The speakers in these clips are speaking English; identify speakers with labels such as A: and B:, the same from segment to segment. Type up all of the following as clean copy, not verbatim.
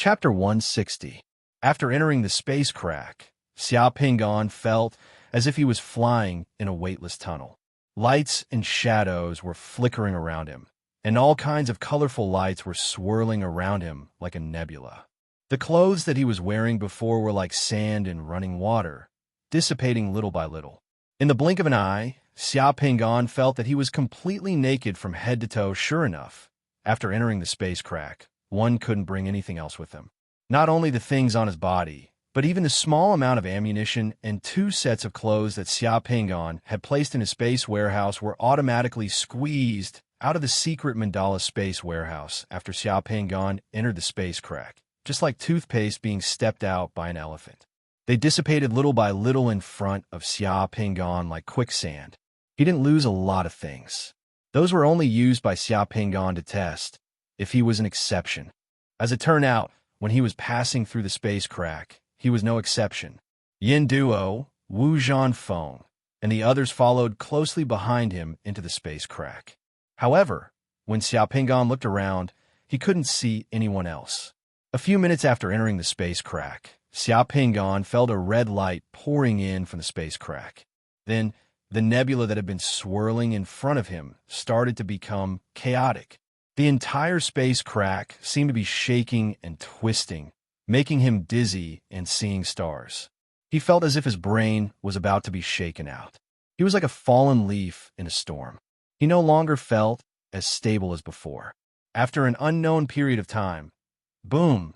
A: Chapter 160. After entering the space crack, Xiao Pingon felt as if he was flying in a weightless tunnel. Lights and shadows were flickering around him, and all kinds of colorful lights were swirling around him like a nebula. The clothes that he was wearing before were like sand in running water, dissipating little by little. In the blink of an eye, Xiao Pingon felt that he was completely naked from head to toe. Sure enough, after entering the space crack, one couldn't bring anything else with him. Not only the things on his body, but even the small amount of ammunition and 2 sets of clothes that Xiao Pingon had placed in his space warehouse were automatically squeezed out of the secret mandala space warehouse after Xiao Pingon entered the space crack, just like toothpaste being stepped out by an elephant. They dissipated little by little in front of Xiao Pingon like quicksand. He didn't lose a lot of things. Those were only used by Xiao Pingon to test if he was an exception. As it turned out, when he was passing through the space crack, he was no exception. Yin Duo, Wu Zhanfeng, and the others followed closely behind him into the space crack. However, when Xiao Pingon looked around, he couldn't see anyone else. A few minutes after entering the space crack, Xiao Pingon felt a red light pouring in from the space crack. Then, the nebula that had been swirling in front of him started to become chaotic. The entire space crack seemed to be shaking and twisting, making him dizzy and seeing stars. He felt as if his brain was about to be shaken out. He was like a fallen leaf in a storm. He no longer felt as stable as before. After an unknown period of time, boom,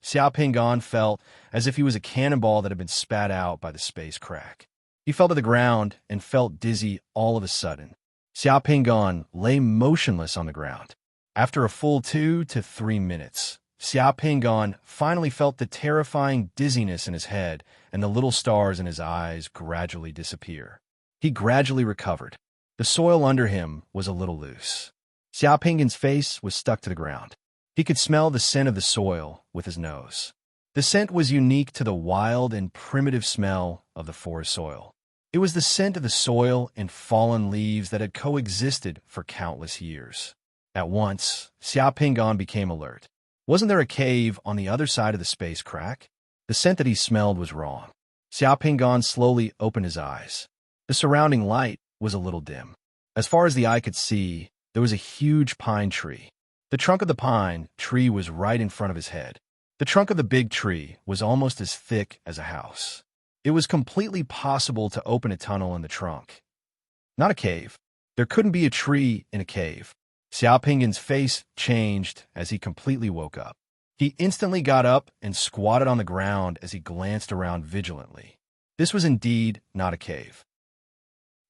A: Xiao Pingon felt as if he was a cannonball that had been spat out by the space crack. He fell to the ground and felt dizzy all of a sudden. Xiao Pingon lay motionless on the ground. After a full 2 to 3 minutes, Xiao Pingon finally felt the terrifying dizziness in his head and the little stars in his eyes gradually disappear. He gradually recovered. The soil under him was a little loose. Xiao Pingon's face was stuck to the ground. He could smell the scent of the soil with his nose. The scent was unique to the wild and primitive smell of the forest soil. It was the scent of the soil and fallen leaves that had coexisted for countless years. At once, Xiao Pingon became alert. Wasn't there a cave on the other side of the space crack? The scent that he smelled was wrong. Xiao Pingon slowly opened his eyes. The surrounding light was a little dim. As far as the eye could see, there was a huge pine tree. The trunk of the pine tree was right in front of his head. The trunk of the big tree was almost as thick as a house. It was completely possible to open a tunnel in the trunk. Not a cave. There couldn't be a tree in a cave. Xiao Pingon's face changed as he completely woke up. He instantly got up and squatted on the ground as he glanced around vigilantly. This was indeed not a cave.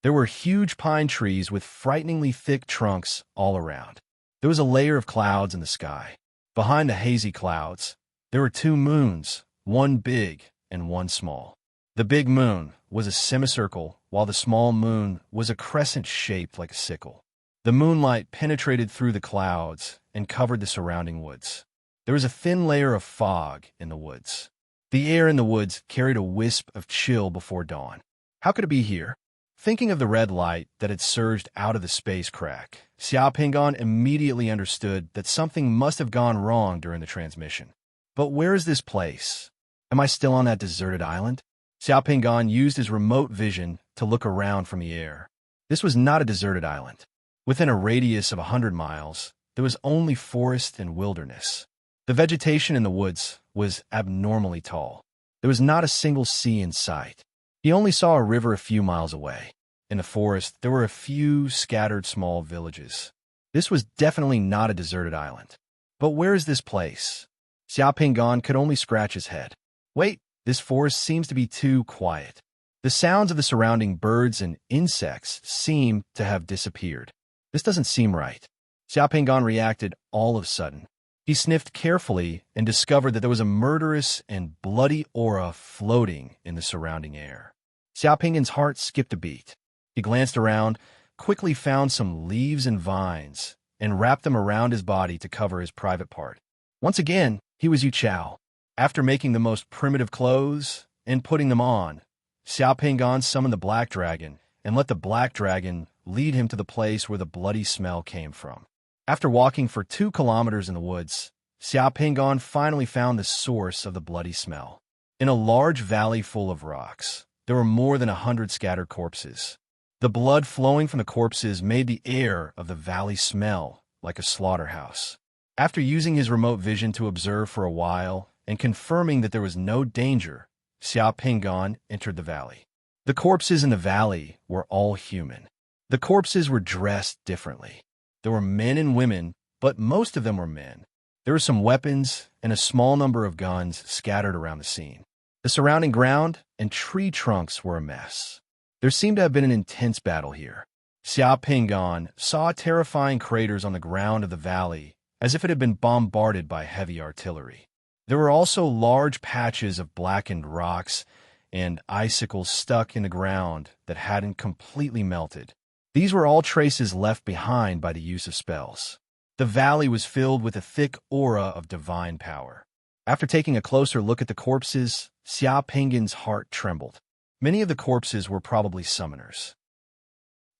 A: There were huge pine trees with frighteningly thick trunks all around. There was a layer of clouds in the sky. Behind the hazy clouds, there were 2 moons, one big and one small. The big moon was a semicircle, while the small moon was a crescent shaped like a sickle. The moonlight penetrated through the clouds and covered the surrounding woods. There was a thin layer of fog in the woods. The air in the woods carried a wisp of chill before dawn. How could it be here? Thinking of the red light that had surged out of the space crack, Xiao Pingon immediately understood that something must have gone wrong during the transmission. But where is this place? Am I still on that deserted island? Xiao Pingon used his remote vision to look around from the air. This was not a deserted island. Within a radius of 100 miles, there was only forest and wilderness. The vegetation in the woods was abnormally tall. There was not a single sea in sight. He only saw a river a few miles away. In the forest, there were a few scattered small villages. This was definitely not a deserted island. But where is this place? Xiao Pingon could only scratch his head. Wait, this forest seems to be too quiet. The sounds of the surrounding birds and insects seem to have disappeared. This doesn't seem right. Xiao Pingon reacted all of a sudden. He sniffed carefully and discovered that there was a murderous and bloody aura floating in the surrounding air. Xiao Pingon's heart skipped a beat. He glanced around, quickly found some leaves and vines, and wrapped them around his body to cover his private part. Once again, he was Yu Chao. After making the most primitive clothes and putting them on, Xiao Pingon summoned the black dragon and let the black dragon lead him to the place where the bloody smell came from. After walking for 2 kilometers in the woods, Xiao Pingon finally found the source of the bloody smell. In a large valley full of rocks, there were more than 100 scattered corpses. The blood flowing from the corpses made the air of the valley smell like a slaughterhouse. After using his remote vision to observe for a while and confirming that there was no danger, Xiao Pingon entered the valley. The corpses in the valley were all human. The corpses were dressed differently. There were men and women, but most of them were men. There were some weapons and a small number of guns scattered around the scene. The surrounding ground and tree trunks were a mess. There seemed to have been an intense battle here. Xiao Pingon saw terrifying craters on the ground of the valley, as if it had been bombarded by heavy artillery. There were also large patches of blackened rocks and icicles stuck in the ground that hadn't completely melted. These were all traces left behind by the use of spells. The valley was filled with a thick aura of divine power. After taking a closer look at the corpses, Xiao Pingon's heart trembled. Many of the corpses were probably summoners.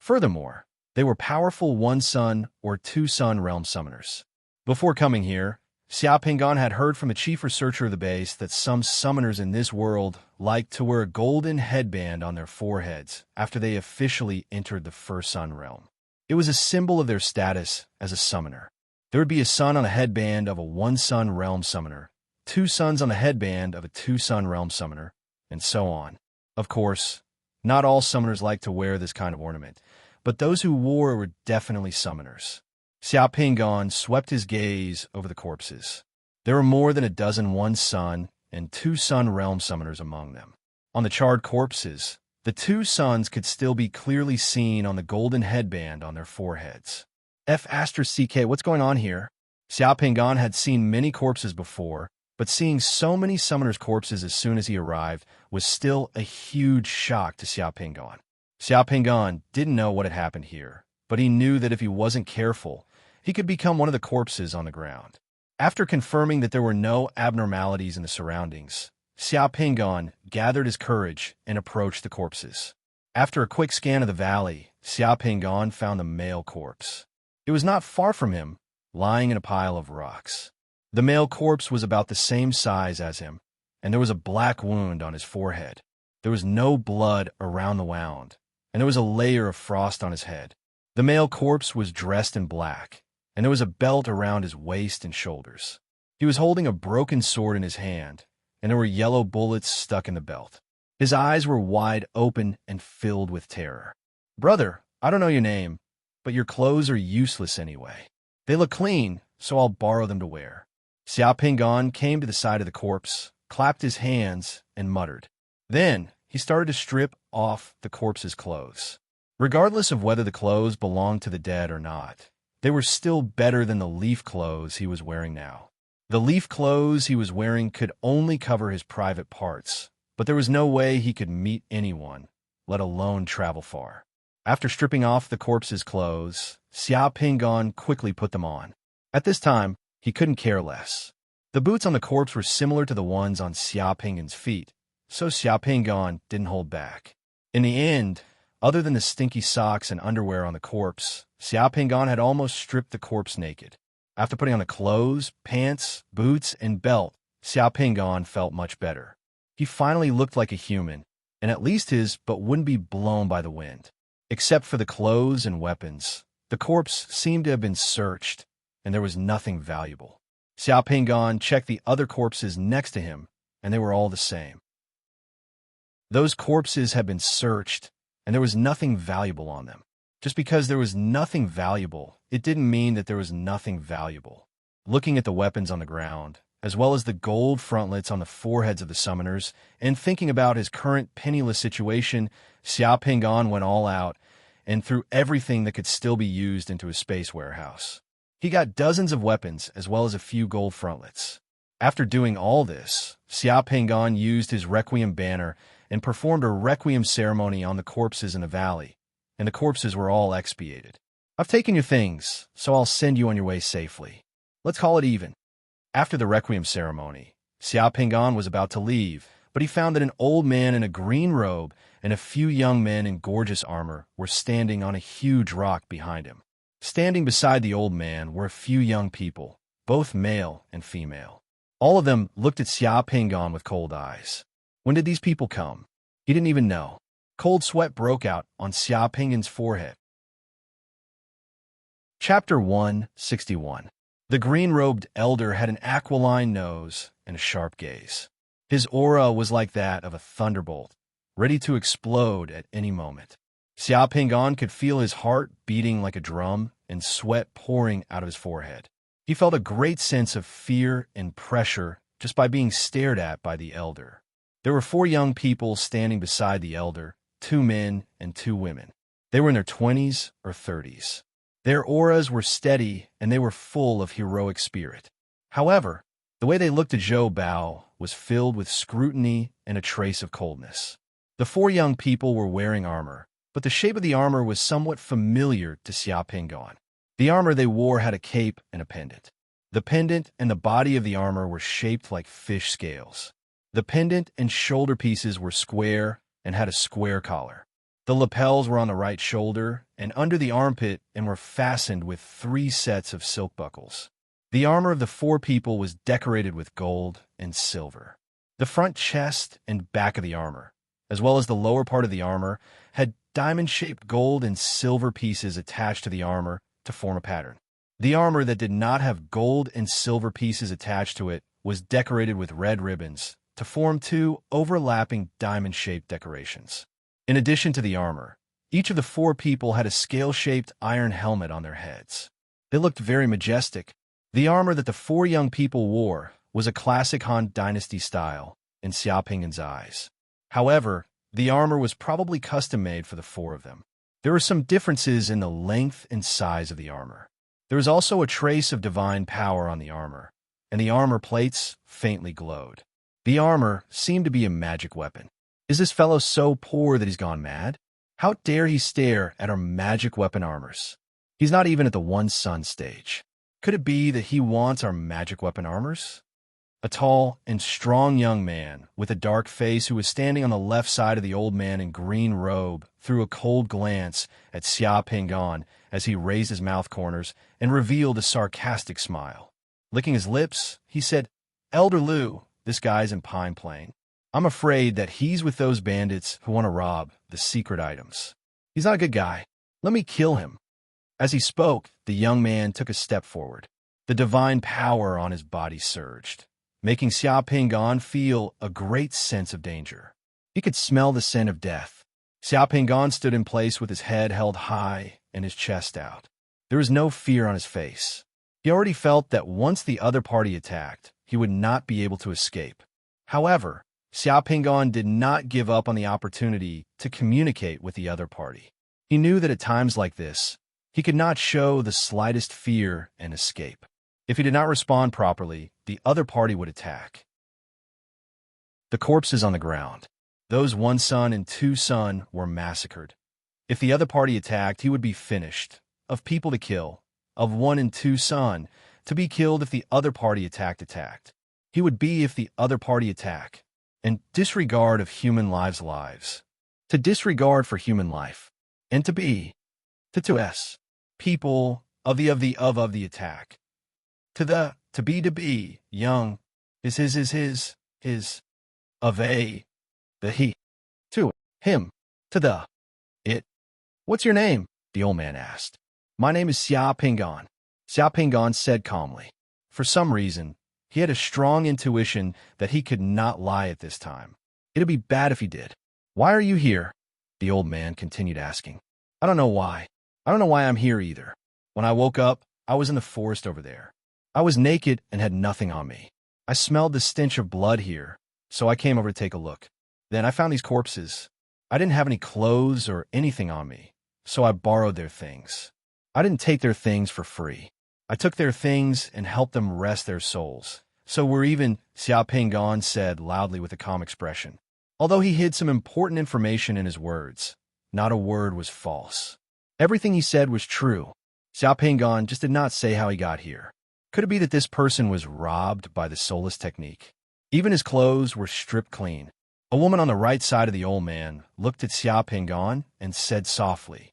A: Furthermore, they were powerful one-sun or two-sun realm summoners. Before coming here, Xiao Pingon had heard from the chief researcher of the base that some summoners in this world liked to wear a golden headband on their foreheads after they officially entered the first sun realm. It was a symbol of their status as a summoner. There would be a sun on a headband of a one-sun realm summoner, two suns on the headband of a two-sun realm summoner, and so on. Of course, not all summoners like to wear this kind of ornament, but those who wore were definitely summoners. Xiao Pingon swept his gaze over the corpses. There were more than a dozen one-sun and two-sun realm summoners among them. On the charred corpses, the two suns could still be clearly seen on the golden headband on their foreheads. F***CK, what's going on here? Xiao Pingon had seen many corpses before, but seeing so many summoners' corpses as soon as he arrived was still a huge shock to Xiao Pingon. Xiao Pingon didn't know what had happened here, but he knew that if he wasn't careful, he could become one of the corpses on the ground. After confirming that there were no abnormalities in the surroundings, Xiao Pingon gathered his courage and approached the corpses. After a quick scan of the valley, Xiao Pingon found the male corpse. It was not far from him, lying in a pile of rocks. The male corpse was about the same size as him, and there was a black wound on his forehead. There was no blood around the wound, and there was a layer of frost on his head. The male corpse was dressed in black, and there was a belt around his waist and shoulders. He was holding a broken sword in his hand, and there were yellow bullets stuck in the belt. His eyes were wide open and filled with terror. "Brother, I don't know your name, but your clothes are useless anyway. They look clean, so I'll borrow them to wear." Xiao Pingon came to the side of the corpse, clapped his hands, and muttered. Then he started to strip off the corpse's clothes. Regardless of whether the clothes belonged to the dead or not, they were still better than the leaf clothes he was wearing now. The leaf clothes he was wearing could only cover his private parts, but there was no way he could meet anyone, let alone travel far. After stripping off the corpse's clothes, Xiao Pingon quickly put them on. At this time, he couldn't care less. The boots on the corpse were similar to the ones on Xiao Pingon's feet, so Xiao Pingon didn't hold back. In the end, other than the stinky socks and underwear on the corpse, Xiao Pingon had almost stripped the corpse naked. After putting on the clothes, pants, boots, and belt, Xiao Pingon felt much better. He finally looked like a human, and at least his butt wouldn't be blown by the wind. Except for the clothes and weapons, the corpse seemed to have been searched, and there was nothing valuable. Xiao Pingon checked the other corpses next to him, and they were all the same. Those corpses had been searched, and there was nothing valuable on them. Just because there was nothing valuable, it didn't mean that there was nothing valuable. Looking at the weapons on the ground, as well as the gold frontlets on the foreheads of the summoners, and thinking about his current penniless situation, Xiao Pingon went all out and threw everything that could still be used into his space warehouse. He got dozens of weapons as well as a few gold frontlets. After doing all this, Xiao Pingon used his Requiem banner and performed a Requiem ceremony on the corpses in the valley, and the corpses were all expiated. "I've taken your things, so I'll send you on your way safely. Let's call it even." After the Requiem ceremony, Xiao Pingon was about to leave, but he found that an old man in a green robe and a few young men in gorgeous armor were standing on a huge rock behind him. Standing beside the old man were a few young people, both male and female. All of them looked at Xia Pingon with cold eyes. When did these people come? He didn't even know. Cold sweat broke out on Xia Pingon's forehead. Chapter 161. The green-robed elder had an aquiline nose and a sharp gaze. His aura was like that of a thunderbolt, ready to explode at any moment. Xia Pingon could feel his heart beating like a drum and sweat pouring out of his forehead. He felt a great sense of fear and pressure just by being stared at by the elder. There were 4 young people standing beside the elder, 2 men and 2 women. They were in their 20s or 30s. Their auras were steady and they were full of heroic spirit. However, the way they looked at Zhou Bao was filled with scrutiny and a trace of coldness. The 4 young people were wearing armor, but the shape of the armor was somewhat familiar to Xia Pingon. The armor they wore had a cape and a pendant. The pendant and the body of the armor were shaped like fish scales. The pendant and shoulder pieces were square and had a square collar. The lapels were on the right shoulder and under the armpit and were fastened with 3 sets of silk buckles. The armor of the 4 people was decorated with gold and silver. The front chest and back of the armor, as well as the lower part of the armor, had diamond-shaped gold and silver pieces attached to the armor to form a pattern. The armor that did not have gold and silver pieces attached to it was decorated with red ribbons to form 2 overlapping diamond-shaped decorations. In addition to the armor, each of the 4 people had a scale-shaped iron helmet on their heads. They looked very majestic. The armor that the 4 young people wore was a classic Han Dynasty style in Xia Pingon's eyes. However, the armor was probably custom-made for the 4 of them. There were some differences in the length and size of the armor. There was also a trace of divine power on the armor, and the armor plates faintly glowed. The armor seemed to be a magic weapon. Is this fellow so poor that he's gone mad? How dare he stare at our magic weapon armors? He's not even at the 1 sun stage. Could it be that he wants our magic weapon armors? A tall and strong young man with a dark face who was standing on the left side of the old man in green robe threw a cold glance at Xia Pingon as he raised his mouth corners and revealed a sarcastic smile. Licking his lips, he said, "Elder Liu, this guy's in Pine Plain. I'm afraid that he's with those bandits who want to rob the secret items. He's not a good guy. Let me kill him." As he spoke, the young man took a step forward. The divine power on his body surged, making Xia Pingon feel a great sense of danger. He could smell the scent of death. Xia Pingon stood in place with his head held high and his chest out. There was no fear on his face. He already felt that once the other party attacked, he would not be able to escape. However, Xia Pingon did not give up on the opportunity to communicate with the other party. He knew that at times like this, he could not show the slightest fear and escape. If he did not respond properly, the other party would attack. The corpses on the ground. Those 1 sun and 2 sun were massacred. If the other party attacked, he would be finished. Of people to kill. Of 1 and 2 sun, to be killed if the other party attacked. He would be if the other party attack. And disregard of human lives. To disregard for human life. And to be. To s. People of the attack. To be, young, is his, of a, the he, to him, to the, it. What's your name? The old man asked. My name is Xia Pingon. Xia Pingon said calmly. For some reason, he had a strong intuition that he could not lie at this time. It'd be bad if he did. Why are you here? The old man continued asking. I don't know why. I don't know why I'm here either. When I woke up, I was in the forest over there. I was naked and had nothing on me. I smelled the stench of blood here, so I came over to take a look. Then I found these corpses. I didn't have any clothes or anything on me, so I borrowed their things. I didn't take their things for free. I took their things and helped them rest their souls. So we're even, Xia Pingon said loudly with a calm expression. Although he hid some important information in his words, not a word was false. Everything he said was true. Xia Pingon just did not say how he got here. Could it be that this person was robbed by the soulless technique? Even his clothes were stripped clean. A woman on the right side of the old man looked at Xia Pingon and said softly,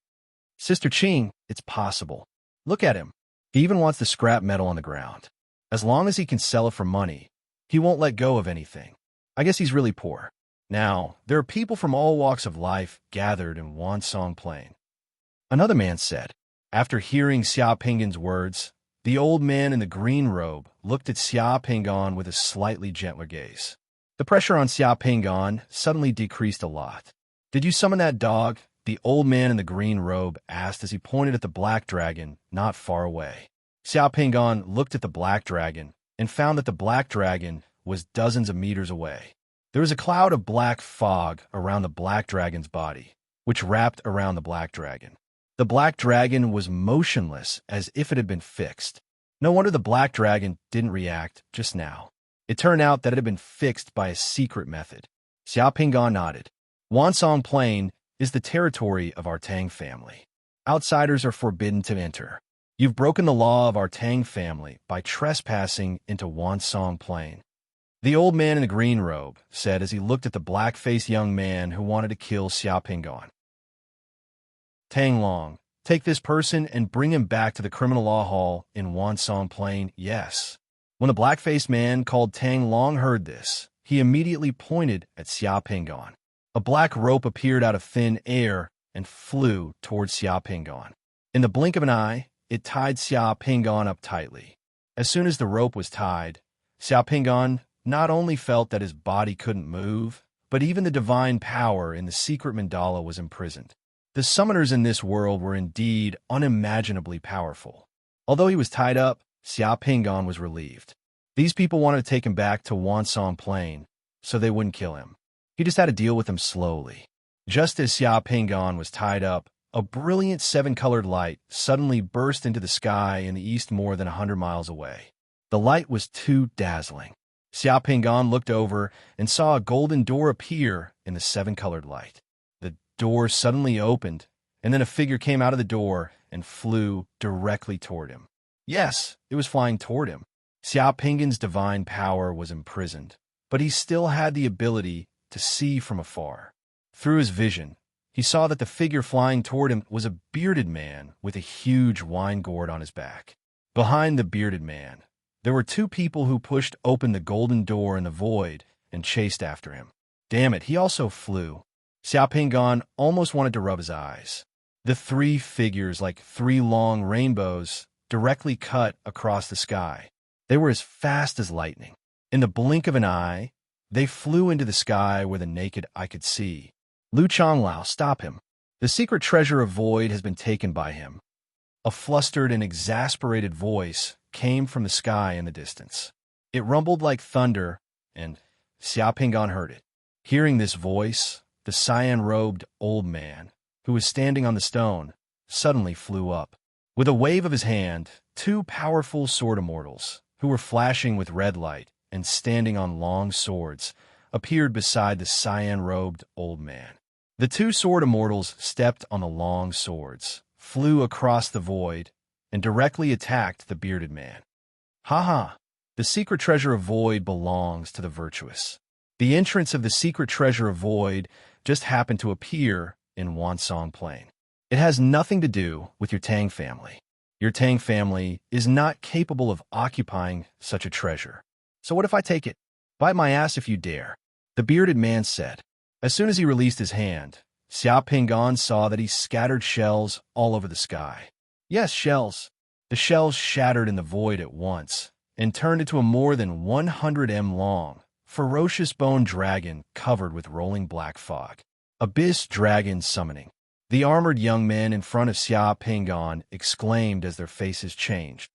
A: Sister Qing, it's possible. Look at him. He even wants the scrap metal on the ground. As long as he can sell it for money, he won't let go of anything. I guess he's really poor. Now, there are people from all walks of life gathered in Wansong Plain. Another man said. After hearing Xia Pingan's words, the old man in the green robe looked at Xia Pingan with a slightly gentler gaze. The pressure on Xia Pingan suddenly decreased a lot. "Did you summon that dog?" the old man in the green robe asked as he pointed at the black dragon not far away. Xia Pingan looked at the black dragon and found that the black dragon was dozens of meters away. There was a cloud of black fog around the black dragon's body, which wrapped around the black dragon. The black dragon was motionless as if it had been fixed. No wonder the black dragon didn't react just now. It turned out that it had been fixed by a secret method. Xia Pingan nodded. Wansong Plain is the territory of our Tang family. Outsiders are forbidden to enter. You've broken the law of our Tang family by trespassing into Wansong Plain. The old man in the green robe said as he looked at the black-faced young man who wanted to kill Xia Pingan. Tang Long, take this person and bring him back to the criminal law hall in Wansong Plain, yes. When the black-faced man called Tang Long heard this, he immediately pointed at Xia Pingan. A black rope appeared out of thin air and flew towards Xia Pingan. In the blink of an eye, it tied Xia Pingan up tightly. As soon as the rope was tied, Xia Pingan not only felt that his body couldn't move, but even the divine power in the secret mandala was imprisoned. The summoners in this world were indeed unimaginably powerful. Although he was tied up, Xia Pingan was relieved. These people wanted to take him back to Wansong Plain, so they wouldn't kill him. He just had to deal with them slowly. Just as Xia Pingan was tied up, a brilliant seven-colored light suddenly burst into the sky in the east more than 100 miles away. The light was too dazzling. Xia Pingan looked over and saw a golden door appear in the seven-colored light. The door suddenly opened, and then a figure came out of the door and flew directly toward him. Yes, it was flying toward him. Xia Pingan's divine power was imprisoned, but he still had the ability to see from afar. Through his vision, he saw that the figure flying toward him was a bearded man with a huge wine gourd on his back. Behind the bearded man, there were two people who pushed open the golden door in the void and chased after him. Damn it, he also flew. Xia Pingan almost wanted to rub his eyes. The three figures, like three long rainbows, directly cut across the sky. They were as fast as lightning. In the blink of an eye, they flew into the sky where the naked eye could see. Lu Chonglao, stop him. The secret treasure of void has been taken by him. A flustered and exasperated voice came from the sky in the distance. It rumbled like thunder, and Xia Pingan heard it. Hearing this voice, the cyan-robed old man, who was standing on the stone, suddenly flew up. With a wave of his hand, two powerful sword immortals, who were flashing with red light and standing on long swords, appeared beside the cyan-robed old man. The two sword immortals stepped on the long swords, flew across the void, and directly attacked the bearded man. Ha ha! The secret treasure of void belongs to the virtuous. The entrance of the secret treasure of void just happened to appear in Wansong Plain. It has nothing to do with your Tang family. Your Tang family is not capable of occupying such a treasure. So what if I take it? Bite my ass if you dare, the bearded man said. As soon as he released his hand, Xia Pingan saw that he scattered shells all over the sky. Yes, shells. The shells shattered in the void at once and turned into a more than 100 m long, ferocious bone dragon covered with rolling black fog. Abyss Dragon Summoning. The armored young men in front of Xia Pingan exclaimed as their faces changed.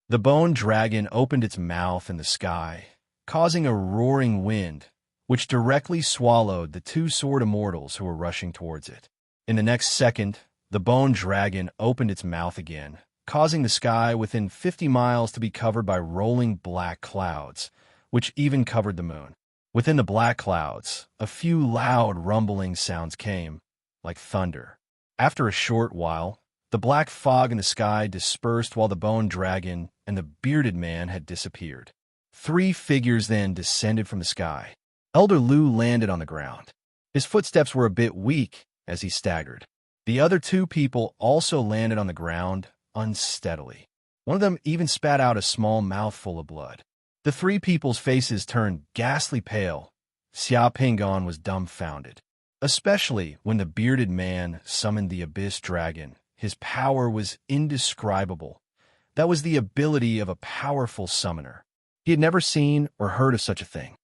A: The bone dragon opened its mouth in the sky, causing a roaring wind, which directly swallowed the two sword immortals who were rushing towards it. In the next second, the bone dragon opened its mouth again, causing the sky within 50 miles to be covered by rolling black clouds, which even covered the moon. Within the black clouds, a few loud rumbling sounds came, like thunder. After a short while, the black fog in the sky dispersed while the bone dragon and the bearded man had disappeared. Three figures then descended from the sky. Elder Lu landed on the ground. His footsteps were a bit weak as he staggered. The other two people also landed on the ground unsteadily. One of them even spat out a small mouthful of blood. The three people's faces turned ghastly pale. Xia Pingon was dumbfounded, especially when the bearded man summoned the Abyss Dragon. His power was indescribable. That was the ability of a powerful summoner. He had never seen or heard of such a thing.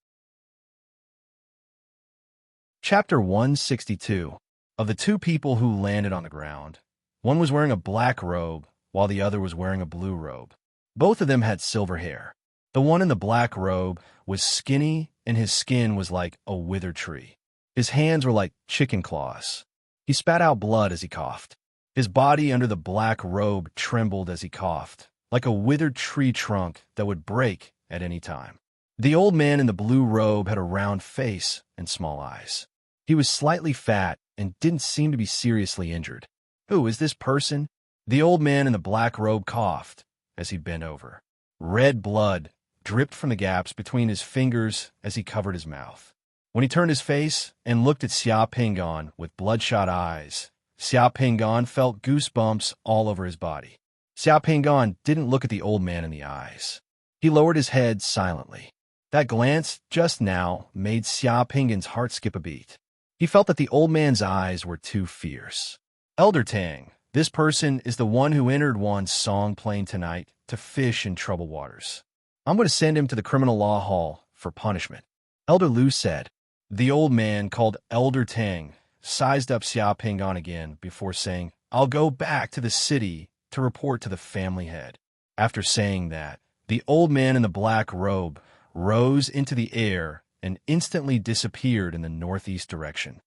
A: Chapter 162. Of the two people who landed on the ground, one was wearing a black robe, while the other was wearing a blue robe. Both of them had silver hair. The one in the black robe was skinny, and his skin was like a withered tree. His hands were like chicken claws. He spat out blood as he coughed. His body under the black robe trembled as he coughed, like a withered tree trunk that would break at any time. The old man in the blue robe had a round face and small eyes. He was slightly fat and didn't seem to be seriously injured. "Who is this person?" The old man in the black robe coughed as he bent over. Red blood dripped from the gaps between his fingers as he covered his mouth. When he turned his face and looked at Xia Pingon with bloodshot eyes, Xia Pingon felt goosebumps all over his body. Xia Pingon didn't look at the old man in the eyes. He lowered his head silently. That glance just now made Xia Pingon's heart skip a beat. He felt that the old man's eyes were too fierce. "Elder Tang, this person is the one who entered Wan's song plane tonight to fish in troubled waters. I'm going to send him to the criminal law hall for punishment," Elder Lu said. The old man, called Elder Tang, sized up Xia Pingon again before saying, "I'll go back to the city to report to the family head." After saying that, the old man in the black robe rose into the air and instantly disappeared in the northeast direction.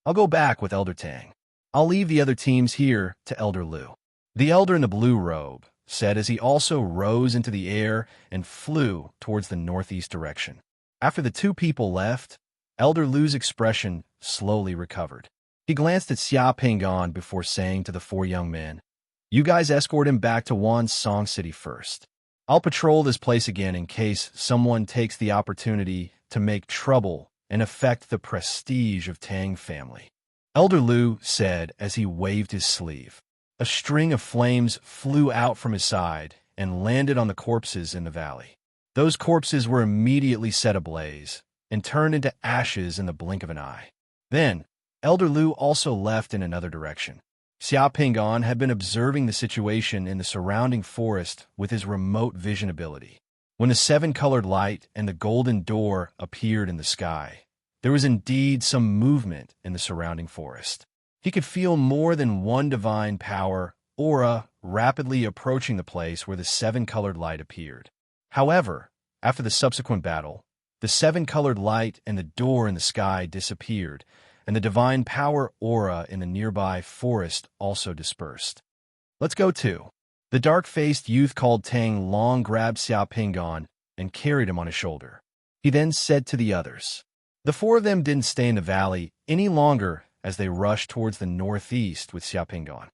A: "I'll go back with Elder Tang. I'll leave the other teams here to Elder Lu," the elder in the blue robe said as he also rose into the air and flew towards the northeast direction. After the two people left, Elder Lu's expression slowly recovered. He glanced at Xia Pingon before saying to the four young men, "You guys escort him back to Wan's Song City first. I'll patrol this place again in case someone takes the opportunity to make trouble and affect the prestige of Tang family," Elder Lu said as he waved his sleeve. A string of flames flew out from his side and landed on the corpses in the valley. Those corpses were immediately set ablaze and turned into ashes in the blink of an eye. Then, Elder Lu also left in another direction. Xia Pingon had been observing the situation in the surrounding forest with his remote vision ability. When the seven-colored light and the golden door appeared in the sky, there was indeed some movement in the surrounding forest. He could feel more than one divine power, aura, rapidly approaching the place where the seven-colored light appeared. However, after the subsequent battle, the seven-colored light and the door in the sky disappeared, and the divine power aura in the nearby forest also dispersed. "Let's go too." The dark-faced youth called Tang Long grabbed Xia Pingon and carried him on his shoulder. He then said to the others. The four of them didn't stay in the valley any longer as they rushed towards the northeast with Xia Pingon.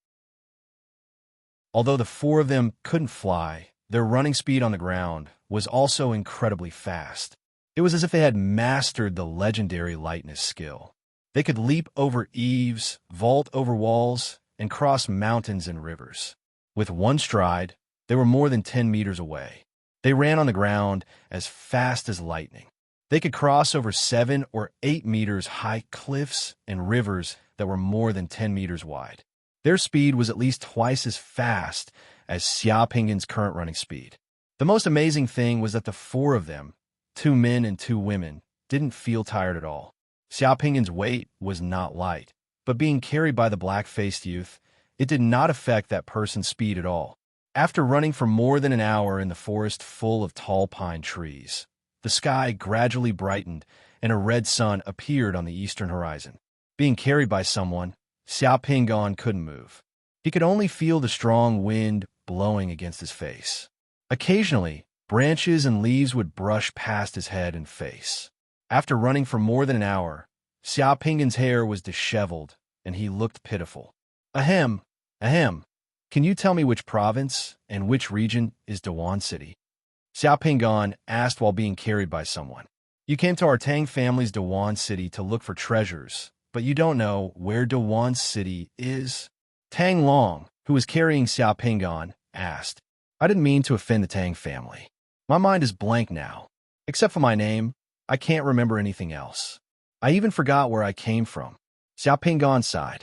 A: Although the four of them couldn't fly, their running speed on the ground was also incredibly fast. It was as if they had mastered the legendary lightness skill. They could leap over eaves, vault over walls, and cross mountains and rivers. With one stride, they were more than 10 meters away. They ran on the ground as fast as lightning. They could cross over 7 or 8 meters high cliffs and rivers that were more than 10 meters wide. Their speed was at least twice as fast as Xia Pingon's current running speed. The most amazing thing was that the four of them, 2 men and 2 women, didn't feel tired at all. Xia Pingon's weight was not light, but being carried by the black-faced youth, it did not affect that person's speed at all. After running for more than an hour in the forest full of tall pine trees, the sky gradually brightened and a red sun appeared on the eastern horizon. Being carried by someone, Xia Pingon couldn't move. He could only feel the strong wind blowing against his face. Occasionally, branches and leaves would brush past his head and face. After running for more than an hour, Xia Pingon's hair was disheveled and he looked pitiful. Ahem, ahem. Can you tell me which province and which region is Dawan City? Xia Pingon asked while being carried by someone. You came to our Tang family's Dawan City to look for treasures, but you don't know where Dawan City is? Tang Long, who was carrying Xia Pingon, asked. I didn't mean to offend the Tang family. My mind is blank now. Except for my name, I can't remember anything else. I even forgot where I came from. Xiao sighed.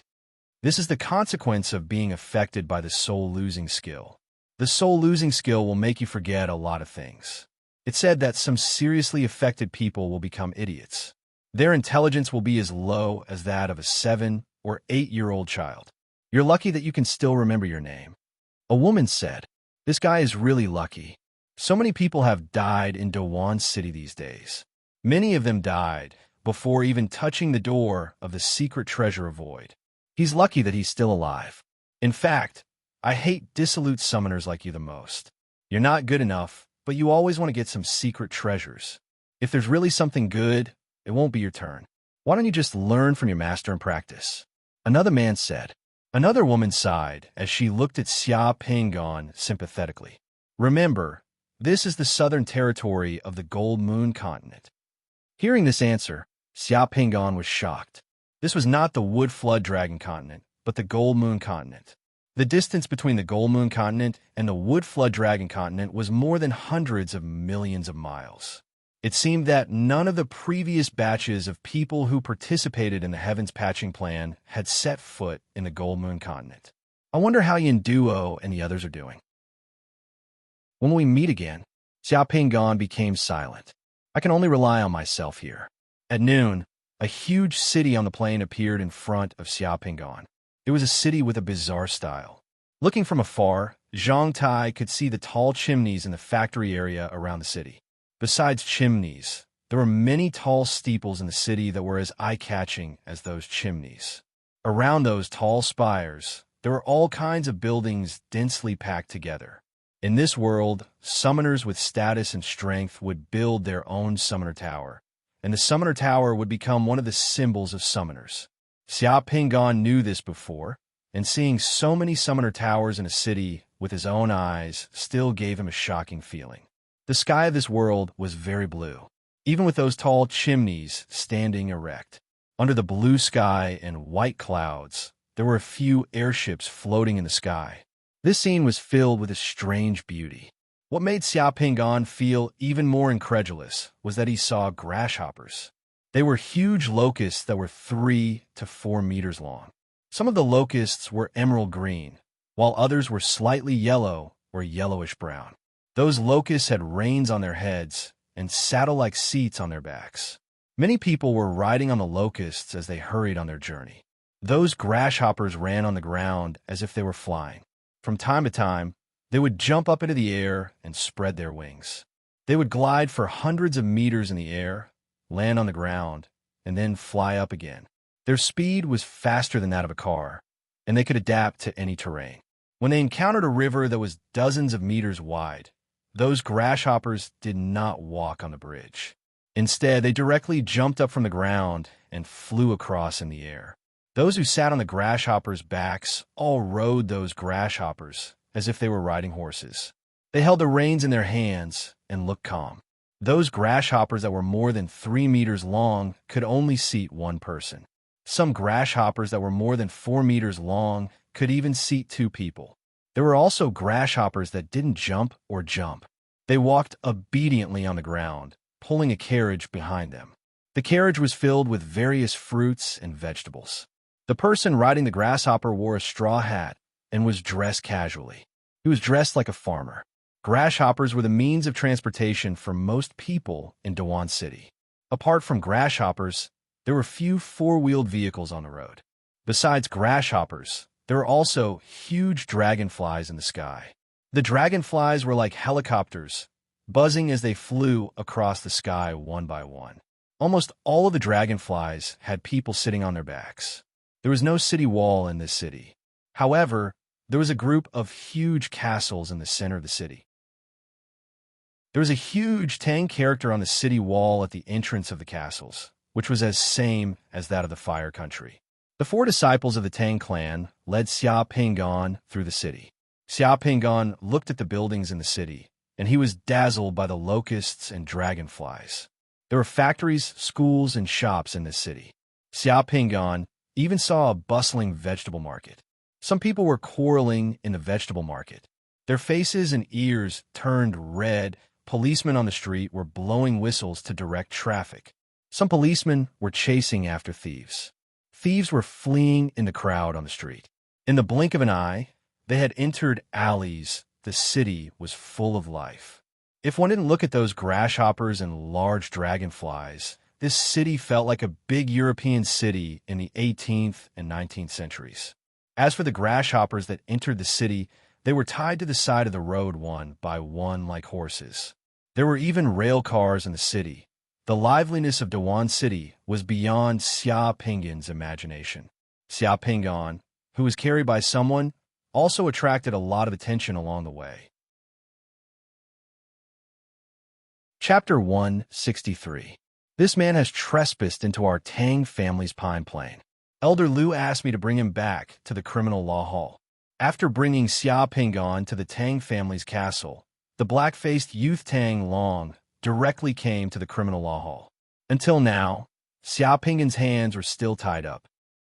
A: This is the consequence of being affected by the soul-losing skill. The soul-losing skill will make you forget a lot of things. It's said that some seriously affected people will become idiots. Their intelligence will be as low as that of a 7- or 8-year-old child. You're lucky that you can still remember your name. A woman said, "This guy is really lucky. So many people have died in Dawan City these days. Many of them died before even touching the door of the secret treasure void. He's lucky that he's still alive. In fact, I hate dissolute summoners like you the most. You're not good enough, but you always want to get some secret treasures. If there's really something good, it won't be your turn. Why don't you just learn from your master and practice?" Another man said. Another woman sighed as she looked at Xia Pingon sympathetically. "Remember, this is the southern territory of the Gold Moon continent." Hearing this answer, Xia Pingon was shocked. This was not the Wood Flood Dragon continent, but the Gold Moon continent. The distance between the Gold Moon continent and the Wood Flood Dragon continent was more than hundreds of millions of miles. It seemed that none of the previous batches of people who participated in the Heavens Patching Plan had set foot in the Gold Moon continent. I wonder how Yin Duo and the others are doing. When we meet again, Xiao Pingon became silent. I can only rely on myself here. At noon, a huge city on the plain appeared in front of Xiao Pingon. It was a city with a bizarre style. Looking from afar, Zhang Tai could see the tall chimneys in the factory area around the city. Besides chimneys, there were many tall steeples in the city that were as eye-catching as those chimneys. Around those tall spires, there were all kinds of buildings densely packed together. In this world, summoners with status and strength would build their own summoner tower, and the summoner tower would become one of the symbols of summoners. Xiao Pingon knew this before, and seeing so many summoner towers in a city with his own eyes still gave him a shocking feeling. The sky of this world was very blue, even with those tall chimneys standing erect. Under the blue sky and white clouds, there were a few airships floating in the sky. This scene was filled with a strange beauty. What made Xiao Pingon feel even more incredulous was that he saw grasshoppers. They were huge locusts that were 3 to 4 meters long. Some of the locusts were emerald green, while others were slightly yellow or yellowish brown. Those locusts had reins on their heads and saddle-like seats on their backs. Many people were riding on the locusts as they hurried on their journey. Those grasshoppers ran on the ground as if they were flying. From time to time, they would jump up into the air and spread their wings. They would glide for hundreds of meters in the air, land on the ground, and then fly up again. Their speed was faster than that of a car, and they could adapt to any terrain. When they encountered a river that was dozens of meters wide, those grasshoppers did not walk on the bridge. Instead, they directly jumped up from the ground and flew across in the air. Those who sat on the grasshoppers' backs all rode those grasshoppers as if they were riding horses. They held the reins in their hands and looked calm. Those grasshoppers that were more than 3 meters long could only seat one person. Some grasshoppers that were more than 4 meters long could even seat 2 people. There were also grasshoppers that didn't jump or jump. They walked obediently on the ground, pulling a carriage behind them. The carriage was filled with various fruits and vegetables. The person riding the grasshopper wore a straw hat and was dressed casually. He was dressed like a farmer. Grasshoppers were the means of transportation for most people in Dawan City. Apart from grasshoppers, there were few 4-wheeled vehicles on the road. Besides grasshoppers, there were also huge dragonflies in the sky. The dragonflies were like helicopters, buzzing as they flew across the sky one by one. Almost all of the dragonflies had people sitting on their backs. There was no city wall in this city. However, there was a group of huge castles in the center of the city. There was a huge Tang character on the city wall at the entrance of the castles, which was as same as that of the Fire Country. The 4 disciples of the Tang clan led Xiao Pingon through the city. Xiao Pingon looked at the buildings in the city, and he was dazzled by the locusts and dragonflies. There were factories, schools, and shops in this city. Xiao Pingon even saw a bustling vegetable market. Some people were quarreling in the vegetable market. Their faces and ears turned red. Policemen on the street were blowing whistles to direct traffic. Some policemen were chasing after thieves. Thieves were fleeing in the crowd on the street. In the blink of an eye, they had entered alleys. The city was full of life. If one didn't look at those grasshoppers and large dragonflies, this city felt like a big European city in the 18th and 19th centuries. As for the grasshoppers that entered the city, they were tied to the side of the road one by one like horses. There were even rail cars in the city. The liveliness of Dawan City was beyond Xia Pinggan's imagination. Xia Pinggan, who was carried by someone, also attracted a lot of attention along the way. Chapter 163. This man has trespassed into our Tang family's pine plain. Elder Liu asked me to bring him back to the criminal law hall. After bringing Xia Pinggan to the Tang family's castle, the black-faced youth Tang Long directly came to the criminal law hall. Until now, Xia Pinggan's hands were still tied up.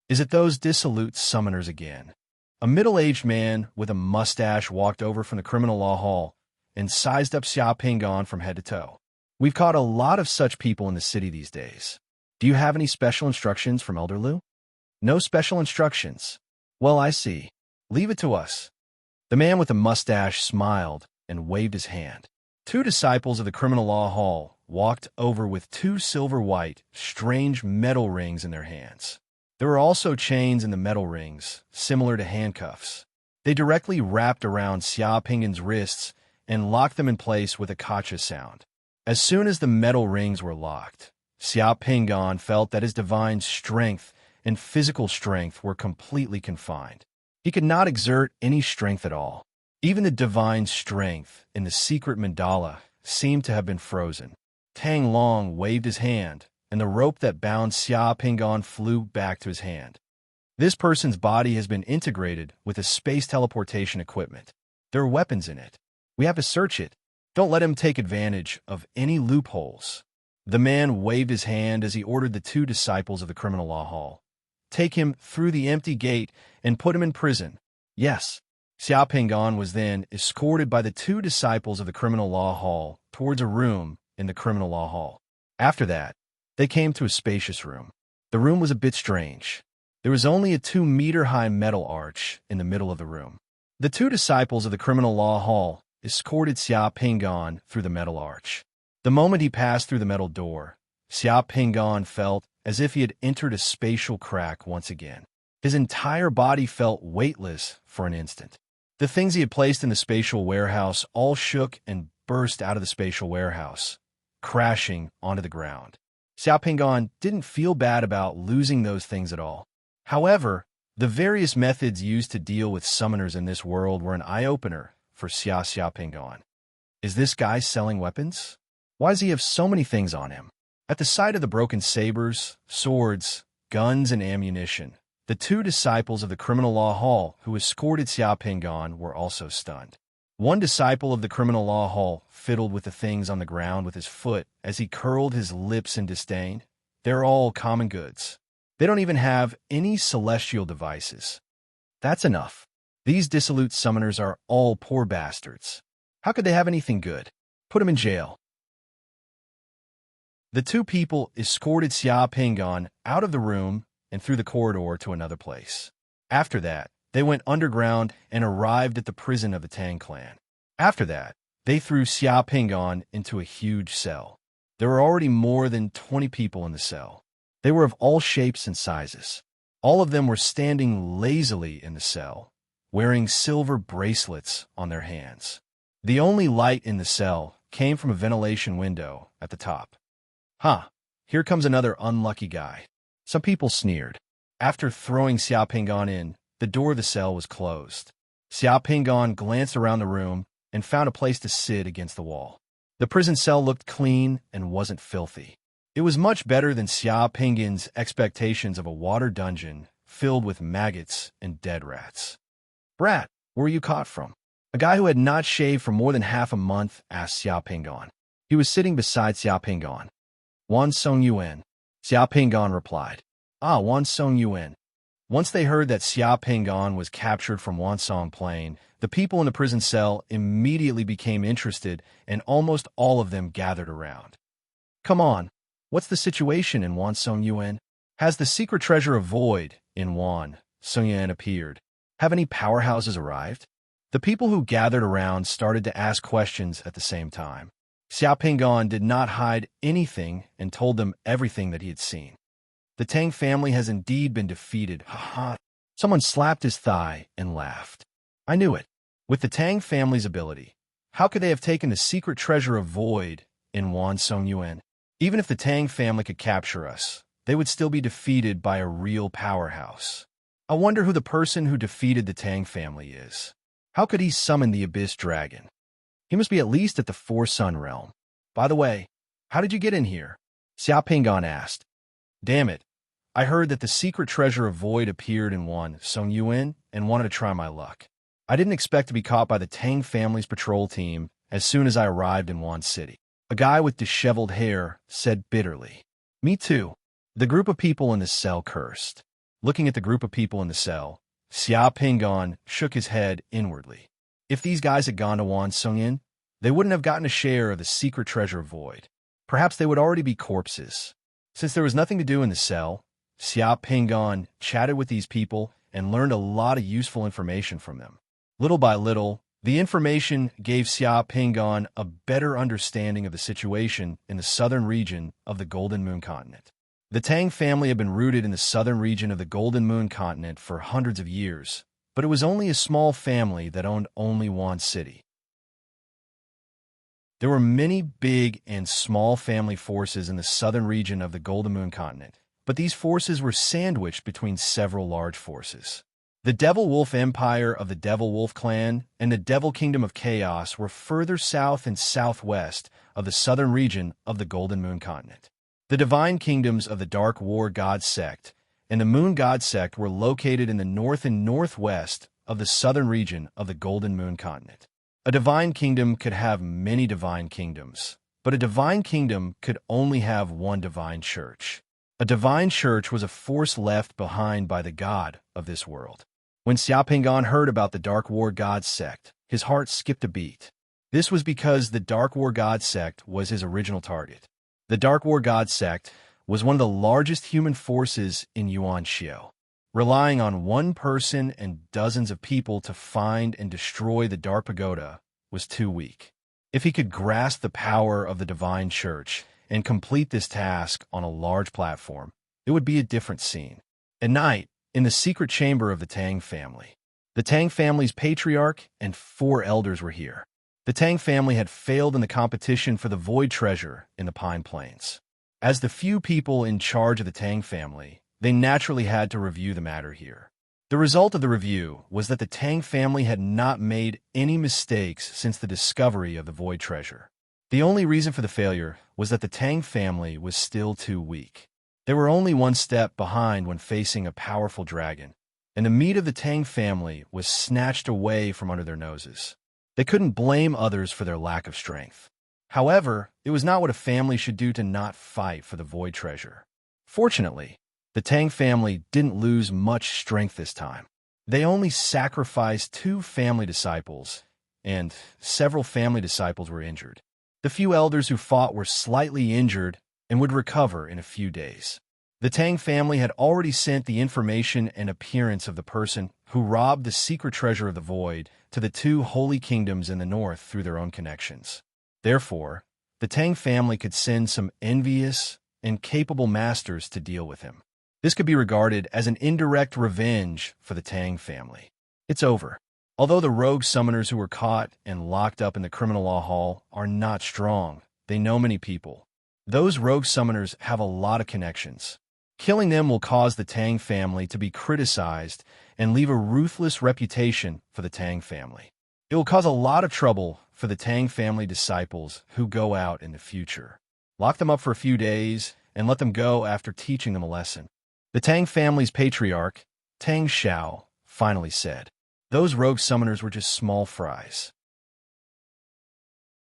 A: Is it those dissolute summoners again? A middle-aged man with a mustache walked over from the criminal law hall and sized up Xia Pinggan from head to toe. We've caught a lot of such people in the city these days. Do you have any special instructions from Elder Liu? No special instructions. Well, I see. Leave it to us. The man with the mustache smiled and waved his hand. Two disciples of the criminal law hall walked over with two silver-white, strange metal rings in their hands. There were also chains in the metal rings, similar to handcuffs. They directly wrapped around Xia Pinggan's wrists and locked them in place with a kacha sound. As soon as the metal rings were locked, Xia Pinggan felt that his divine strength and physical strength were completely confined. He could not exert any strength at all. Even the divine strength in the secret mandala seemed to have been frozen. Tang Long waved his hand, and the rope that bound Xia Pinggan flew back to his hand. This person's body has been integrated with a space teleportation equipment. There are weapons in it. We have to search it. Don't let him take advantage of any loopholes. The man waved his hand as he ordered the two disciples of the criminal law hall. Take him through the empty gate and put him in prison. Yes. Xia Pinggan was then escorted by the two disciples of the criminal law hall towards a room in the criminal law hall. After that, they came to a spacious room. The room was a bit strange. There was only a 2-meter-high metal arch in the middle of the room. The two disciples of the criminal law hall escorted Xia Pinggan through the metal arch. The moment he passed through the metal door, Xia Pinggan felt as if he had entered a spatial crack once again. His entire body felt weightless for an instant. The things he had placed in the spatial warehouse all shook and burst out of the spatial warehouse, crashing onto the ground. Xia Pinggan didn't feel bad about losing those things at all. However, the various methods used to deal with summoners in this world were an eye-opener for Xia Pinggan. Is this guy selling weapons? Why does he have so many things on him? At the sight of the broken sabers, swords, guns, and ammunition, the two disciples of the criminal law hall who escorted Xia Pinggan were also stunned. One disciple of the criminal law hall fiddled with the things on the ground with his foot as he curled his lips in disdain. They're all common goods. They don't even have any celestial devices. That's enough. These dissolute summoners are all poor bastards. How could they have anything good? Put them in jail. The two people escorted Xia Pinggan out of the room and through the corridor to another place. After that, they went underground and arrived at the prison of the Tang clan. After that, they threw Xia Pinggan into a huge cell. There were already more than 20 people in the cell. They were of all shapes and sizes. All of them were standing lazily in the cell, wearing silver bracelets on their hands. The only light in the cell came from a ventilation window at the top. Huh, here comes another unlucky guy. Some people sneered. After throwing Xia Pinggan in, the door of the cell was closed. Xia Pinggan glanced around the room and found a place to sit against the wall. The prison cell looked clean and wasn't filthy. It was much better than Xia Pinggan's expectations of a water dungeon filled with maggots and dead rats. Brat, where were you caught from? A guy who had not shaved for more than half a month asked Xia Pinggan. He was sitting beside Xia Pinggan. Wan Song Yuan. Xia Pinggan replied. Ah, Wan Song Yuan. Once they heard that Xia Pinggan was captured from Wansong Plain, The people in the prison cell immediately became interested, and almost all of them gathered around. Come on, what's the situation in Wan Song Yuan? Has the secret treasure of void in Wan Song Yuan appeared? Have any powerhouses arrived? The people who gathered around started to ask questions at the same time. Xiao Pingon did not hide anything and told them everything that he had seen. The Tang family has indeed been defeated. Haha. Someone slapped his thigh and laughed. I knew it. With the Tang family's ability, how could they have taken the secret treasure of void in Wan Song Yuan? Even if the Tang family could capture us, they would still be defeated by a real powerhouse. I wonder who the person who defeated the Tang family is. How could he summon the Abyss Dragon? He must be at least at the Four Sun Realm. By the way, how did you get in here? Xiao Pingon asked. Damn it. I heard that the secret treasure of void appeared in Wan Song Yuan and wanted to try my luck. I didn't expect to be caught by the Tang family's patrol team as soon as I arrived in Wan City. A guy with disheveled hair said bitterly. Me too. The group of people in the cell cursed. Looking at the group of people in the cell, Xiao Pingon shook his head inwardly. If these guys had gone to Wan Song Yuan, they wouldn't have gotten a share of the secret treasure of void. Perhaps they would already be corpses. Since there was nothing to do in the cell, Xiao Pingon chatted with these people and learned a lot of useful information from them. Little by little, the information gave Xiao Pingon a better understanding of the situation in the southern region of the Golden Moon continent. The Tang family had been rooted in the southern region of the Golden Moon continent for hundreds of years, but it was only a small family that owned only one city. There were many big and small family forces in the southern region of the Golden Moon continent, but these forces were sandwiched between several large forces. The Devil Wolf Empire of the Devil Wolf Clan and the Devil Kingdom of Chaos were further south and southwest of the southern region of the Golden Moon continent. The Divine Kingdoms of the Dark War God Sect and the Moon God Sect were located in the north and northwest of the southern region of the Golden Moon continent. A divine kingdom could have many divine kingdoms, but a divine kingdom could only have one divine church. A divine church was a force left behind by the god of this world. When Xiao Pingon heard about the Dark War God Sect, his heart skipped a beat. This was because the Dark War God Sect was his original target. The Dark War God Sect was one of the largest human forces in Yuanxiu. Relying on one person and dozens of people to find and destroy the Dark Pagoda was too weak. If he could grasp the power of the Divine Church and complete this task on a large platform, it would be a different scene. At night, in the secret chamber of the Tang family, the Tang family's patriarch and 4 elders were here. The Tang family had failed in the competition for the void treasure in the Pine Plains. As the few people in charge of the Tang family, they naturally had to review the matter here. The result of the review was that the Tang family had not made any mistakes since the discovery of the void treasure. The only reason for the failure was that the Tang family was still too weak. They were only one step behind when facing a powerful dragon, and the meat of the Tang family was snatched away from under their noses. They couldn't blame others for their lack of strength. However, it was not what a family should do to not fight for the void treasure. Fortunately, the Tang family didn't lose much strength this time. They only sacrificed 2 family disciples, and several family disciples were injured. The few elders who fought were slightly injured and would recover in a few days. The Tang family had already sent the information and appearance of the person who robbed the secret treasure of the void to the 2 holy kingdoms in the north through their own connections. Therefore, the Tang family could send some envious and capable masters to deal with him. This could be regarded as an indirect revenge for the Tang family. It's over. Although the rogue summoners who were caught and locked up in the criminal law hall are not strong, they know many people. Those rogue summoners have a lot of connections. Killing them will cause the Tang family to be criticized and leave a ruthless reputation for the Tang family. It will cause a lot of trouble for the Tang family disciples who go out in the future. Lock them up for a few days and let them go after teaching them a lesson. The Tang family's patriarch, Tang Xiao, finally said, "Those rogue summoners were just small fries.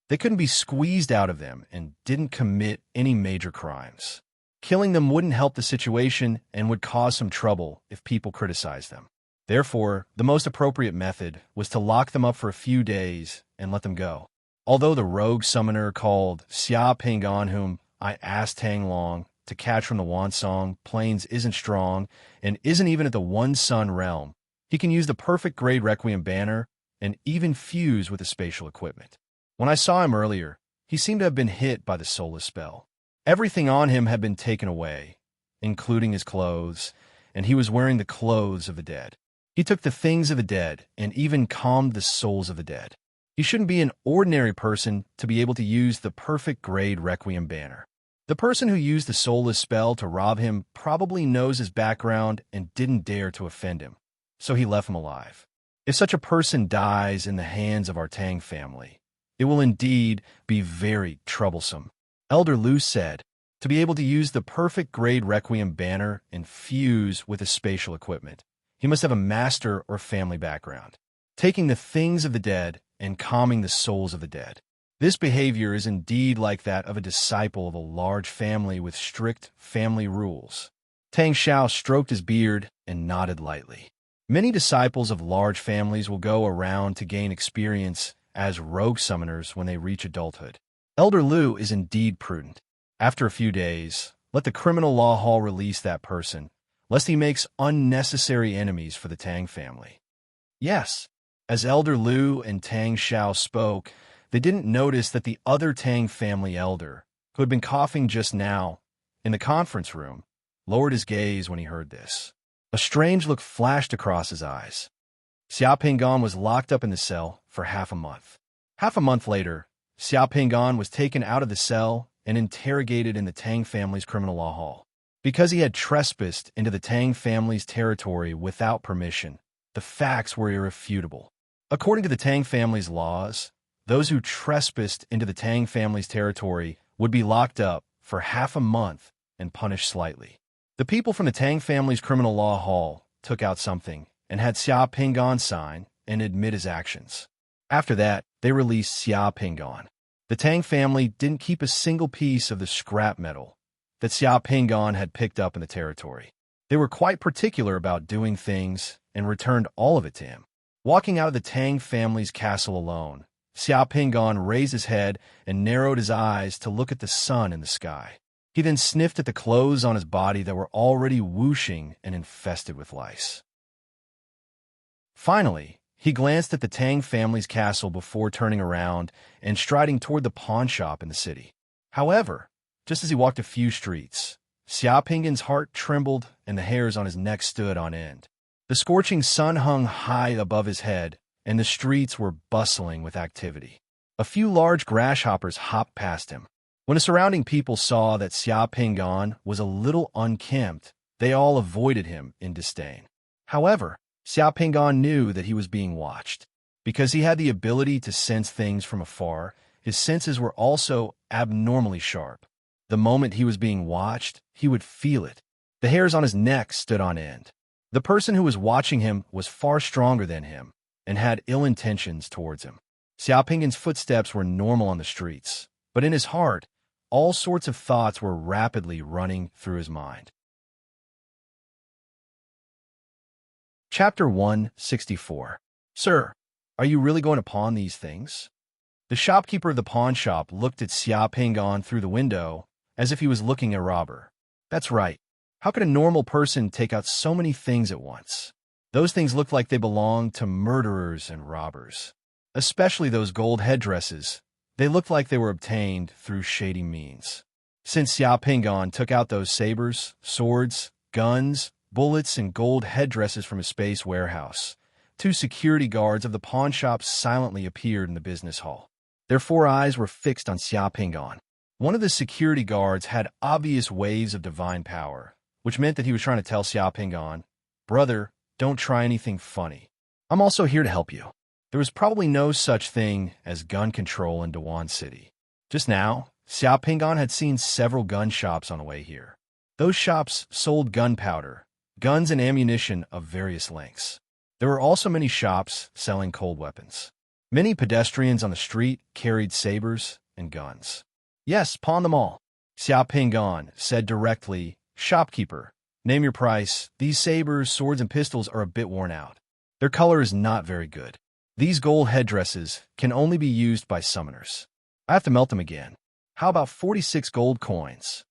A: They couldn't be squeezed out of them and didn't commit any major crimes. Killing them wouldn't help the situation and would cause some trouble if people criticized them. Therefore, the most appropriate method was to lock them up for a few days and let them go. Although the rogue summoner called Xia Pingan, whom I asked Tang Long to catch from the Wansong Plains, isn't strong and isn't even at the One Sun realm, he can use the perfect grade Requiem banner and even fuse with the spatial equipment. When I saw him earlier, he seemed to have been hit by the soulless spell. Everything on him had been taken away, including his clothes, and he was wearing the clothes of the dead. He took the things of the dead and even calmed the souls of the dead. He shouldn't be an ordinary person to be able to use the perfect grade Requiem banner. The person who used the soulless spell to rob him probably knows his background and didn't dare to offend him, so he left him alive. If such a person dies in the hands of our Tang family, it will indeed be very troublesome. Elder Lu said, to be able to use the perfect grade Requiem banner and fuse with his spatial equipment, he must have a master or family background, taking the things of the dead and calming the souls of the dead. This behavior is indeed like that of a disciple of a large family with strict family rules. Tang Xiao stroked his beard and nodded lightly. Many disciples of large families will go around to gain experience as rogue summoners when they reach adulthood. Elder Lu is indeed prudent. After a few days, let the criminal law hall release that person, lest he makes unnecessary enemies for the Tang family. Yes, as Elder Lu and Tang Xiao spoke, they didn't notice that the other Tang family elder, who had been coughing just now in the conference room, lowered his gaze when he heard this. A strange look flashed across his eyes. Xia Pingan was locked up in the cell for half a month. Half a month later, Xia Pingan was taken out of the cell and interrogated in the Tang family's criminal law hall. Because he had trespassed into the Tang family's territory without permission, the facts were irrefutable. According to the Tang family's laws, those who trespassed into the Tang family's territory would be locked up for half a month and punished slightly. The people from the Tang family's criminal law hall took out something and had Xia Pingan sign and admit his actions. After that, they released Xia Pingan. The Tang family didn't keep a single piece of the scrap metal that Xia Pingan had picked up in the territory. They were quite particular about doing things and returned all of it to him. Walking out of the Tang family's castle alone, Xia Pingan raised his head and narrowed his eyes to look at the sun in the sky. He then sniffed at the clothes on his body that were already whooshing and infested with lice. Finally, he glanced at the Tang family's castle before turning around and striding toward the pawn shop in the city. However, just as he walked a few streets, Xia Pingan's heart trembled and the hairs on his neck stood on end. The scorching sun hung high above his head, and the streets were bustling with activity. A few large grasshoppers hopped past him. When the surrounding people saw that Xia Pingan was a little unkempt, they all avoided him in disdain. However, Xia Pingan knew that he was being watched. Because he had the ability to sense things from afar, his senses were also abnormally sharp. The moment he was being watched, he would feel it. The hairs on his neck stood on end. The person who was watching him was far stronger than him and had ill intentions towards him. Xia Pingan's footsteps were normal on the streets, but in his heart, all sorts of thoughts were rapidly running through his mind. Chapter 164. Sir, are you really going to pawn these things? The shopkeeper of the pawn shop looked at Xia Pingan through the window as if he was looking at a robber. That's right. How could a normal person take out so many things at once? Those things looked like they belonged to murderers and robbers. Especially those gold headdresses. They looked like they were obtained through shady means. Since Xia Pingan took out those sabers, swords, guns, bullets, and gold headdresses from his space warehouse, 2 security guards of the pawn shop silently appeared in the business hall. Their 4 eyes were fixed on Xia Pingan. One of the security guards had obvious waves of divine power, which meant that he was trying to tell Xia Pingan, "Brother, don't try anything funny. I'm also here to help you." There was probably no such thing as gun control in Dawan City. Just now, Xia Pingan had seen several gun shops on the way here. Those shops sold gunpowder, guns and ammunition of various lengths. There were also many shops selling cold weapons. Many pedestrians on the street carried sabers and guns. Yes, pawn them all, Xia Pingan said directly. Shopkeeper, Name your price. These sabers, swords, and pistols are a bit worn out. Their color is not very good. These gold headdresses can only be used by summoners. I have to melt them again. How about 46 gold coins?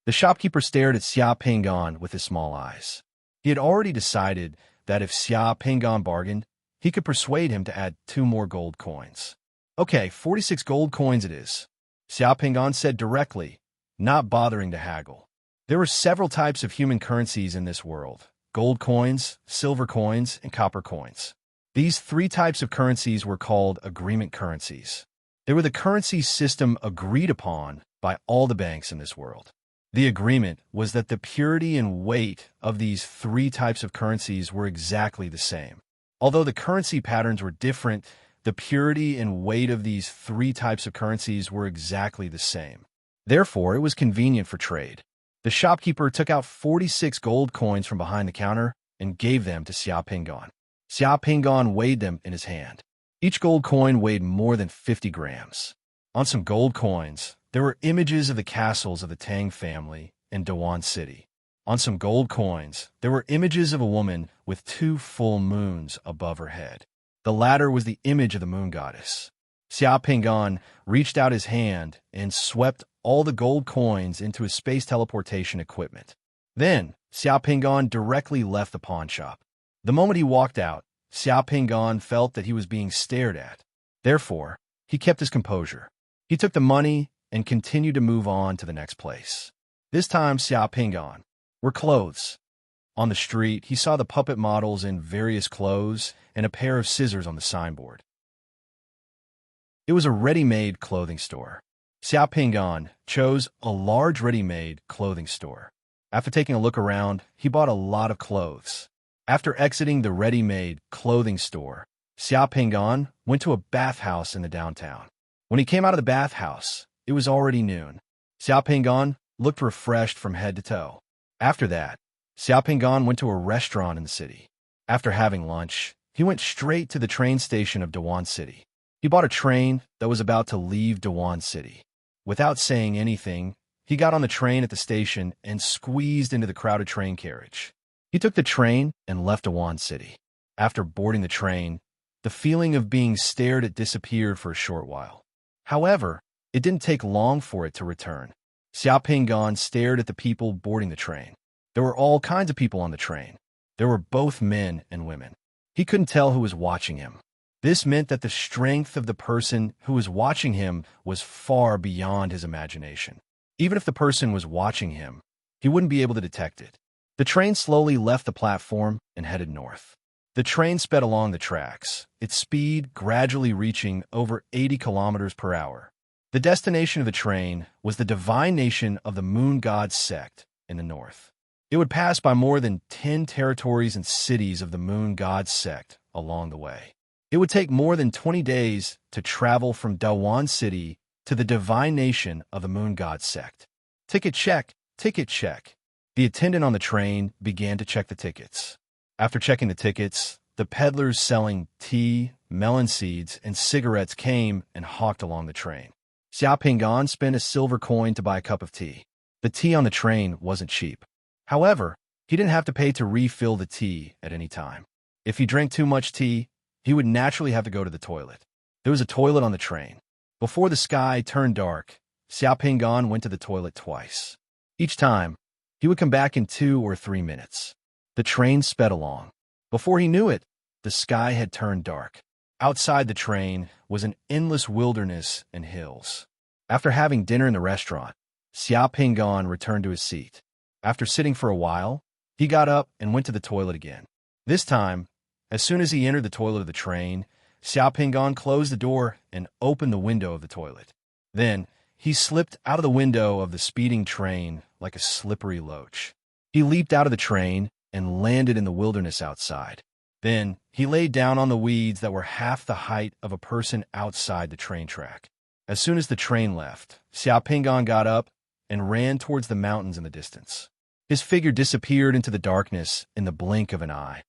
A: The shopkeeper stared at Xia Pingon with his small eyes. He had already decided that if Xia Pingon bargained, he could persuade him to add 2 more gold coins. Okay, 46 gold coins it is, Xia Pingon said directly, not bothering to haggle. There were several types of human currencies in this world: gold coins, silver coins, and copper coins. These 3 types of currencies were called agreement currencies. They were the currency system agreed upon by all the banks in this world. The agreement was that the purity and weight of these 3 types of currencies were exactly the same. Although the currency patterns were different, the purity and weight of these 3 types of currencies were exactly the same. Therefore, it was convenient for trade. The shopkeeper took out 46 gold coins from behind the counter and gave them to Xia Pingon. Xia Pingon weighed them in his hand. Each gold coin weighed more than 50 grams. On some gold coins, there were images of the castles of the Tang family in Dawan City. On some gold coins, there were images of a woman with 2 full moons above her head. The latter was the image of the moon goddess. Xia Pingon reached out his hand and swept all the gold coins into his space teleportation equipment. Then, Xia Pingon directly left the pawn shop. The moment he walked out, Xia Pingon felt that he was being stared at. Therefore, he kept his composure. He took the money and continued to move on to the next place. This time, Xia Pingon were clothes. On the street, he saw the puppet models in various clothes and a pair of scissors on the signboard. It was a ready-made clothing store. Xia Pingon chose a large ready-made clothing store. After taking a look around, he bought a lot of clothes. After exiting the ready-made clothing store, Xia Pingon went to a bathhouse in the downtown. When he came out of the bathhouse, it was already noon. Xia Pingon looked refreshed from head to toe. After that, Xia Pingon went to a restaurant in the city. After having lunch, he went straight to the train station of Dawan City. He bought a train that was about to leave Dawan City. Without saying anything, he got on the train at the station and squeezed into the crowded train carriage. He took the train and left Dawan City. After boarding the train, the feeling of being stared at disappeared for a short while. However, it didn't take long for it to return. Xia Pingon stared at the people boarding the train. There were all kinds of people on the train. There were both men and women. He couldn't tell who was watching him. This meant that the strength of the person who was watching him was far beyond his imagination. Even if the person was watching him, he wouldn't be able to detect it. The train slowly left the platform and headed north. The train sped along the tracks, its speed gradually reaching over 80 kilometers per hour. The destination of the train was the divine nation of the moon god sect in the north. It would pass by more than 10 territories and cities of the moon god sect along the way. It would take more than 20 days to travel from Dawan City to the divine nation of the moon god sect. Ticket check, ticket check. The attendant on the train began to check the tickets. After checking the tickets, the peddlers selling tea, melon seeds, and cigarettes came and hawked along the train. Xia Pingon spent a silver coin to buy a cup of tea. The tea on the train wasn't cheap. However, he didn't have to pay to refill the tea at any time. If he drank too much tea, he would naturally have to go to the toilet. There was a toilet on the train. Before the sky turned dark, Xia Pingon went to the toilet twice. Each time, he would come back in 2 or 3 minutes. The train sped along. Before he knew it, the sky had turned dark. Outside the train was an endless wilderness and hills. After having dinner in the restaurant, Xia Pingon returned to his seat. After sitting for a while, he got up and went to the toilet again. This time, as soon as he entered the toilet of the train, Xia Pingon closed the door and opened the window of the toilet. Then, he slipped out of the window of the speeding train like a slippery loach. He leaped out of the train and landed in the wilderness outside. Then, he laid down on the weeds that were half the height of a person outside the train track. As soon as the train left, Xia Pingon got up and ran towards the mountains in the distance. His figure disappeared into the darkness in the blink of an eye.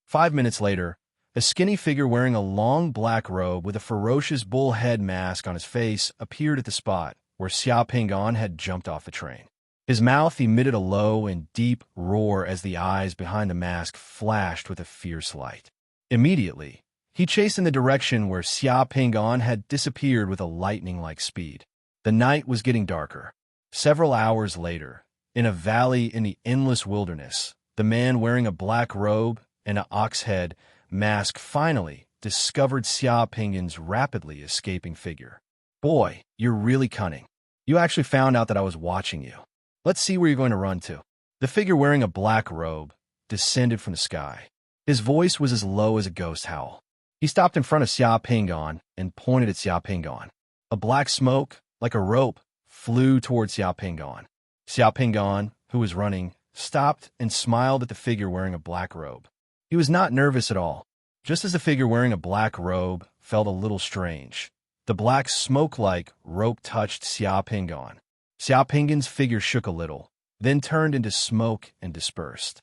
A: 5 minutes later, a skinny figure wearing a long black robe with a ferocious bull head mask on his face appeared at the spot where Xia Pingon had jumped off the train. His mouth emitted a low and deep roar as the eyes behind the mask flashed with a fierce light. Immediately, he chased in the direction where Xia Pingon had disappeared with a lightning-like speed. The night was getting darker. Several hours later, in a valley in the endless wilderness, the man wearing a black robe and an ox head mask finally discovered Xia Pingon's rapidly escaping figure. "Boy, you're really cunning. You actually found out that I was watching you. Let's see where you're going to run to." The figure wearing a black robe descended from the sky. His voice was as low as a ghost howl. He stopped in front of Xia Pingon and pointed at Xia Pingon. A black smoke, like a rope, flew towards Xia Pingon. Xia Pingon, who was running, stopped and smiled at the figure wearing a black robe. He was not nervous at all. Just as the figure wearing a black robe felt a little strange, the black smoke-like rope touched Xia Pingon. Xia Pingon's figure shook a little, then turned into smoke and dispersed.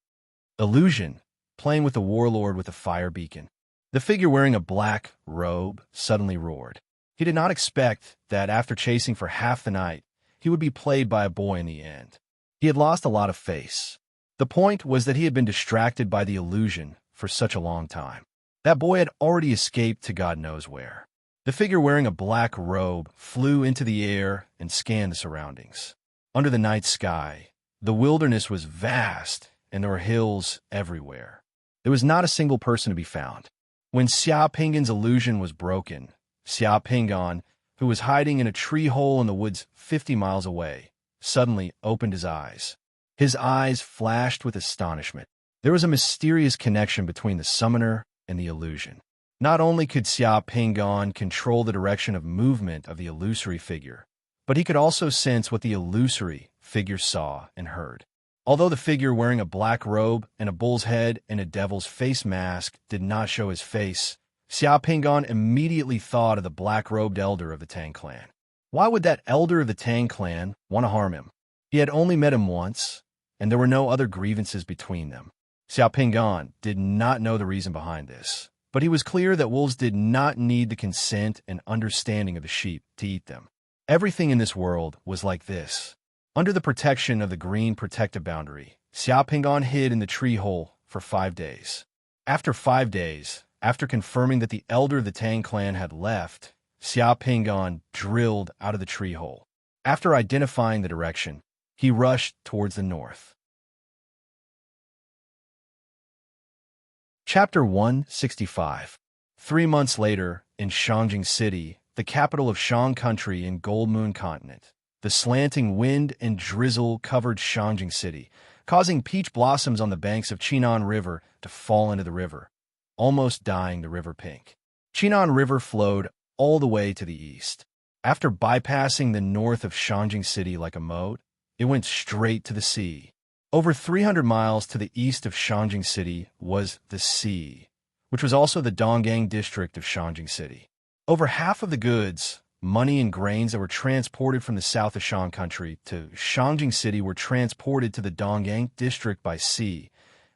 A: Illusion, playing with the warlord with a fire beacon. The figure wearing a black robe suddenly roared. He did not expect that after chasing for half the night, he would be played by a boy in the end. He had lost a lot of face. The point was that he had been distracted by the illusion for such a long time. That boy had already escaped to God knows where. The figure wearing a black robe flew into the air and scanned the surroundings. Under the night sky, the wilderness was vast and there were hills everywhere. There was not a single person to be found. When Xia Pingon's illusion was broken, Xia Pingon, who was hiding in a tree hole in the woods 50 miles away, suddenly opened his eyes. His eyes flashed with astonishment. There was a mysterious connection between the summoner and the illusion. Not only could Xia Pingon control the direction of movement of the illusory figure, but he could also sense what the illusory figure saw and heard. Although the figure wearing a black robe and a bull's head and a devil's face mask did not show his face, Xia Pingon immediately thought of the black-robed elder of the Tang clan. Why would that elder of the Tang clan want to harm him? He had only met him once, and there were no other grievances between them. Xia Pingon did not know the reason behind this, but he was clear that wolves did not need the consent and understanding of the sheep to eat them. Everything in this world was like this. Under the protection of the green protective boundary, Xia Pingon hid in the tree hole for 5 days. After 5 days, after confirming that the elder of the Tang clan had left, Xia Pingon drilled out of the tree hole. After identifying the direction, he rushed towards the north. Chapter 165. 3 months later, in Shangjing City, the capital of Shang Country in Goldmoon Continent, the slanting wind and drizzle covered Shangjing City, causing peach blossoms on the banks of Chinan River to fall into the river, almost dyeing the river pink. Chinan River flowed all the way to the east. After bypassing the north of Shangjing City like a moat, it went straight to the sea. Over 300 miles to the east of Shangjing City was the sea, which was also the Donggang district of Shangjing City. Over half of the goods, money and grains that were transported from the south of Shang Country to Shangjing City were transported to the Donggang district by sea.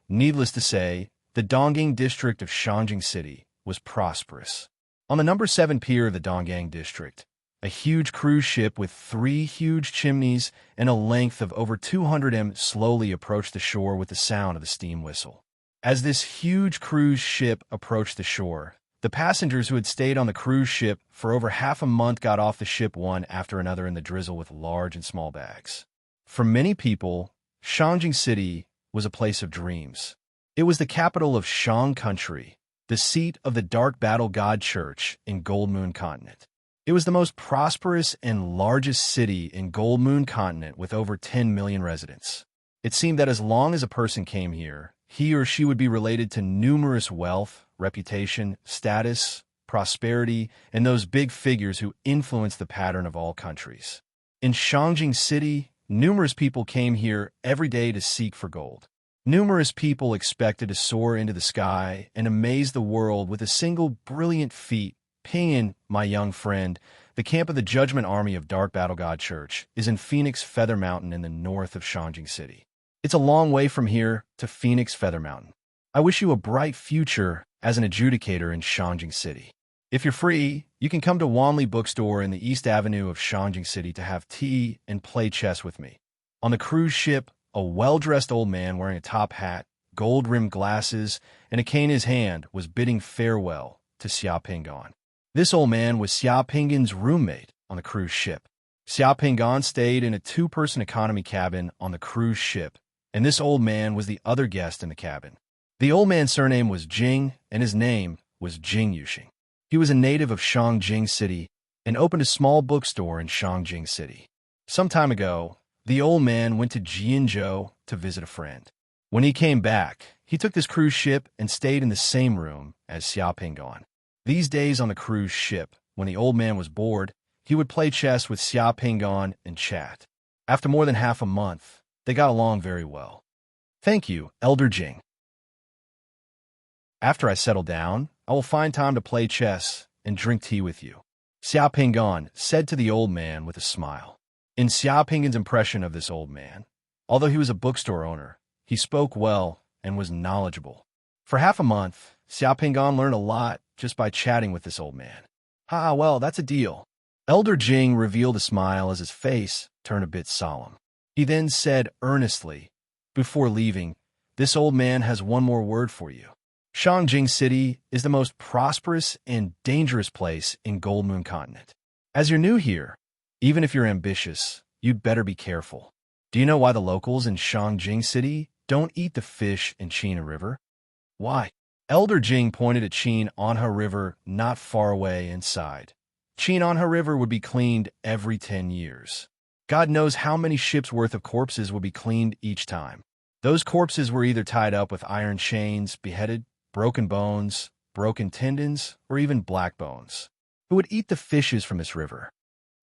A: Needless to say, the Donggang district of Shangjing City was prosperous. On the number 7 pier of the Donggang district, a huge cruise ship with 3 huge chimneys and a length of over 200 m slowly approached the shore with the sound of the steam whistle. As this huge cruise ship approached the shore, the passengers who had stayed on the cruise ship for over half a month got off the ship one after another in the drizzle with large and small bags. For many people, Shangjing City was a place of dreams. It was the capital of Shang Country, the seat of the Dark Battle God Church in Goldmoon Continent. It was the most prosperous and largest city in Goldmoon Continent with over 10 million residents. It seemed that as long as a person came here, he or she would be related to numerous wealth, reputation, status, prosperity, and those big figures who influenced the pattern of all countries. In Shangjing City, numerous people came here every day to seek for gold. Numerous people expected to soar into the sky and amaze the world with a single brilliant feat. Pinyin, my young friend, the camp of the Judgment Army of Dark Battle God Church, is in Phoenix Feather Mountain in the north of Shangjing City. It's a long way from here to Phoenix Feather Mountain. I wish you a bright future as an adjudicator in Shangjing City. If you're free, you can come to Wanli Bookstore in the East Avenue of Shangjing City to have tea and play chess with me. On the cruise ship, a well-dressed old man wearing a top hat, gold-rimmed glasses, and a cane in his hand was bidding farewell to Xia Pingan. This old man was Xia Pingan's roommate on the cruise ship. Xia Pingan stayed in a two-person economy cabin on the cruise ship, and this old man was the other guest in the cabin. The old man's surname was Jing, and his name was Jing Yuxing. He was a native of Shangjing City and opened a small bookstore in Shangjing City. Some time ago, the old man went to Jianzhou to visit a friend. When he came back, he took this cruise ship and stayed in the same room as Xia Pingan. These days on the cruise ship, when the old man was bored, he would play chess with Xia Pingan and chat. After more than half a month, they got along very well. Thank you, Elder Jing. After I settle down, I will find time to play chess and drink tea with you, Xia Pingan said to the old man with a smile. In Xia Pingan's impression of this old man, although he was a bookstore owner, he spoke well and was knowledgeable. For half a month, Xia Pingan learned a lot just by chatting with this old man. Well, that's a deal. Elder Jing revealed a smile as his face turned a bit solemn. He then said earnestly, before leaving, this old man has one more word for you. Shangjing City is the most prosperous and dangerous place in Gold Moon Continent. As you're new here, even if you're ambitious, you'd better be careful. Do you know why the locals in Shangjing City don't eat the fish in China River? Why? Elder Jing pointed at Qin Anha River not far away inside. Qin Anha River would be cleaned every 10 years. God knows how many ships' worth of corpses would be cleaned each time. Those corpses were either tied up with iron chains, beheaded, broken bones, broken tendons, or even black bones. Who would eat the fishes from this river?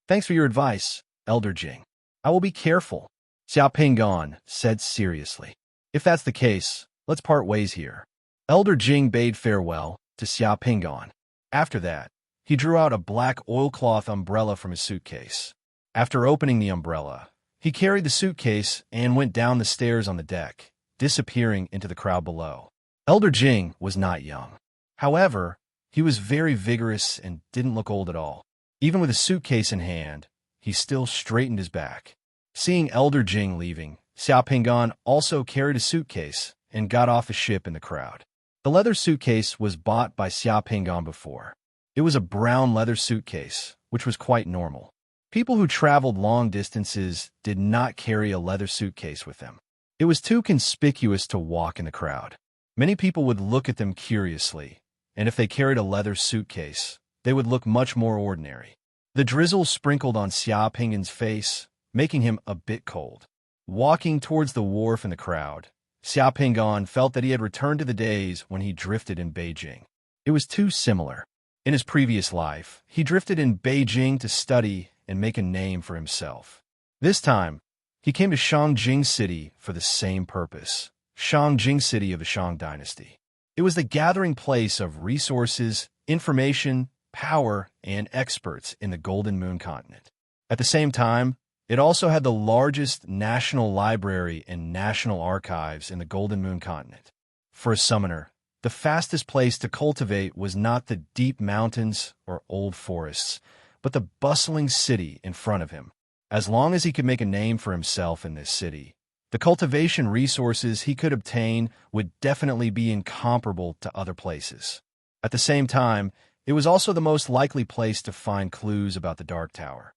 A: Thanks for your advice, Elder Jing. I will be careful, Xia Pingan said seriously. If that's the case, let's part ways here. Elder Jing bade farewell to Xia Pingan. After that, he drew out a black oilcloth umbrella from his suitcase. After opening the umbrella, he carried the suitcase and went down the stairs on the deck, disappearing into the crowd below. Elder Jing was not young. However, he was very vigorous and didn't look old at all. Even with a suitcase in hand, he still straightened his back. Seeing Elder Jing leaving, Xia Pingan also carried a suitcase and got off the ship in the crowd. The leather suitcase was bought by Xia Pingan before. It was a brown leather suitcase, which was quite normal. People who traveled long distances did not carry a leather suitcase with them. It was too conspicuous to walk in the crowd. Many people would look at them curiously, and if they carried a leather suitcase, they would look much more ordinary. The drizzle sprinkled on Xia Pingan's face, making him a bit cold. Walking towards the wharf in the crowd, Xia Pingan felt that he had returned to the days when he drifted in Beijing. It was too similar. In his previous life, he drifted in Beijing to study and make a name for himself. This time, he came to Shangjing City for the same purpose. Shangjing City of the Shang Dynasty. It was the gathering place of resources, information, power, and experts in the Golden Moon Continent. At the same time, it also had the largest national library and national archives in the Golden Moon Continent. For a summoner, the fastest place to cultivate was not the deep mountains or old forests, but the bustling city in front of him. As long as he could make a name for himself in this city, the cultivation resources he could obtain would definitely be incomparable to other places. At the same time, it was also the most likely place to find clues about the Dark Tower.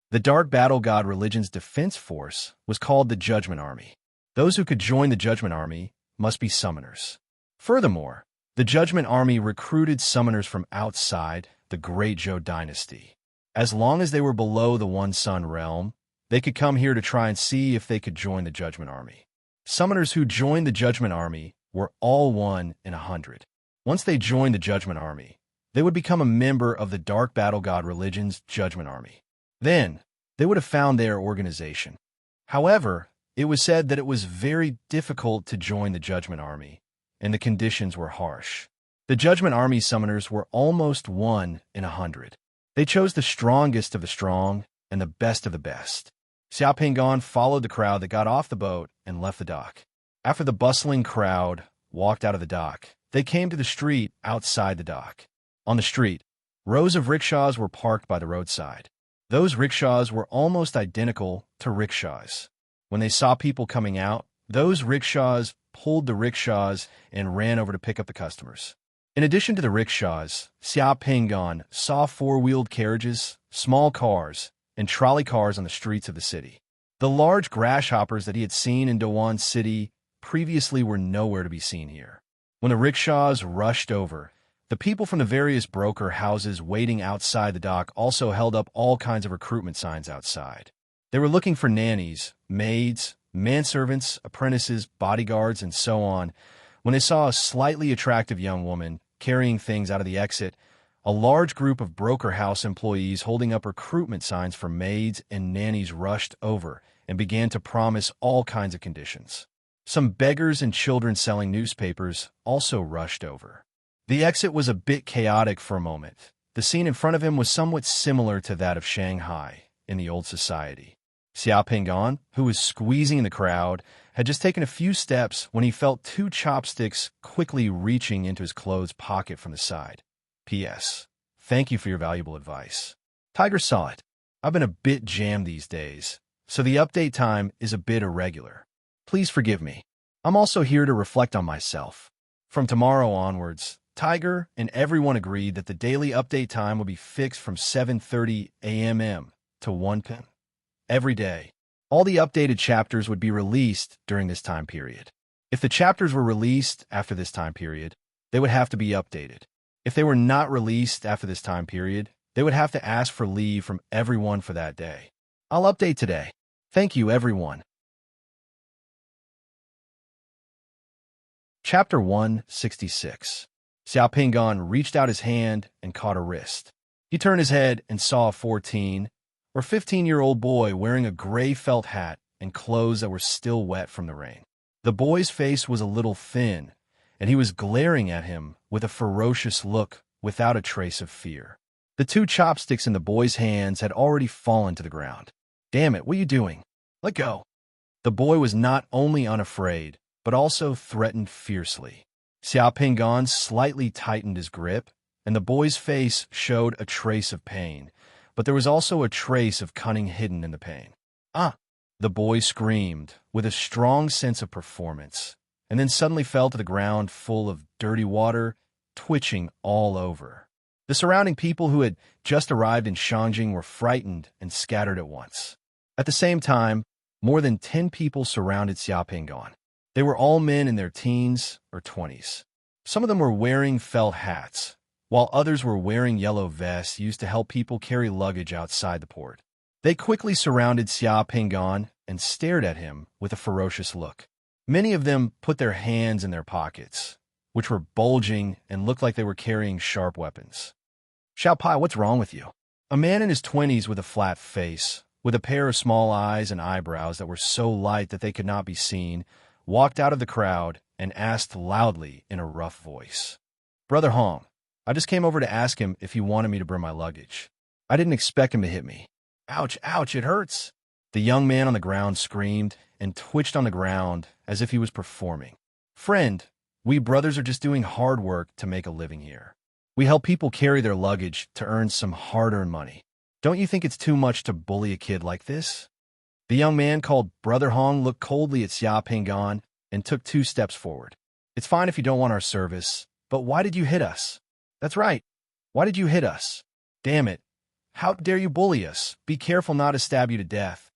A: The Dark Battle God religion's defense force was called the Judgment Army. Those who could join the Judgment Army must be summoners. Furthermore, the Judgment Army recruited summoners from outside the Great Zhou Dynasty. As long as they were below the One Sun realm, they could come here to try and see if they could join the Judgment Army. Summoners who joined the Judgment Army were all 1 in 100. Once they joined the Judgment Army, they would become a member of the Dark Battle God religion's Judgment Army. Then, they would have found their organization. However, it was said that it was very difficult to join the Judgment Army, and the conditions were harsh. The Judgment Army summoners were almost 1 in 100. They chose the strongest of the strong and the best of the best. Xia Pingan followed the crowd that got off the boat and left the dock. After the bustling crowd walked out of the dock, they came to the street outside the dock. On the street, rows of rickshaws were parked by the roadside. Those rickshaws were almost identical to rickshaws. When they saw people coming out, those rickshaws pulled the rickshaws and ran over to pick up the customers. In addition to the rickshaws, Xia Pingan saw four-wheeled carriages, small cars, and trolley cars on the streets of the city. The large grasshoppers that he had seen in Dawan City previously were nowhere to be seen here. When the rickshaws rushed over, the people from the various broker houses waiting outside the dock also held up all kinds of recruitment signs outside. They were looking for nannies, maids, manservants, apprentices, bodyguards, and so on. When they saw a slightly attractive young woman carrying things out of the exit, a large group of broker house employees holding up recruitment signs for maids and nannies rushed over and began to promise all kinds of conditions. Some beggars and children selling newspapers also rushed over. The exit was a bit chaotic for a moment. The scene in front of him was somewhat similar to that of Shanghai in the old society. Xia Pingan, who was squeezing in the crowd, had just taken a few steps when he felt two chopsticks quickly reaching into his clothes pocket from the side. P.S. Thank you for your valuable advice. Tiger saw it. I've been a bit jammed these days, so the update time is a bit irregular. Please forgive me. I'm also here to reflect on myself. From tomorrow onwards, Tiger and everyone agreed that the daily update time will be fixed from 7:30 a.m. to 1 p.m. every day. All the updated chapters would be released during this time period. If the chapters were released after this time period, they would have to be updated. If they were not released after this time period, they would have to ask for leave from everyone for that day. I'll update today. Thank you, everyone. Chapter 166. Xiao Pingan reached out his hand and caught a wrist. He turned his head and saw a 14 or 15-year-old boy wearing a gray felt hat and clothes that were still wet from the rain. The boy's face was a little thin, and he was glaring at him with a ferocious look without a trace of fear. The two chopsticks in the boy's hands had already fallen to the ground. Damn it, what are you doing? Let go. The boy was not only unafraid, but also threatened fiercely. Xiao Pingan slightly tightened his grip, and the boy's face showed a trace of pain, but there was also a trace of cunning hidden in the pain. Ah! The boy screamed with a strong sense of performance, and then suddenly fell to the ground full of dirty water, twitching all over. The surrounding people who had just arrived in Shangjing were frightened and scattered at once. At the same time, more than 10 people surrounded Xiao Pingan. They were all men in their teens or 20s. Some of them were wearing felt hats, while others were wearing yellow vests used to help people carry luggage outside the port. They quickly surrounded Xia Pingan and stared at him with a ferocious look. Many of them put their hands in their pockets, which were bulging and looked like they were carrying sharp weapons. Xiao Pai, what's wrong with you? A man in his 20s with a flat face, with a pair of small eyes and eyebrows that were so light that they could not be seen, walked out of the crowd and asked loudly in a rough voice. Brother Hong, I just came over to ask him if he wanted me to bring my luggage. I didn't expect him to hit me. Ouch, ouch, it hurts. The young man on the ground screamed and twitched on the ground as if he was performing. Friend, we brothers are just doing hard work to make a living here. We help people carry their luggage to earn some hard-earned money. Don't you think it's too much to bully a kid like this? The young man called Brother Hong looked coldly at Xia Pingan and took 2 steps forward. It's fine if you don't want our service, but why did you hit us? That's right. Why did you hit us? Damn it. How dare you bully us? Be careful not to stab you to death.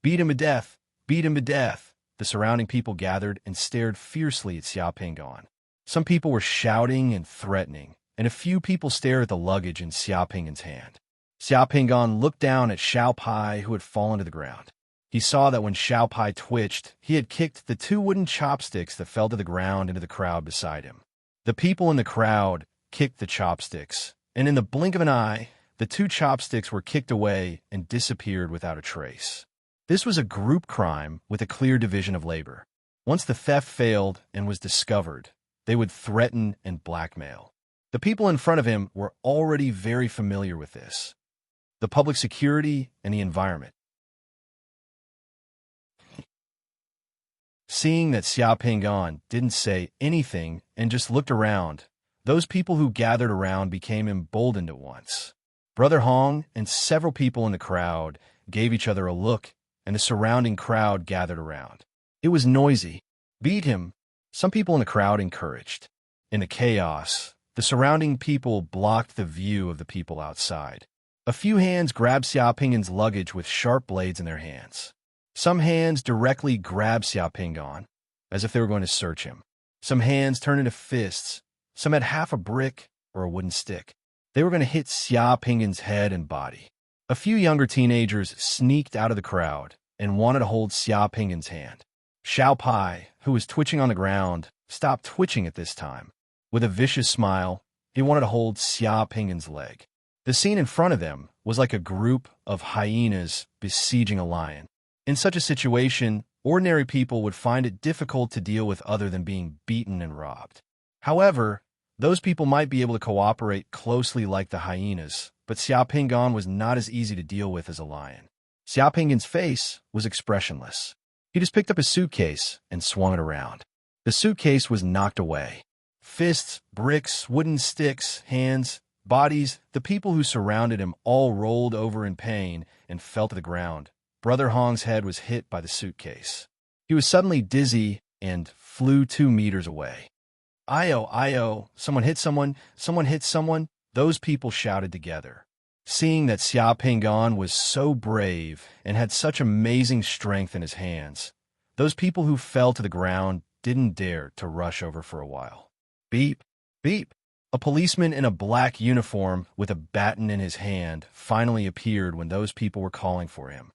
A: Beat him to death. Beat him to death. The surrounding people gathered and stared fiercely at Xia Pingan. Some people were shouting and threatening, and a few people stared at the luggage in Xia Pingan's hand. Xia Pingan looked down at Xiao Pai, who had fallen to the ground. He saw that when Xiao Pai twitched, he had kicked the 2 wooden chopsticks that fell to the ground into the crowd beside him. The people in the crowd kicked the chopsticks, and in the blink of an eye, the 2 chopsticks were kicked away and disappeared without a trace. This was a group crime with a clear division of labor. Once the theft failed and was discovered, they would threaten and blackmail. The people in front of him were already very familiar with this. The public security and the environment. Seeing that Xia Pingan didn't say anything and just looked around, those people who gathered around became emboldened at once. Brother Hong and several people in the crowd gave each other a look, and the surrounding crowd gathered around. It was noisy. Beat him, some people in the crowd encouraged. In the chaos, the surrounding people blocked the view of the people outside. A few hands grabbed Xiaoping's luggage with sharp blades in their hands. Some hands directly grabbed Xiaoping as if they were going to search him. Some hands turned into fists. Some had half a brick or a wooden stick. They were going to hit Xiaoping's head and body. A few younger teenagers sneaked out of the crowd and wanted to hold Xiaoping's hand. Xiao Pai, who was twitching on the ground, stopped twitching at this time. With a vicious smile, he wanted to hold Xiaoping's leg. The scene in front of them was like a group of hyenas besieging a lion. In such a situation, ordinary people would find it difficult to deal with other than being beaten and robbed. However, those people might be able to cooperate closely like the hyenas, but Xiaoping was not as easy to deal with as a lion. Xiaoping's face was expressionless. He just picked up his suitcase and swung it around. The suitcase was knocked away. Fists, bricks, wooden sticks, hands, bodies, the people who surrounded him all rolled over in pain and fell to the ground. Brother Hong's head was hit by the suitcase. He was suddenly dizzy and flew 2 meters away. Io, Io, someone hit someone, someone hit someone, those people shouted together. Seeing that Xiaoping was so brave and had such amazing strength in his hands, those people who fell to the ground didn't dare to rush over for a while. Beep, beep. A policeman in a black uniform with a baton in his hand finally appeared when those people were calling for him.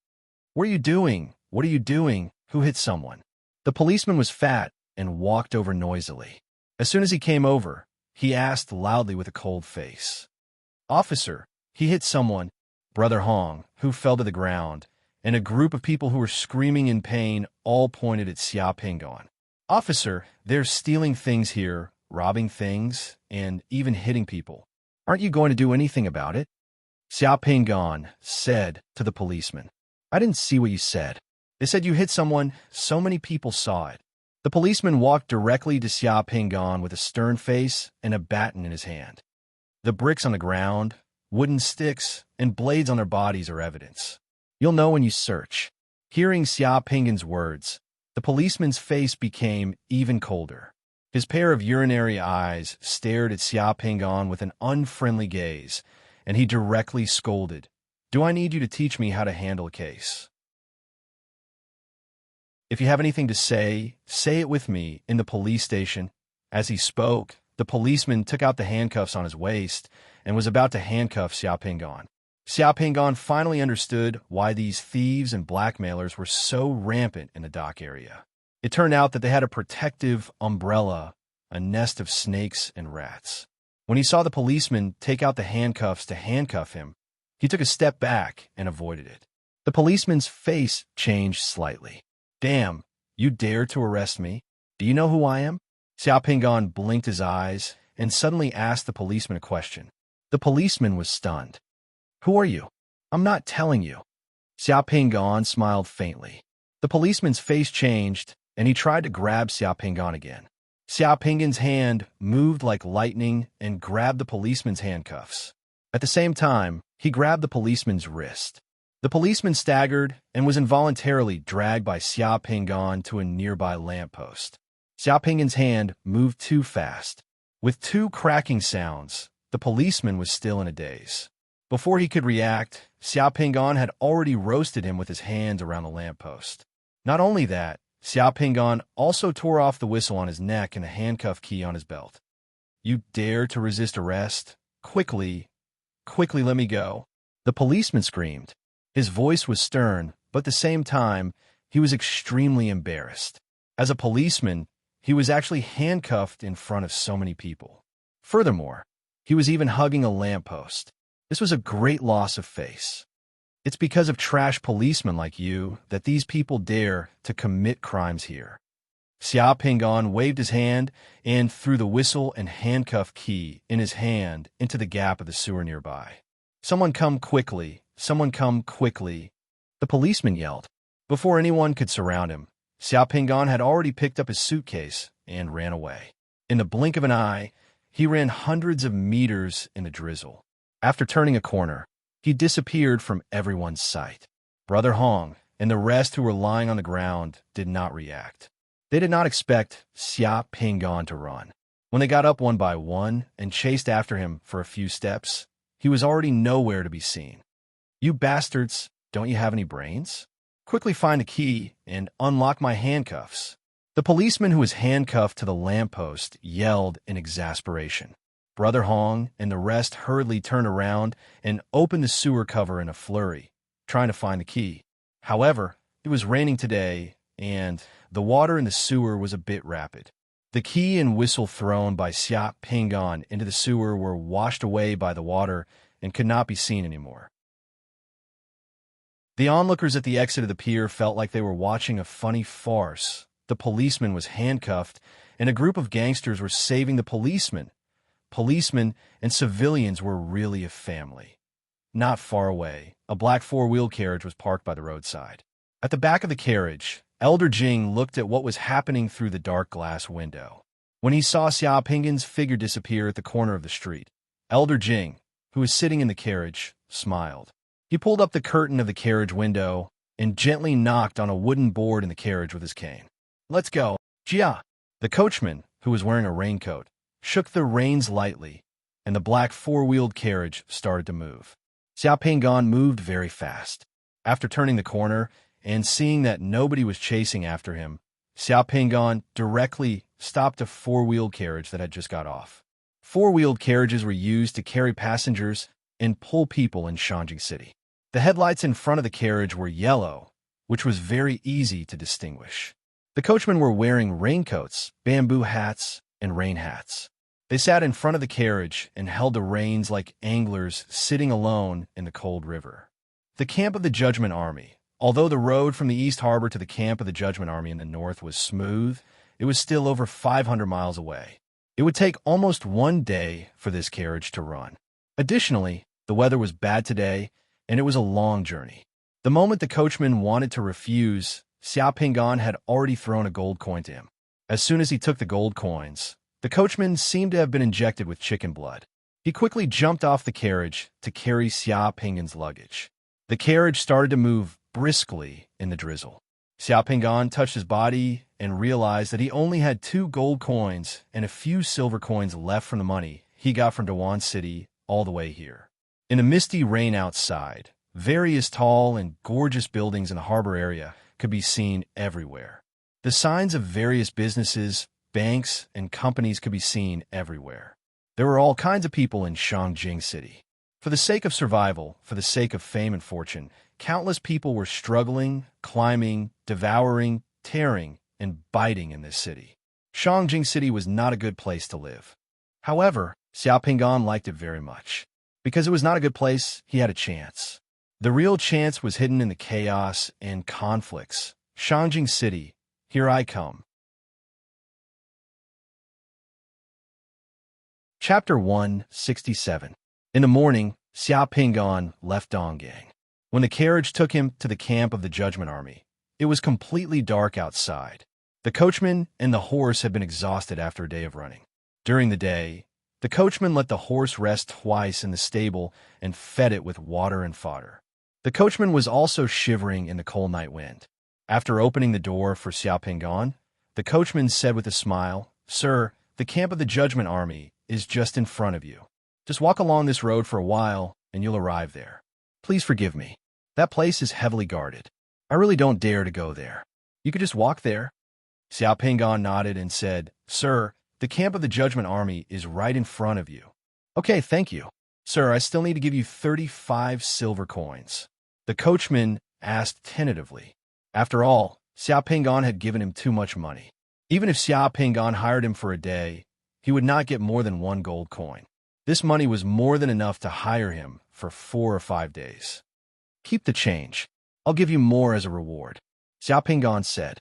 A: What are you doing? What are you doing? Who hit someone? The policeman was fat and walked over noisily. As soon as he came over, he asked loudly with a cold face. Officer, he hit someone, Brother Hong, who fell to the ground, and a group of people who were screaming in pain all pointed at Xiaoping. Officer, they're stealing things here, robbing things, and even hitting people. Aren't you going to do anything about it? Xiaoping said to the policeman. I didn't see what you said. They said you hit someone, so many people saw it. The policeman walked directly to Xiaoping with a stern face and a baton in his hand. The bricks on the ground, wooden sticks, and blades on their bodies are evidence. You'll know when you search. Hearing Xiaoping's words, the policeman's face became even colder. His pair of urinary eyes stared at Xiaoping with an unfriendly gaze, and he directly scolded, Do I need you to teach me how to handle a case? If you have anything to say it with me in the police station. As he spoke, the policeman took out the handcuffs on his waist and was about to handcuff Xiaoping. Xiaoping finally understood why these thieves and blackmailers were so rampant in the dock area. It turned out that they had a protective umbrella, a nest of snakes and rats. When he saw the policeman take out the handcuffs to handcuff him, he took a step back and avoided it. The policeman's face changed slightly. Damn, you dare to arrest me? Do you know who I am? Xiaoping blinked his eyes and suddenly asked the policeman a question. The policeman was stunned. Who are you? I'm not telling you. Xiaoping smiled faintly. The policeman's face changed, and he tried to grab Xiaoping again. Xiaoping's hand moved like lightning and grabbed the policeman's handcuffs. At the same time, he grabbed the policeman's wrist. The policeman staggered and was involuntarily dragged by Xiaoping to a nearby lamppost. Xiaoping's hand moved too fast. With 2 cracking sounds, the policeman was still in a daze. Before he could react, Xiaoping had already roasted him with his hands around the lamppost. Not only that, Xiaoping also tore off the whistle on his neck and the handcuff key on his belt. You dare to resist arrest? Quickly let me go. The policeman screamed. His voice was stern, but at the same time, he was extremely embarrassed. As a policeman, he was actually handcuffed in front of so many people. Furthermore, he was even hugging a lamppost. This was a great loss of face. It's because of trash policemen like you that these people dare to commit crimes here. Xiaoping waved his hand and threw the whistle and handcuff key in his hand into the gap of the sewer nearby. Someone come quickly. Someone come quickly. The policeman yelled. Before anyone could surround him, Xiaoping had already picked up his suitcase and ran away. In the blink of an eye, he ran hundreds of meters in the drizzle. After turning a corner, He disappeared from everyone's sight. Brother Hong and the rest who were lying on the ground did not react. They did not expect Xia Pingan to run. When they got up one by one and chased after him for a few steps, he was already nowhere to be seen. "You bastards, don't you have any brains? Quickly find the key and unlock my handcuffs." The policeman who was handcuffed to the lamppost yelled in exasperation. Brother Hong and the rest hurriedly turned around and opened the sewer cover in a flurry, trying to find the key. However, it was raining today, and the water in the sewer was a bit rapid. The key and whistle thrown by Xia Pingan into the sewer were washed away by the water and could not be seen anymore. The onlookers at the exit of the pier felt like they were watching a funny farce. The policeman was handcuffed, and a group of gangsters were saving the policeman. Policemen and civilians were really a family. Not far away, a black four-wheel carriage was parked by the roadside. At the back of the carriage, Elder Jing looked at what was happening through the dark glass window. When he saw Xia Pingan's figure disappear at the corner of the street, Elder Jing, who was sitting in the carriage, smiled. He pulled up the curtain of the carriage window and gently knocked on a wooden board in the carriage with his cane. "Let's go, Jia." The coachman, who was wearing a raincoat, shook the reins lightly, and the black four-wheeled carriage started to move. Xia Pingan moved very fast. After turning the corner and seeing that nobody was chasing after him, Xia Pingan directly stopped a four-wheeled carriage that had just got off. Four-wheeled carriages were used to carry passengers and pull people in Shangjing City. The headlights in front of the carriage were yellow, which was very easy to distinguish. The coachmen were wearing raincoats, bamboo hats, and rain hats. They sat in front of the carriage and held the reins like anglers sitting alone in the cold river. The camp of the Judgment Army. Although the road from the East Harbor to the camp of the Judgment Army in the north was smooth, it was still over 500 miles away. It would take almost one day for this carriage to run. Additionally, the weather was bad today, and it was a long journey. The moment the coachman wanted to refuse, Xia Pingan had already thrown a gold coin to him. As soon as he took the gold coins, the coachman seemed to have been injected with chicken blood. He quickly jumped off the carriage to carry Xia Pingan's luggage. The carriage started to move briskly in the drizzle. Xia Pingan touched his body and realized that he only had 2 gold coins and a few silver coins left from the money he got from Dewan City all the way here. In the misty rain outside, various tall and gorgeous buildings in the harbor area could be seen everywhere. The signs of various businesses, banks, and companies could be seen everywhere. There were all kinds of people in Shangjing City. For the sake of survival, for the sake of fame and fortune, countless people were struggling, climbing, devouring, tearing, and biting in this city. Shangjing City was not a good place to live. However, Xia Pingan liked it very much. Because it was not a good place, he had a chance. The real chance was hidden in the chaos and conflicts. Shangjing City, here I come. Chapter 167. In the morning, Xia Pingan left Donggang. When the carriage took him to the camp of the Judgment Army, it was completely dark outside. The coachman and the horse had been exhausted after a day of running. During the day, the coachman let the horse rest twice in the stable and fed it with water and fodder. The coachman was also shivering in the cold night wind. After opening the door for Xia Pingan, the coachman said with a smile, "Sir, the camp of the Judgment Army is just in front of you. Just walk along this road for a while, and you'll arrive there. Please forgive me. That place is heavily guarded. I really don't dare to go there. You could just walk there." Xia Pingan nodded and said, "Sir, the camp of the Judgment Army is right in front of you." "Okay, thank you. Sir, I still need to give you 35 silver coins." The coachman asked tentatively. After all, Xia Pingan had given him too much money. Even if Xia Pingan hired him for a day, he would not get more than 1 gold coin. This money was more than enough to hire him for 4 or 5 days. "Keep the change. I'll give you more as a reward," Xia Pingan said.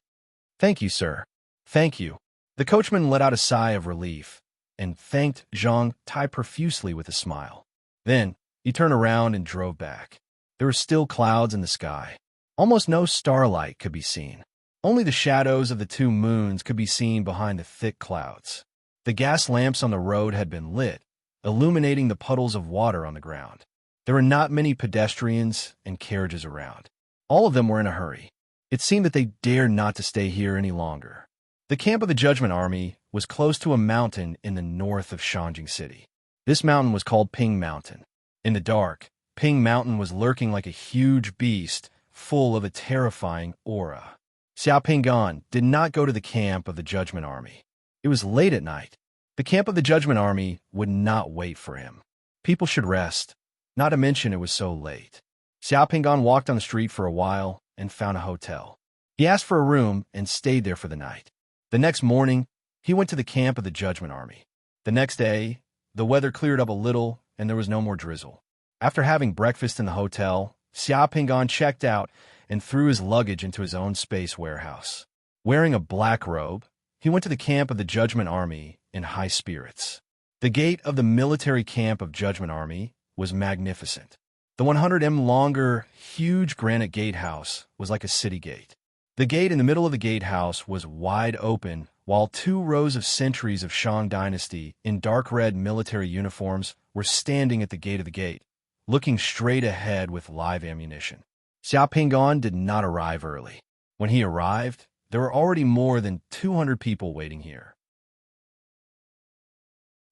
A: "Thank you, sir. Thank you." The coachman let out a sigh of relief and thanked Zhang Tai profusely with a smile. Then he turned around and drove back. There were still clouds in the sky. Almost no starlight could be seen. Only the shadows of the 2 moons could be seen behind the thick clouds. The gas lamps on the road had been lit, illuminating the puddles of water on the ground. There were not many pedestrians and carriages around. All of them were in a hurry. It seemed that they dared not to stay here any longer. The camp of the Judgment Army was close to a mountain in the north of Shangjing City. This mountain was called Ping Mountain. In the dark, Ping Mountain was lurking like a huge beast, full of a terrifying aura. Xiao Pinggan did not go to the camp of the Judgment Army. It was late at night. The camp of the Judgment Army would not wait for him. People should rest, not to mention it was so late. Xiao Pinggan walked on the street for a while and found a hotel. He asked for a room and stayed there for the night. The next morning, he went to the camp of the Judgment Army. The next day, the weather cleared up a little and there was no more drizzle. After having breakfast in the hotel, Xiao Pinggan checked out and threw his luggage into his own space warehouse. Wearing a black robe, he went to the camp of the Judgment Army in high spirits. The gate of the military camp of Judgment Army was magnificent. The 100 longer, huge granite gatehouse was like a city gate. The gate in the middle of the gatehouse was wide open, while 2 rows of sentries of Shang Dynasty in dark red military uniforms were standing at the gate of the gate, looking straight ahead with live ammunition. Xiao Pinggan did not arrive early. When he arrived, there were already more than 200 people waiting here.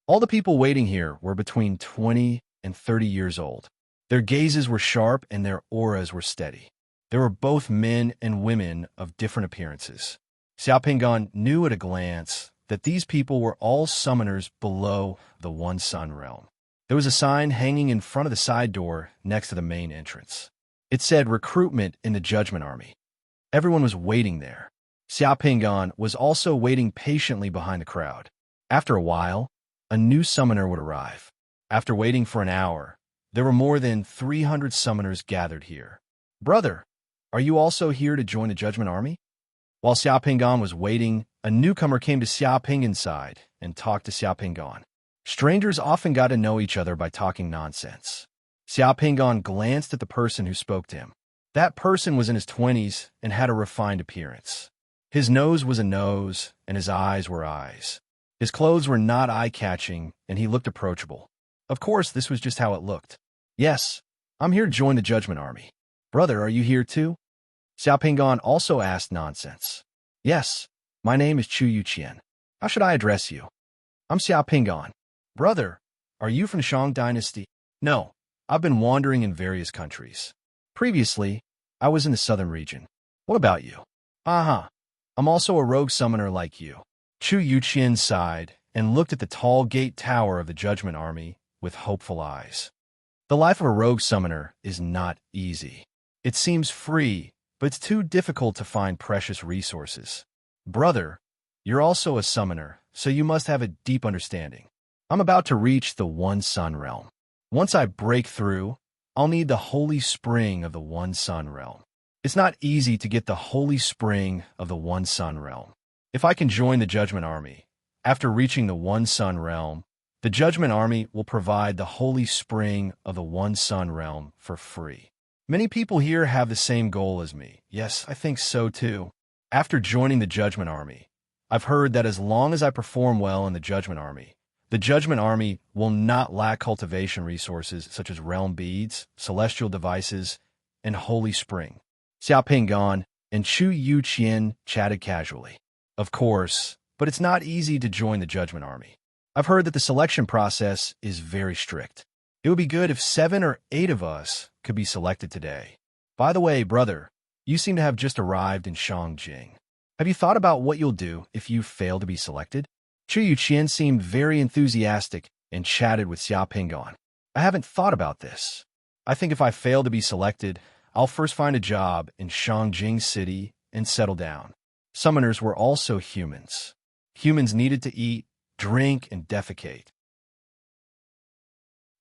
A: All the people waiting here were between 20 and 30 years old. Their gazes were sharp and their auras were steady. There were both men and women of different appearances. Xiao Pinggan knew at a glance that these people were all summoners below the One Sun realm. There was a sign hanging in front of the side door next to the main entrance. It said recruitment in the Judgment Army. Everyone was waiting there. Xiao Pinggan was also waiting patiently behind the crowd. After a while, a new summoner would arrive. After waiting for an hour, there were more than 300 summoners gathered here. Brother, are you also here to join the Judgment Army? While Xiao Pinggan was waiting, a newcomer came to Xiao Pinggan's side and talked to Xiao Pinggan. Strangers often got to know each other by talking nonsense. Xiao Pinggan glanced at the person who spoke to him. That person was in his 20s and had a refined appearance. His nose was a nose, and his eyes were eyes. His clothes were not eye-catching, and he looked approachable. Of course, this was just how it looked. Yes, I'm here to join the Judgment Army. Brother, are you here too? Xiao Pinggan also asked nonsense. Yes, my name is Chu Yuqian. How should I address you? I'm Xiao Pinggan. Brother, are you from the Shang Dynasty? No, I've been wandering in various countries. Previously, I was in the southern region. What about you? I'm also a rogue summoner like you. Chu Yuqian sighed and looked at the tall gate tower of the Judgment Army with hopeful eyes. The life of a rogue summoner is not easy. It seems free, but it's too difficult to find precious resources. Brother, you're also a summoner, so you must have a deep understanding. I'm about to reach the One Sun realm. Once I break through, I'll need the Holy Spring of the One Sun realm. It's not easy to get the Holy Spring of the One Sun realm. If I can join the Judgment Army, after reaching the One Sun realm, the Judgment Army will provide the Holy Spring of the One Sun realm for free. Many people here have the same goal as me. Yes, I think so too. After joining the Judgment Army, I've heard that as long as I perform well in the Judgment Army will not lack cultivation resources such as realm beads, celestial devices, and Holy Spring. Xiao Pinggan and Chu Yuqian chatted casually. Of course, but it's not easy to join the Judgment Army. I've heard that the selection process is very strict. It would be good if 7 or 8 of us could be selected today. By the way, brother, you seem to have just arrived in Shangjing. Have you thought about what you'll do if you fail to be selected? Chu Yuqian seemed very enthusiastic and chatted with Xiao Pinggan. I haven't thought about this. I think if I fail to be selected, I'll first find a job in Shangjing City and settle down. Summoners were also humans. Humans needed to eat, drink, and defecate.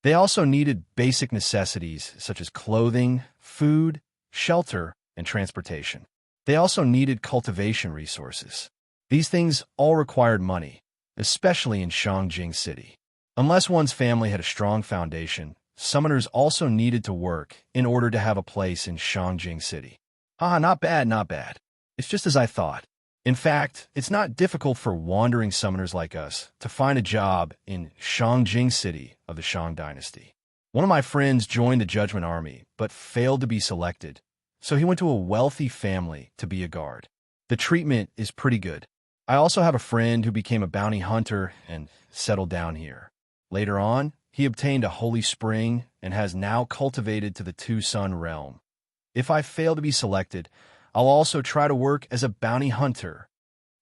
A: They also needed basic necessities such as clothing, food, shelter, and transportation. They also needed cultivation resources. These things all required money, especially in Shangjing City. Unless one's family had a strong foundation, summoners also needed to work in order to have a place in Shangjing City. Not bad, not bad. It's just as I thought. In fact, it's not difficult for wandering summoners like us to find a job in Shangjing City of the Shang Dynasty. One of my friends joined the Judgment Army, but failed to be selected, so he went to a wealthy family to be a guard. The treatment is pretty good. I also have a friend who became a bounty hunter and settled down here. Later on, he obtained a holy spring and has now cultivated to the two-sun realm. If I fail to be selected, I'll also try to work as a bounty hunter.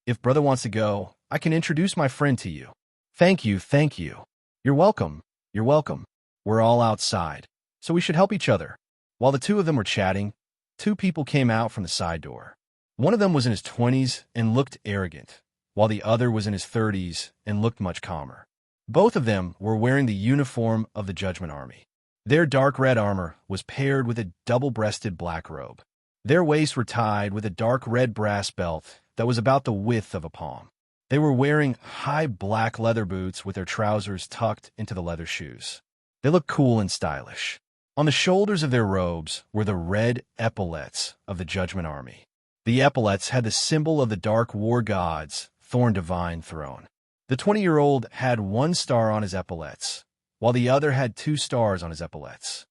A: If brother wants to go, I can introduce my friend to you. Thank you, thank you. You're welcome, you're welcome. We're all outside, so we should help each other. While the two of them were chatting, two people came out from the side door. One of them was in his 20s and looked arrogant, while the other was in his 30s and looked much calmer. Both of them were wearing the uniform of the Judgment Army. Their dark red armor was paired with a double-breasted black robe. Their waists were tied with a dark red brass belt that was about the width of a palm. They were wearing high black leather boots with their trousers tucked into the leather shoes. They looked cool and stylish. On the shoulders of their robes were the red epaulets of the Judgment Army. The epaulets had the symbol of the dark war god's thorn divine throne. The 20-year-old had 1 star on his epaulets, while the other had 2 stars on his epaulets.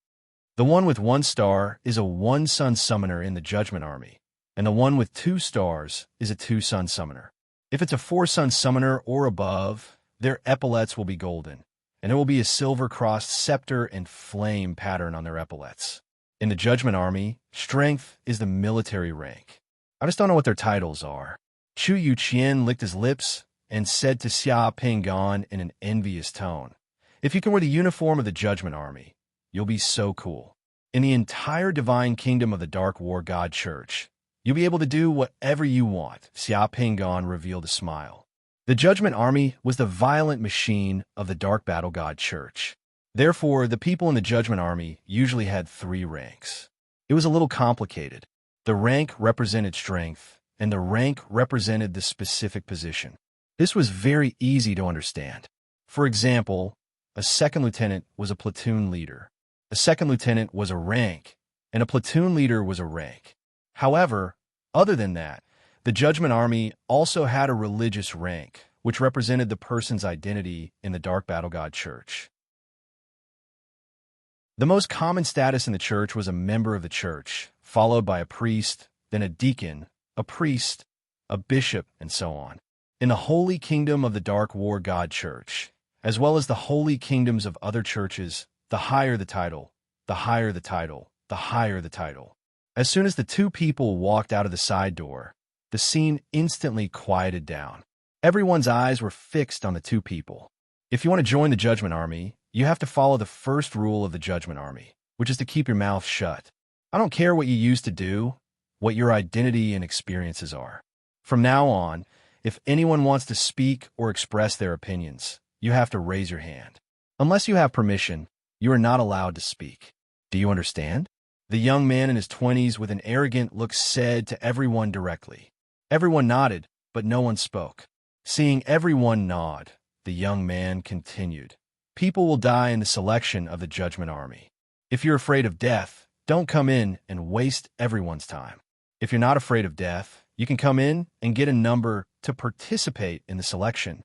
A: The one with 1 star is a 1-sun summoner in the Judgment Army, and the one with 2 stars is a 2-sun summoner. If it's a 4-sun summoner or above, their epaulets will be golden, and there will be a silver-crossed scepter and flame pattern on their epaulets. In the Judgment Army, strength is the military rank. I just don't know what their titles are. Chu Yuqian licked his lips and said to Xia Pingan in an envious tone, "If you can wear the uniform of the Judgment Army, you'll be so cool. In the entire divine kingdom of the Dark War God Church, you'll be able to do whatever you want." Xia Pingan revealed a smile. The Judgment Army was the violent machine of the Dark Battle God Church. Therefore, the people in the Judgment Army usually had 3 ranks. It was a little complicated. The rank represented strength, and the rank represented the specific position. This was very easy to understand. For example, a second lieutenant was a platoon leader. A second lieutenant was a rank, and a platoon leader was a rank. However, other than that, the Judgment Army also had a religious rank, which represented the person's identity in the Dark Battle God Church. The most common status in the church was a member of the church, followed by a priest, then a deacon, a priest, a bishop, and so on. In the Holy Kingdom of the Dark War God Church, as well as the holy kingdoms of other churches, the higher the title, the higher the title, the higher the title. As soon as the two people walked out of the side door, the scene instantly quieted down. Everyone's eyes were fixed on the two people. If you want to join the Judgment Army, you have to follow the first rule of the Judgment Army, which is to keep your mouth shut. I don't care what you used to do, what your identity and experiences are. From now on, if anyone wants to speak or express their opinions, you have to raise your hand. Unless you have permission, you are not allowed to speak. Do you understand? The young man in his 20s with an arrogant look said to everyone directly. Everyone nodded, but no one spoke. Seeing everyone nod, the young man continued. People will die in the selection of the Judgment Army. If you're afraid of death, don't come in and waste everyone's time. If you're not afraid of death, you can come in and get a number to participate in the selection.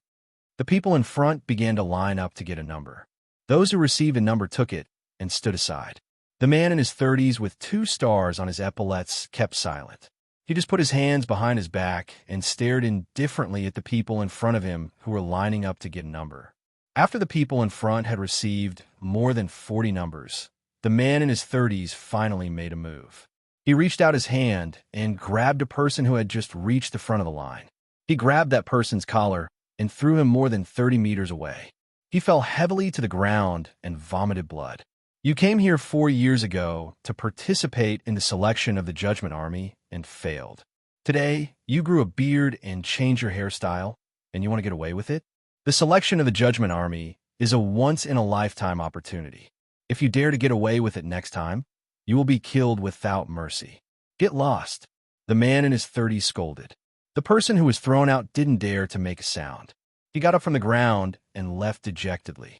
A: The people in front began to line up to get a number. Those who received a number took it and stood aside. The man in his 30s with 2 stars on his epaulets kept silent. He just put his hands behind his back and stared indifferently at the people in front of him who were lining up to get a number. After the people in front had received more than 40 numbers, the man in his 30s finally made a move. He reached out his hand and grabbed a person who had just reached the front of the line. He grabbed that person's collar and threw him more than 30 meters away. He fell heavily to the ground and vomited blood. You came here 4 years ago to participate in the selection of the Judgment Army and failed. Today, you grew a beard and changed your hairstyle, and you want to get away with it? The selection of the Judgment Army is a once-in-a-lifetime opportunity. If you dare to get away with it next time, you will be killed without mercy. Get lost. The man in his 30s scolded. The person who was thrown out didn't dare to make a sound. He got up from the ground and left dejectedly.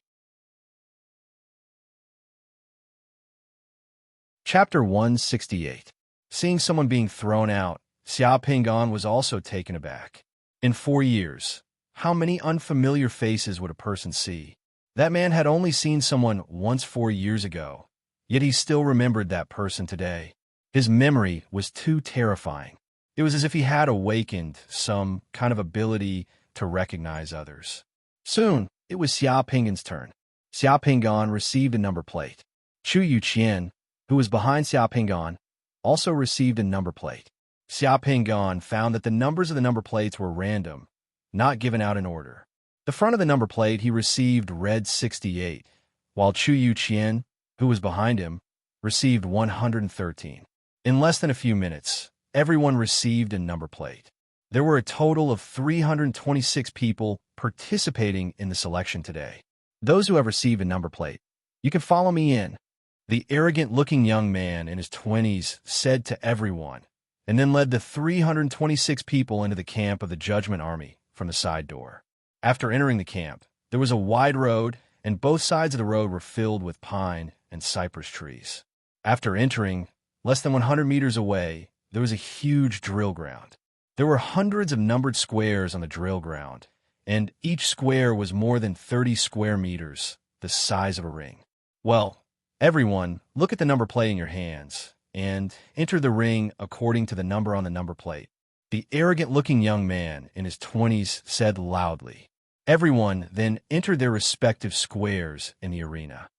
A: Chapter 168. Seeing someone being thrown out, Xia Pingan was also taken aback. In 4 years, how many unfamiliar faces would a person see? That man had only seen someone once 4 years ago, yet he still remembered that person today. His memory was too terrifying. It was as if he had awakened some kind of ability to recognize others. Soon, it was Xia Pinggan's turn. Xia Pinggan received a number plate. Chu Yuqian, who was behind Xia Pinggan, also received a number plate. Xia Pinggan found that the numbers of the number plates were random, not given out in order. The front of the number plate he received read 68, while Chu Yuqian, who was behind him, received 113. In less than a few minutes, everyone received a number plate. There were a total of 326 people participating in the selection today. Those who have received a number plate, you can follow me in. The arrogant-looking young man in his 20s said to everyone, and then led the 326 people into the camp of the Judgment Army from the side door. After entering the camp, there was a wide road, and both sides of the road were filled with pine and cypress trees. After entering, less than 100 meters away, there was a huge drill ground. There were hundreds of numbered squares on the drill ground, and each square was more than 30 square meters, the size of a ring. Well, everyone, look at the number plate in your hands, and enter the ring according to the number on the number plate. The arrogant-looking young man in his 20s said loudly. Everyone then entered their respective squares in the arena.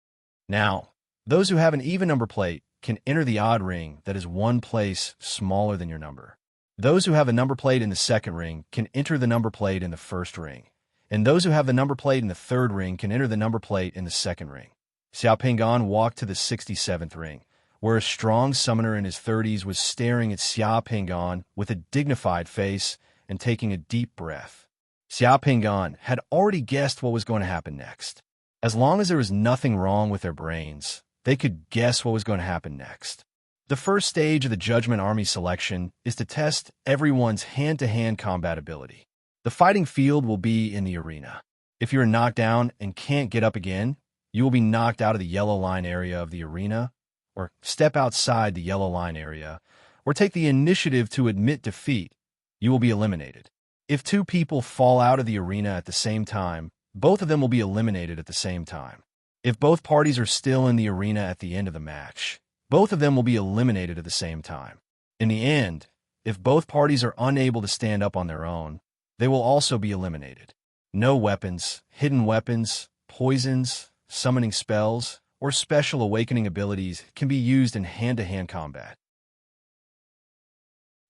A: Now, those who have an even number plate can enter the odd ring that is one place smaller than your number. Those who have a number plate in the second ring can enter the number plate in the first ring, and those who have the number plate in the third ring can enter the number plate in the second ring. Xia Pinggan walked to the 67th ring, where a strong summoner in his 30s was staring at Xia Pinggan with a dignified face and taking a deep breath. Xia Pinggan had already guessed what was going to happen next. As long as there was nothing wrong with their brains, they could guess what was going to happen next. The first stage of the Judgment Army selection is to test everyone's hand-to-hand combat ability. The fighting field will be in the arena. If you are knocked down and can't get up again, you will be knocked out of the yellow line area of the arena, or step outside the yellow line area, or take the initiative to admit defeat. You will be eliminated. If two people fall out of the arena at the same time, both of them will be eliminated at the same time. If both parties are still in the arena at the end of the match, both of them will be eliminated at the same time. In the end, if both parties are unable to stand up on their own, they will also be eliminated. No weapons, hidden weapons, poisons, summoning spells, or special awakening abilities can be used in hand-to-hand combat.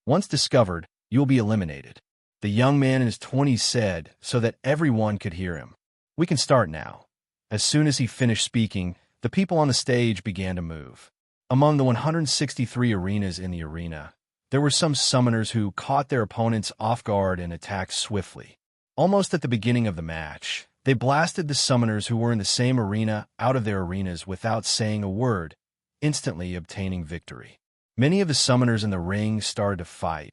A: Once discovered, you will be eliminated. The young man in his 20s said, so that everyone could hear him. We can start now. As soon as he finished speaking, the people on the stage began to move. Among the 163 arenas in the arena, there were some summoners who caught their opponents off guard and attacked swiftly. Almost at the beginning of the match, they blasted the summoners who were in the same arena out of their arenas without saying a word, instantly obtaining victory. Many of the summoners in the ring started to fight,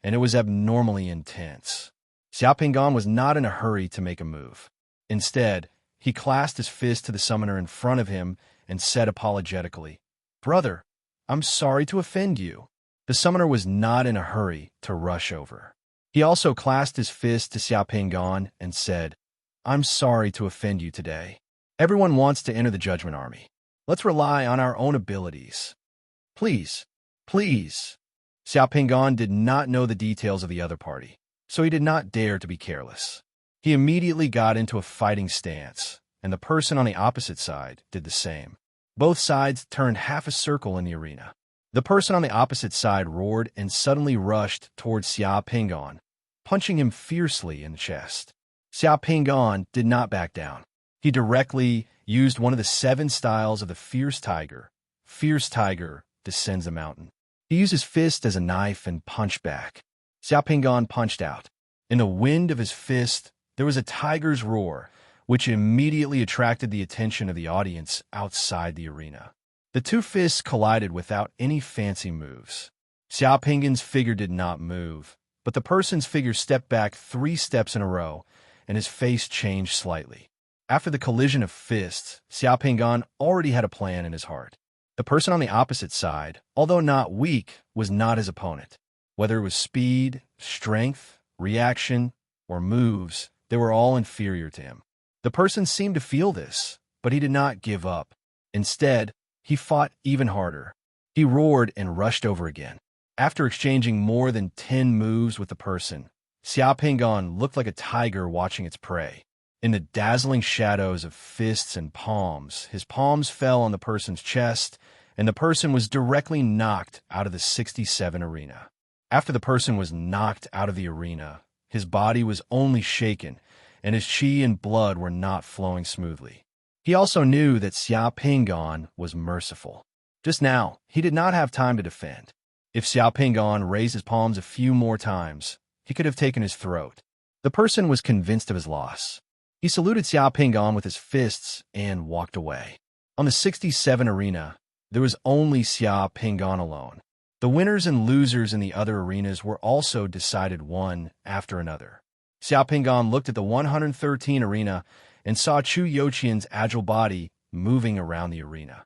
A: and it was abnormally intense. Xia Pinggan was not in a hurry to make a move. Instead, he clasped his fist to the summoner in front of him and said apologetically, "Brother, I'm sorry to offend you." The summoner was not in a hurry to rush over. He also clasped his fist to Xia Pinggan and said, "I'm sorry to offend you today. Everyone wants to enter the Judgment Army. Let's rely on our own abilities. Please, please." Xia Pinggan did not know the details of the other party, so he did not dare to be careless. He immediately got into a fighting stance, and the person on the opposite side did the same. Both sides turned half a circle in the arena. The person on the opposite side roared and suddenly rushed towards Xia Pinggan, punching him fiercely in the chest. Xia Pinggan did not back down. He directly used one of the 7 styles of the Fierce Tiger. Fierce Tiger descends a mountain. He used his fist as a knife and punched back. Xia Pinggan punched out. In the wind of his fist, there was a tiger's roar, which immediately attracted the attention of the audience outside the arena. The two fists collided without any fancy moves. Xia Pinggan's figure did not move, but the person's figure stepped back 3 steps in a row, and his face changed slightly. After the collision of fists, Xia Pinggan already had a plan in his heart. The person on the opposite side, although not weak, was not his opponent. Whether it was speed, strength, reaction, or moves, they were all inferior to him. The person seemed to feel this, but he did not give up. Instead, he fought even harder. He roared and rushed over again. After exchanging more than 10 moves with the person, Xiao Pingon looked like a tiger watching its prey. In the dazzling shadows of fists and palms, his palms fell on the person's chest, and the person was directly knocked out of the 67 arena. After the person was knocked out of the arena, his body was only shaken, and his qi and blood were not flowing smoothly. He also knew that Xiao Pingon was merciful. Just now, he did not have time to defend. If Xiao Pingon raised his palms a few more times, he could have taken his throat. The person was convinced of his loss. He saluted Xiao Pingon with his fists and walked away. On the 67 arena, there was only Xiao Pingon alone. The winners and losers in the other arenas were also decided one after another. Xiao Pingon looked at the 113 arena and saw Chu Youqian's agile body moving around the arena.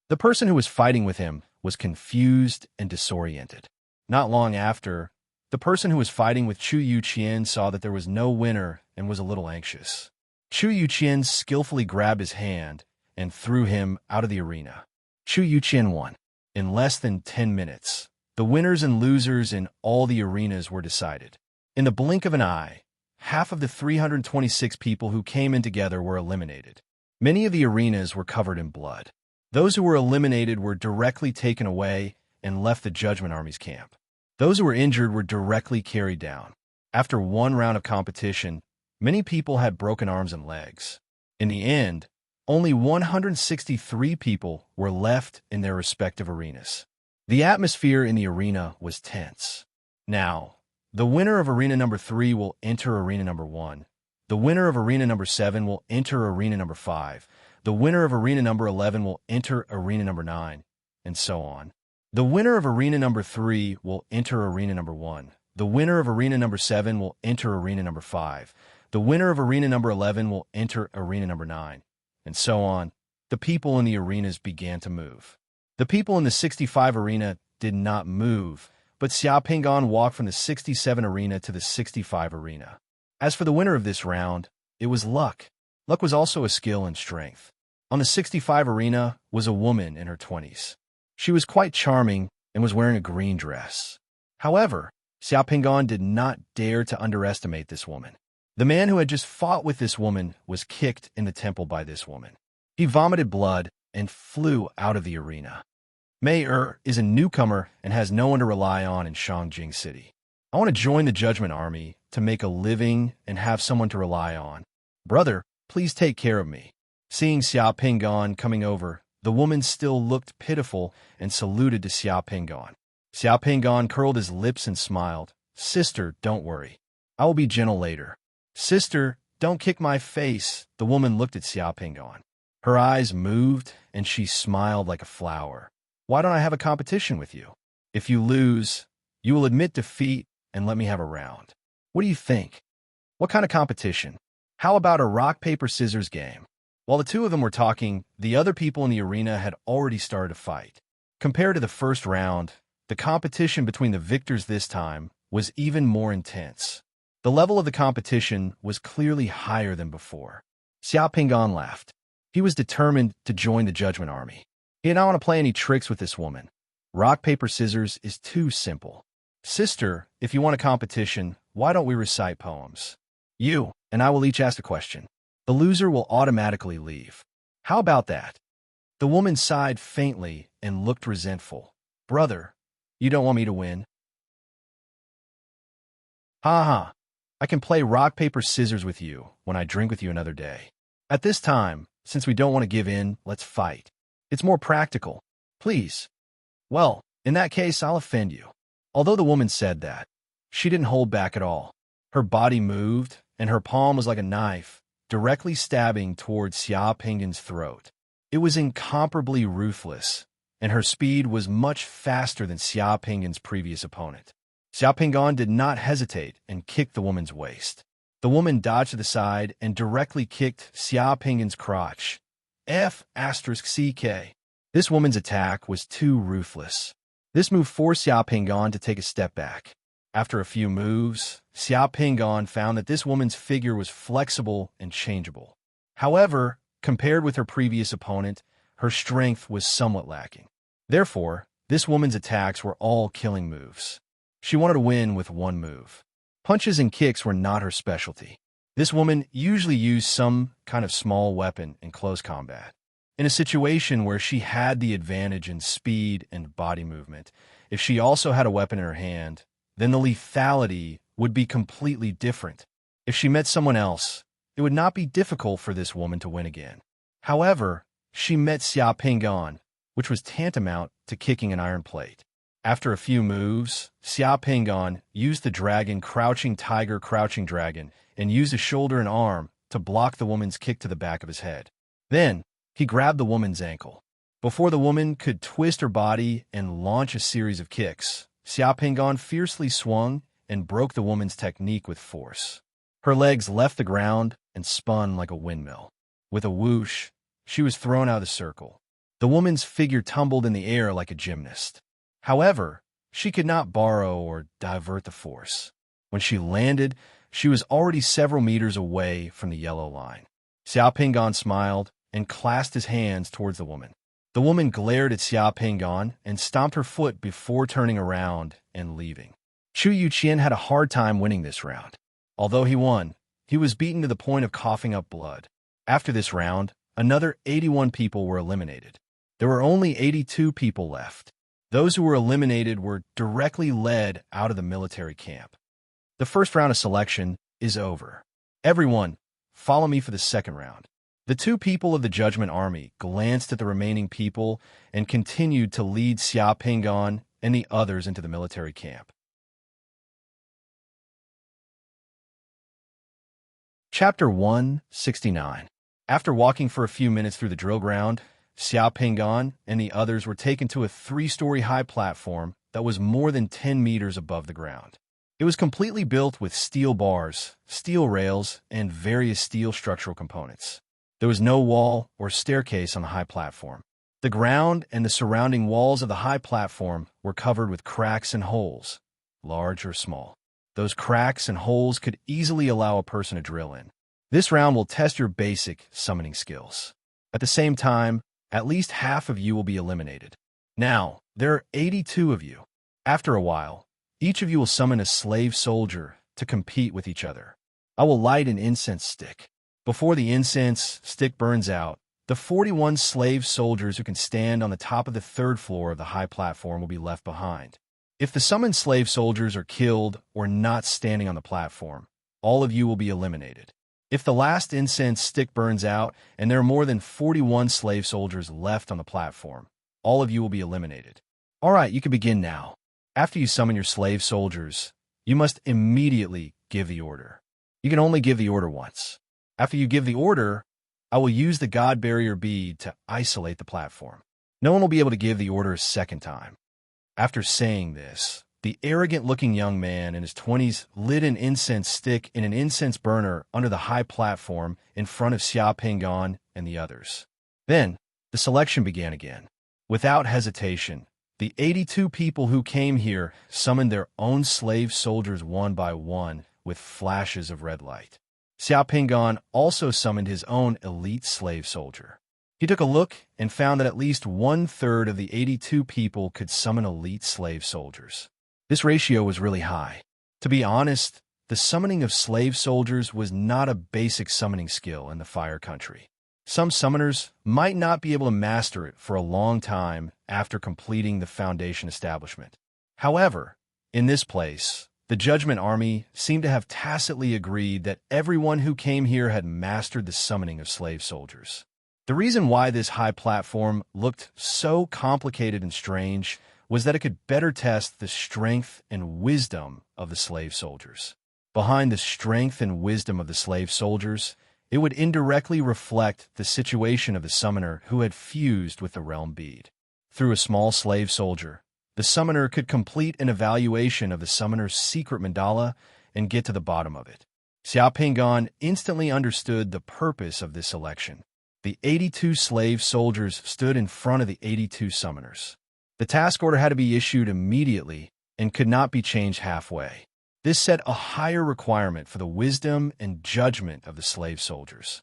A: The person who was fighting with him was confused and disoriented. Not long after, the person who was fighting with Chu Youqian saw that there was no winner and was a little anxious. Chu Youqian skillfully grabbed his hand and threw him out of the arena. Chu Youqian won. In less than 10 minutes, the winners and losers in all the arenas were decided. In the blink of an eye, half of the 326 people who came in together were eliminated. Many of the arenas were covered in blood. Those who were eliminated were directly taken away and left the Judgment Army's camp. Those who were injured were directly carried down. After one round of competition, many people had broken arms and legs. In the end, only 163 people were left in their respective arenas. The atmosphere in the arena was tense. Now, the winner of arena number 3 will enter arena number 1. The winner of arena number 7 will enter arena number 5. The winner of arena number 11 will enter arena number 9, and so on. The winner of arena number 3 will enter arena number 1. The winner of arena number 7 will enter arena number 5. The winner of arena number 11 will enter arena number 9, and so on. The people in the arenas began to move. The people in the 65 arena did not move, but Xiao Pingon walked from the 67 arena to the 65 arena. As for the winner of this round, it was luck. Luck was also a skill and strength. On the 65 arena was a woman in her 20s. She was quite charming and was wearing a green dress. However, Xiao Pingon did not dare to underestimate this woman. The man who had just fought with this woman was kicked in the temple by this woman. He vomited blood and flew out of the arena. Mei is a newcomer and has no one to rely on in Shangjing City. I want to join the Judgment Army to make a living and have someone to rely on. Brother, please take care of me. Seeing Xiao Pingon coming over, the woman still looked pitiful and saluted to Xiao Pingon. Xiao Pingon curled his lips and smiled. Sister, don't worry. I will be gentle later. Sister, don't kick my face. The woman looked at Xiao Pingon. Her eyes moved and she smiled like a flower. Why don't I have a competition with you? If you lose, you will admit defeat and let me have a round. What do you think? What kind of competition? How about a rock, paper, scissors game? While the two of them were talking, the other people in the arena had already started a fight. Compared to the first round, the competition between the victors this time was even more intense. The level of the competition was clearly higher than before. Xiao Pingon laughed. He was determined to join the Judgment Army. He did not want to play any tricks with this woman. Rock, paper, scissors is too simple. Sister, if you want a competition, why don't we recite poems? You and I will each ask a question. The loser will automatically leave. How about that? The woman sighed faintly and looked resentful. Brother, you don't want me to win? Ha ha. I can play rock, paper, scissors with you when I drink with you another day. At this time, since we don't want to give in, let's fight. It's more practical. Please. Well, in that case, I'll offend you. Although the woman said that, she didn't hold back at all. Her body moved, and her palm was like a knife, directly stabbing towards Xiao Pingon's throat. It was incomparably ruthless, and her speed was much faster than Xiao Pingon's previous opponent. Xiao Pingon did not hesitate and kicked the woman's waist. The woman dodged to the side and directly kicked Xiao Pingon's crotch. F***CK. This woman's attack was too ruthless. This move forced Xiao Pingon to take a step back. After a few moves, Xiao Pingon found that this woman's figure was flexible and changeable. However, compared with her previous opponent, her strength was somewhat lacking. Therefore, this woman's attacks were all killing moves. She wanted to win with one move. Punches and kicks were not her specialty. This woman usually used some kind of small weapon in close combat. In a situation where she had the advantage in speed and body movement, if she also had a weapon in her hand, then the lethality would be completely different. If she met someone else, it would not be difficult for this woman to win again. However, she met Xiao Pingon, which was tantamount to kicking an iron plate. After a few moves, Xiao Pingon used the dragon crouching tiger crouching dragon and used a shoulder and arm to block the woman's kick to the back of his head. Then, he grabbed the woman's ankle. Before the woman could twist her body and launch a series of kicks, Xiao Pingon fiercely swung and broke the woman's technique with force. Her legs left the ground and spun like a windmill. With a whoosh, she was thrown out of the circle. The woman's figure tumbled in the air like a gymnast. However, she could not borrow or divert the force. When she landed, she was already several meters away from the yellow line. Xiao Pingon smiled and clasped his hands towards the woman. The woman glared at Xiao Pingon and stomped her foot before turning around and leaving. Chu Yuqian had a hard time winning this round. Although he won, he was beaten to the point of coughing up blood. After this round, another 81 people were eliminated. There were only 82 people left. Those who were eliminated were directly led out of the military camp. The first round of selection is over. Everyone, follow me for the second round. The two people of the Judgment Army glanced at the remaining people and continued to lead Xiao Pingon and the others into the military camp. Chapter 169. After walking for a few minutes through the drill ground, Xiao Pingon and the others were taken to a 3-story high platform that was more than 10 meters above the ground. It was completely built with steel bars, steel rails, and various steel structural components. There was no wall or staircase on the high platform. The ground and the surrounding walls of the high platform were covered with cracks and holes, large or small. Those cracks and holes could easily allow a person to drill in. This round will test your basic summoning skills. At the same time, at least half of you will be eliminated. Now, there are 82 of you. After a while, each of you will summon a slave soldier to compete with each other. I will light an incense stick. Before the incense stick burns out, the 41 slave soldiers who can stand on the top of the 3rd floor of the high platform will be left behind. If the summoned slave soldiers are killed or not standing on the platform, all of you will be eliminated. If the last incense stick burns out and there are more than 41 slave soldiers left on the platform, all of you will be eliminated. All right, you can begin now. After you summon your slave soldiers, you must immediately give the order. You can only give the order once. After you give the order, I will use the God Barrier bead to isolate the platform. No one will be able to give the order a second time. After saying this, the arrogant-looking young man in his 20s lit an incense stick in an incense burner under the high platform in front of Xiao Pingon and the others. Then, the selection began again. Without hesitation, the 82 people who came here summoned their own slave soldiers one by one with flashes of red light. Xiao Pingon also summoned his own elite slave soldier. He took a look and found that at least 1/3 of the 82 people could summon elite slave soldiers. This ratio was really high. To be honest, the summoning of slave soldiers was not a basic summoning skill in the Fire Country. Some summoners might not be able to master it for a long time after completing the Foundation establishment. However, in this place, the Judgment Army seemed to have tacitly agreed that everyone who came here had mastered the summoning of slave soldiers. The reason why this high platform looked so complicated and strange was that it could better test the strength and wisdom of the slave soldiers. Behind the strength and wisdom of the slave soldiers, it would indirectly reflect the situation of the summoner who had fused with the realm bead. Through a small slave soldier, the summoner could complete an evaluation of the summoner's secret mandala and get to the bottom of it. Xiao Pingon instantly understood the purpose of this selection. The 82 slave soldiers stood in front of the 82 summoners. The task order had to be issued immediately and could not be changed halfway. This set a higher requirement for the wisdom and judgment of the slave soldiers.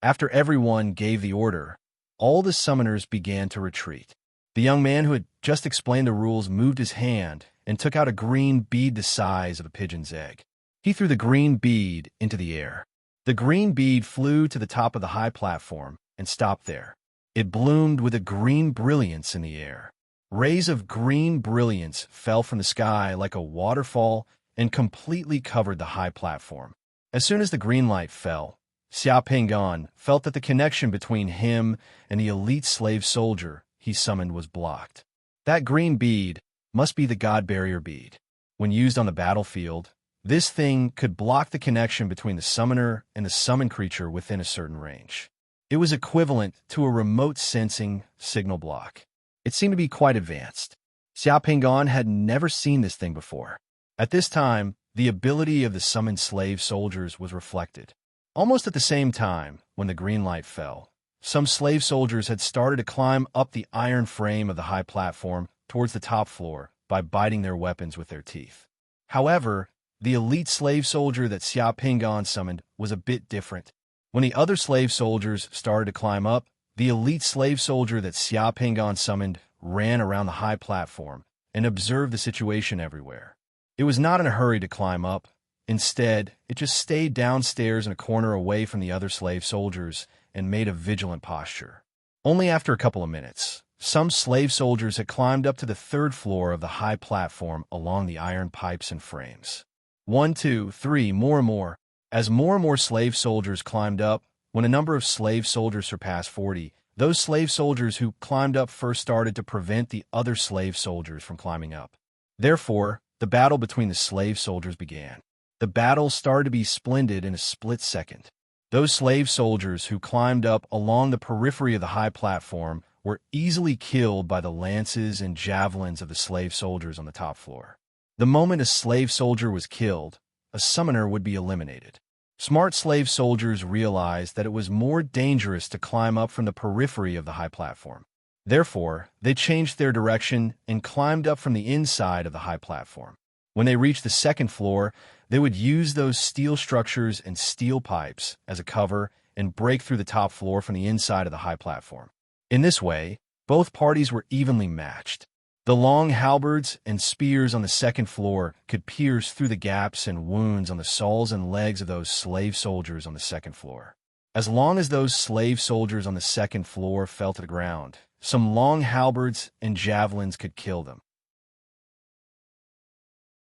A: After everyone gave the order, all the summoners began to retreat. The young man who had just explained the rules moved his hand and took out a green bead the size of a pigeon's egg. He threw the green bead into the air. The green bead flew to the top of the high platform and stopped there. It bloomed with a green brilliance in the air. Rays of green brilliance fell from the sky like a waterfall and completely covered the high platform. As soon as the green light fell, Xia Pinggan felt that the connection between him and the elite slave soldier he summoned was blocked. That green bead must be the God Barrier bead. When used on the battlefield, this thing could block the connection between the summoner and the summoned creature within a certain range. It was equivalent to a remote sensing signal block. It seemed to be quite advanced. Xia Pinggan had never seen this thing before. At this time, the ability of the summoned slave soldiers was reflected. Almost at the same time, when the green light fell, some slave soldiers had started to climb up the iron frame of the high platform towards the top floor by biting their weapons with their teeth. However, the elite slave soldier that Xia Pinggan summoned was a bit different. When the other slave soldiers started to climb up, the elite slave soldier that Xia Pinggan summoned ran around the high platform and observed the situation everywhere. It was not in a hurry to climb up. Instead, it just stayed downstairs in a corner away from the other slave soldiers and made a vigilant posture. Only after a couple of minutes, some slave soldiers had climbed up to the third floor of the high platform along the iron pipes and frames. 1, 2, 3, more and more. As more and more slave soldiers climbed up, when a number of slave soldiers surpassed 40, those slave soldiers who climbed up first started to prevent the other slave soldiers from climbing up. Therefore, the battle between the slave soldiers began. The battle started to be splendid in a split second. Those slave soldiers who climbed up along the periphery of the high platform were easily killed by the lances and javelins of the slave soldiers on the top floor. The moment a slave soldier was killed, a summoner would be eliminated. Smart slave soldiers realized that it was more dangerous to climb up from the periphery of the high platform. Therefore, they changed their direction and climbed up from the inside of the high platform. When they reached the second floor, they would use those steel structures and steel pipes as a cover and break through the top floor from the inside of the high platform. In this way, both parties were evenly matched. The long halberds and spears on the second floor could pierce through the gaps and wounds on the soles and legs of those slave soldiers on the second floor. As long as those slave soldiers on the second floor fell to the ground, some long halberds and javelins could kill them.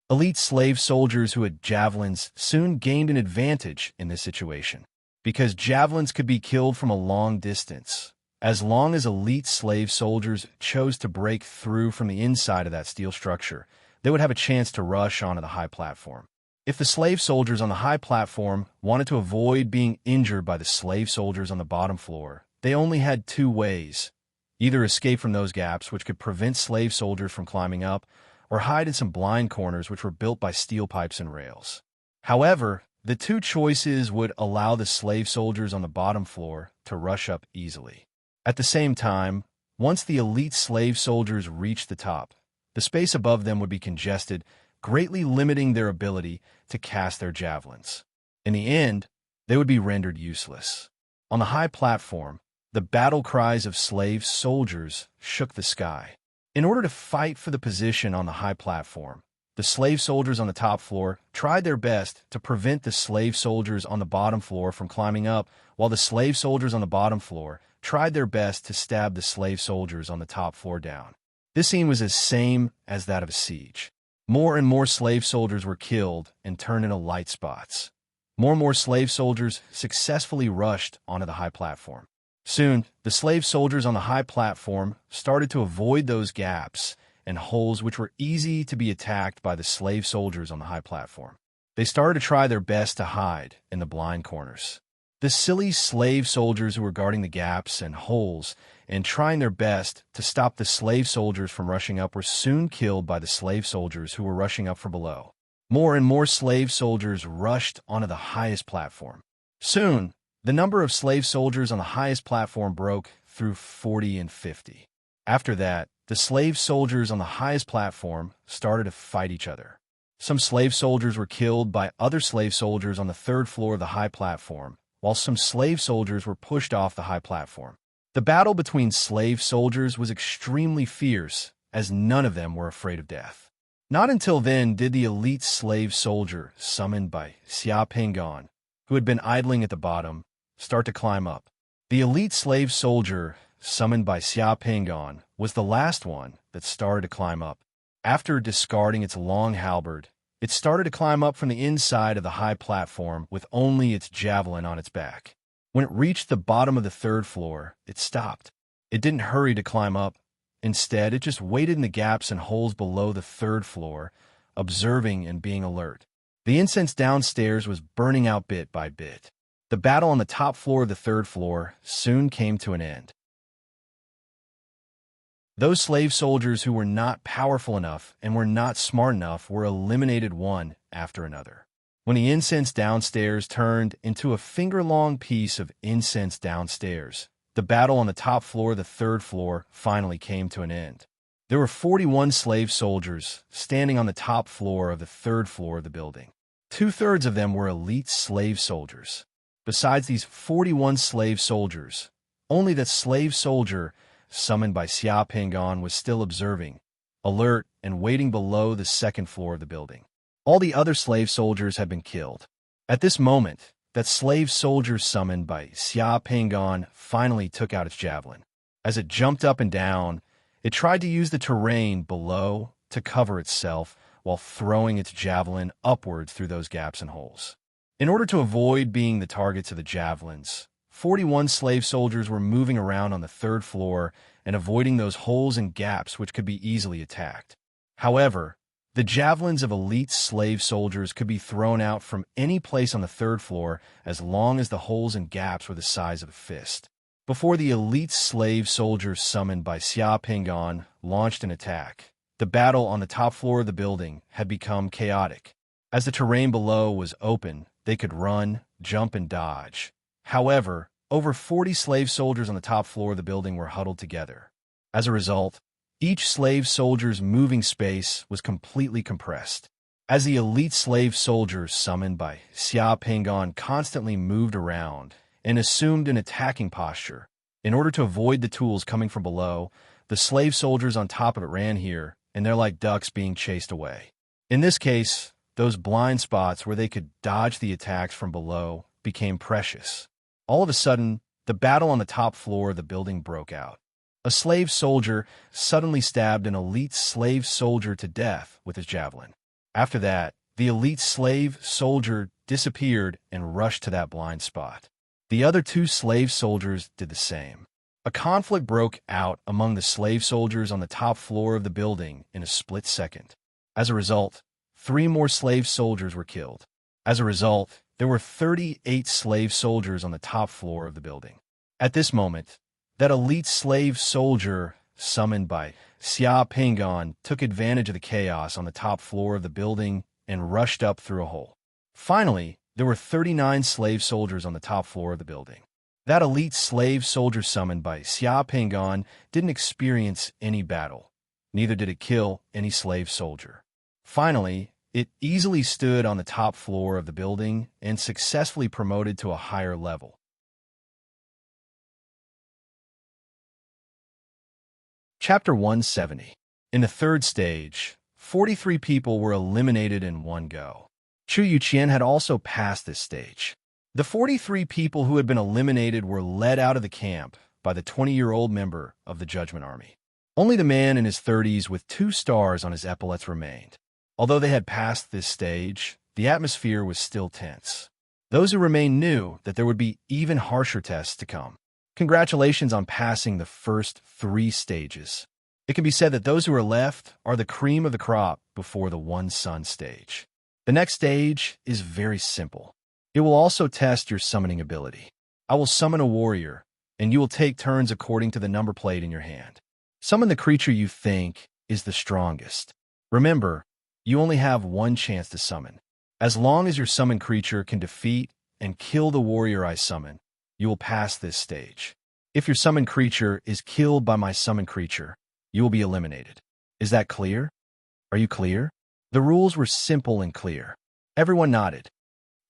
A: Elite slave soldiers who had javelins soon gained an advantage in this situation, because javelins could be killed from a long distance. As long as elite slave soldiers chose to break through from the inside of that steel structure, they would have a chance to rush onto the high platform. If the slave soldiers on the high platform wanted to avoid being injured by the slave soldiers on the bottom floor, they only had two ways: either escape from those gaps, which could prevent slave soldiers from climbing up, or hide in some blind corners which were built by steel pipes and rails. However, the two choices would allow the slave soldiers on the bottom floor to rush up easily. At the same time, once the elite slave soldiers reached the top, the space above them would be congested, greatly limiting their ability to cast their javelins. In the end, they would be rendered useless. On the high platform, the battle cries of slave soldiers shook the sky. In order to fight for the position on the high platform, the slave soldiers on the top floor tried their best to prevent the slave soldiers on the bottom floor from climbing up, while the slave soldiers on the bottom floor tried their best to stab the slave soldiers on the top floor down. This scene was the same as that of a siege. More and more slave soldiers were killed and turned into light spots. More and more slave soldiers successfully rushed onto the high platform. Soon, the slave soldiers on the high platform started to avoid those gaps and holes which were easy to be attacked by the slave soldiers on the high platform. They started to try their best to hide in the blind corners. The silly slave soldiers who were guarding the gaps and holes and trying their best to stop the slave soldiers from rushing up were soon killed by the slave soldiers who were rushing up from below. More and more slave soldiers rushed onto the highest platform. Soon, the number of slave soldiers on the highest platform broke through 40 and 50. After that, the slave soldiers on the highest platform started to fight each other. Some slave soldiers were killed by other slave soldiers on the third floor of the high platform, while some slave soldiers were pushed off the high platform. The battle between slave soldiers was extremely fierce, as none of them were afraid of death. Not until then did the elite slave soldier, summoned by Xia Pingon, who had been idling at the bottom, start to climb up. The elite slave soldier, summoned by Xia Pingon, was the last one that started to climb up. After discarding its long halberd, it started to climb up from the inside of the high platform with only its javelin on its back. When it reached the bottom of the third floor, it stopped. It didn't hurry to climb up. Instead, it just waited in the gaps and holes below the third floor, observing and being alert. The incense downstairs was burning out bit by bit. The battle on the top floor of the third floor soon came to an end. Those slave soldiers who were not powerful enough and were not smart enough were eliminated one after another. When the incense downstairs turned into a finger-long piece of incense downstairs, the battle on the top floor of the third floor finally came to an end. There were 41 slave soldiers standing on the top floor of the third floor of the building. 2/3 of them were elite slave soldiers. Besides these 41 slave soldiers, only the slave soldier summoned by Xia Pingon was still observing, alert, and waiting below the second floor of the building. All the other slave soldiers had been killed. At this moment, that slave soldier summoned by Xia Pingon finally took out its javelin. As it jumped up and down, it tried to use the terrain below to cover itself while throwing its javelin upwards through those gaps and holes. In order to avoid being the targets of the javelins, 41 slave soldiers were moving around on the third floor and avoiding those holes and gaps which could be easily attacked. However, the javelins of elite slave soldiers could be thrown out from any place on the third floor as long as the holes and gaps were the size of a fist. Before the elite slave soldiers summoned by Xia Pingon launched an attack, the battle on the top floor of the building had become chaotic. As the terrain below was open, they could run, jump, and dodge. However, over 40 slave soldiers on the top floor of the building were huddled together. As a result, each slave soldier's moving space was completely compressed. As the elite slave soldiers summoned by Xia Pingon constantly moved around and assumed an attacking posture, in order to avoid the tools coming from below, the slave soldiers on top of it ran here, and they're like ducks being chased away. In this case, those blind spots where they could dodge the attacks from below became precious. All of a sudden, the battle on the top floor of the building broke out. A slave soldier suddenly stabbed an elite slave soldier to death with his javelin. After that, the elite slave soldier disappeared and rushed to that blind spot. The other 2 slave soldiers did the same. A conflict broke out among the slave soldiers on the top floor of the building in a split second. As a result, 3 more slave soldiers were killed. As a result, there were 38 slave soldiers on the top floor of the building. At this moment, that elite slave soldier, summoned by Xia Pingon, took advantage of the chaos on the top floor of the building and rushed up through a hole. Finally, there were 39 slave soldiers on the top floor of the building. That elite slave soldier summoned by Xia Pingon didn't experience any battle. Neither did it kill any slave soldier. Finally, it easily stood on the top floor of the building and successfully promoted to a higher level. Chapter 170. In the third stage, 43 people were eliminated in one go. Chu Yuqian had also passed this stage. The 43 people who had been eliminated were led out of the camp by the 20-year-old member of the Judgment Army. Only the man in his 30s with 2 stars on his epaulets remained. Although they had passed this stage, the atmosphere was still tense. Those who remained knew that there would be even harsher tests to come. Congratulations on passing the first 3 stages. It can be said that those who are left are the cream of the crop before the One Sun stage. The next stage is very simple. It will also test your summoning ability. I will summon a warrior, and you will take turns according to the number plate in your hand. Summon the creature you think is the strongest. Remember, you only have 1 chance to summon. As long as your summoned creature can defeat and kill the warrior I summon, you will pass this stage. If your summoned creature is killed by my summoned creature, you will be eliminated. Is that clear? Are you clear? The rules were simple and clear. Everyone nodded.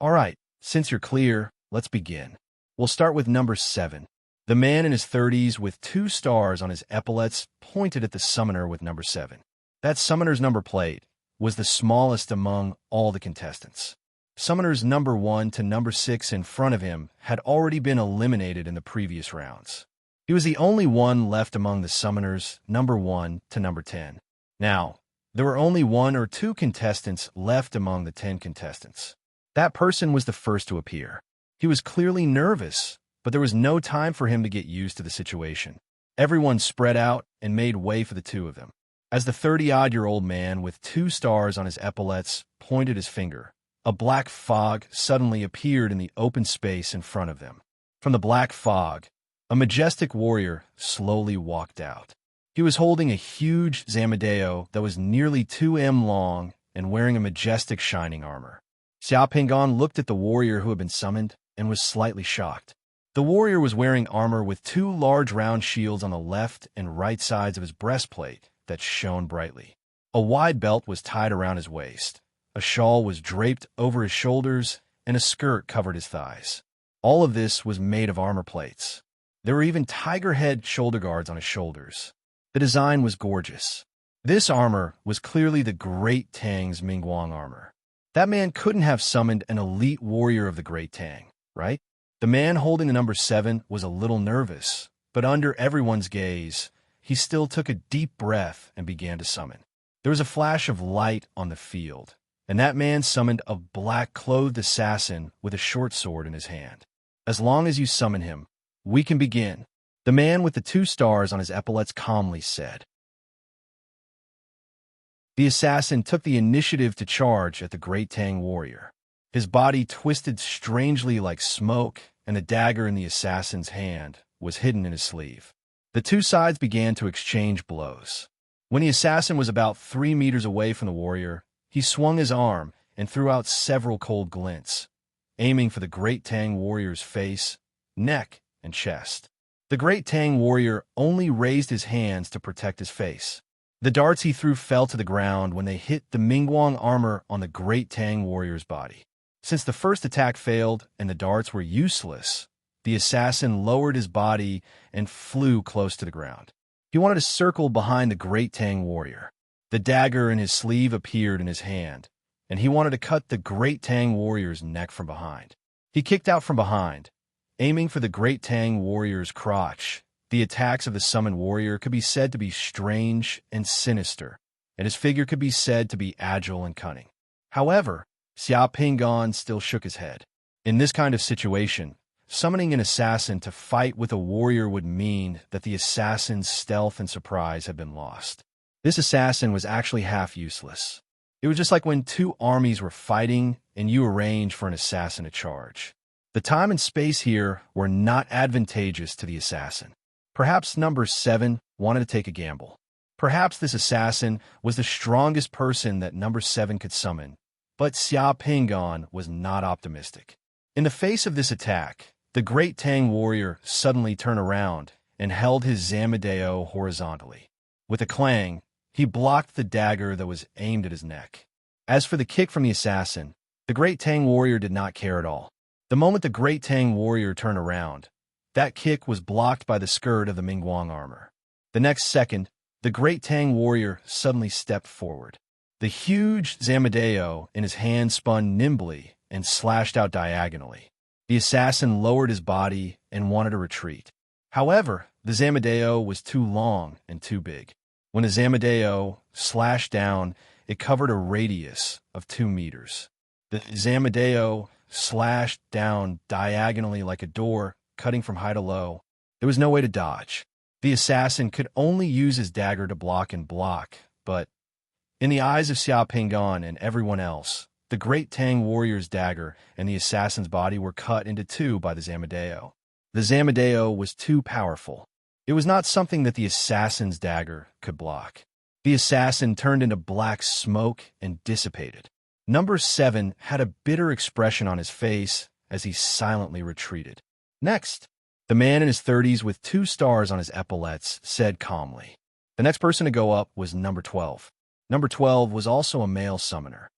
A: All right, since you're clear, let's begin. We'll start with number 7. The man in his 30s with 2 stars on his epaulets pointed at the summoner with number 7. That summoner's number plate was the smallest among all the contestants. Summoners number 1 to number 6 in front of him had already been eliminated in the previous rounds. He was the only one left among the summoners number 1 to number 10. Now, there were only 1 or 2 contestants left among the 10 contestants. That person was the first to appear. He was clearly nervous, but there was no time for him to get used to the situation. Everyone spread out and made way for the 2 of them. As the 30-odd-year-old man with 2 stars on his epaulets pointed his finger, a black fog suddenly appeared in the open space in front of them. From the black fog, a majestic warrior slowly walked out. He was holding a huge zamadeo that was nearly 2 m long and wearing a majestic shining armor. Xiao Pingon looked at the warrior who had been summoned and was slightly shocked. The warrior was wearing armor with 2 large round shields on the left and right sides of his breastplate that shone brightly. A wide belt was tied around his waist. A shawl was draped over his shoulders, and a skirt covered his thighs. All of this was made of armor plates. There were even tiger head shoulder guards on his shoulders. The design was gorgeous. This armor was clearly the Great Tang's Mingguang armor. That man couldn't have summoned an elite warrior of the Great Tang, right? The man holding the number 7 was a little nervous, but under everyone's gaze, he still took a deep breath and began to summon. There was a flash of light on the field, and that man summoned a black-clothed assassin with a short sword in his hand. As long as you summon him, we can begin, the man with the 2 stars on his epaulets calmly said. The assassin took the initiative to charge at the Great Tang warrior. His body twisted strangely like smoke, and the dagger in the assassin's hand was hidden in his sleeve. The 2 sides began to exchange blows. When the assassin was about 3 meters away from the warrior, he swung his arm and threw out several cold glints, aiming for the Great Tang warrior's face, neck, and chest. The Great Tang warrior only raised his hands to protect his face. The darts he threw fell to the ground when they hit the Mingguang armor on the Great Tang warrior's body. Since the first attack failed and the darts were useless, the assassin lowered his body and flew close to the ground. He wanted to circle behind the Great Tang warrior. The dagger in his sleeve appeared in his hand, and he wanted to cut the Great Tang warrior's neck from behind. He kicked out from behind, aiming for the Great Tang warrior's crotch. The attacks of the summoned warrior could be said to be strange and sinister, and his figure could be said to be agile and cunning. However, Xiao Pingon still shook his head. In this kind of situation, summoning an assassin to fight with a warrior would mean that the assassin's stealth and surprise had been lost. This assassin was actually half useless. It was just like when 2 armies were fighting and you arrange for an assassin to charge. The time and space here were not advantageous to the assassin. Perhaps number 7 wanted to take a gamble. Perhaps this assassin was the strongest person that number 7 could summon, but Xiao Pingon was not optimistic. In the face of this attack, the Great Tang warrior suddenly turned around and held his zamadeo horizontally. With a clang, he blocked the dagger that was aimed at his neck. As for the kick from the assassin, the Great Tang warrior did not care at all. The moment the Great Tang warrior turned around, that kick was blocked by the skirt of the Mingguang armor. The next second, the Great Tang warrior suddenly stepped forward. The huge zamadeo in his hand spun nimbly and slashed out diagonally. The assassin lowered his body and wanted to retreat. However, the zamadeo was too long and too big. When the zamadeo slashed down, it covered a radius of 2 meters. The zamadeo slashed down diagonally like a door, cutting from high to low. There was no way to dodge. The assassin could only use his dagger to block and block, but in the eyes of Xiao Pingon and everyone else, the Great Tang warrior's dagger and the assassin's body were cut into 2 by the zamadeo. The zamadeo was too powerful. It was not something that the assassin's dagger could block. The assassin turned into black smoke and dissipated. Number 7 had a bitter expression on his face as he silently retreated. Next, the man in his 30s with 2 stars on his epaulets said calmly, The next person to go up was number 12. Number 12 was also a male summoner.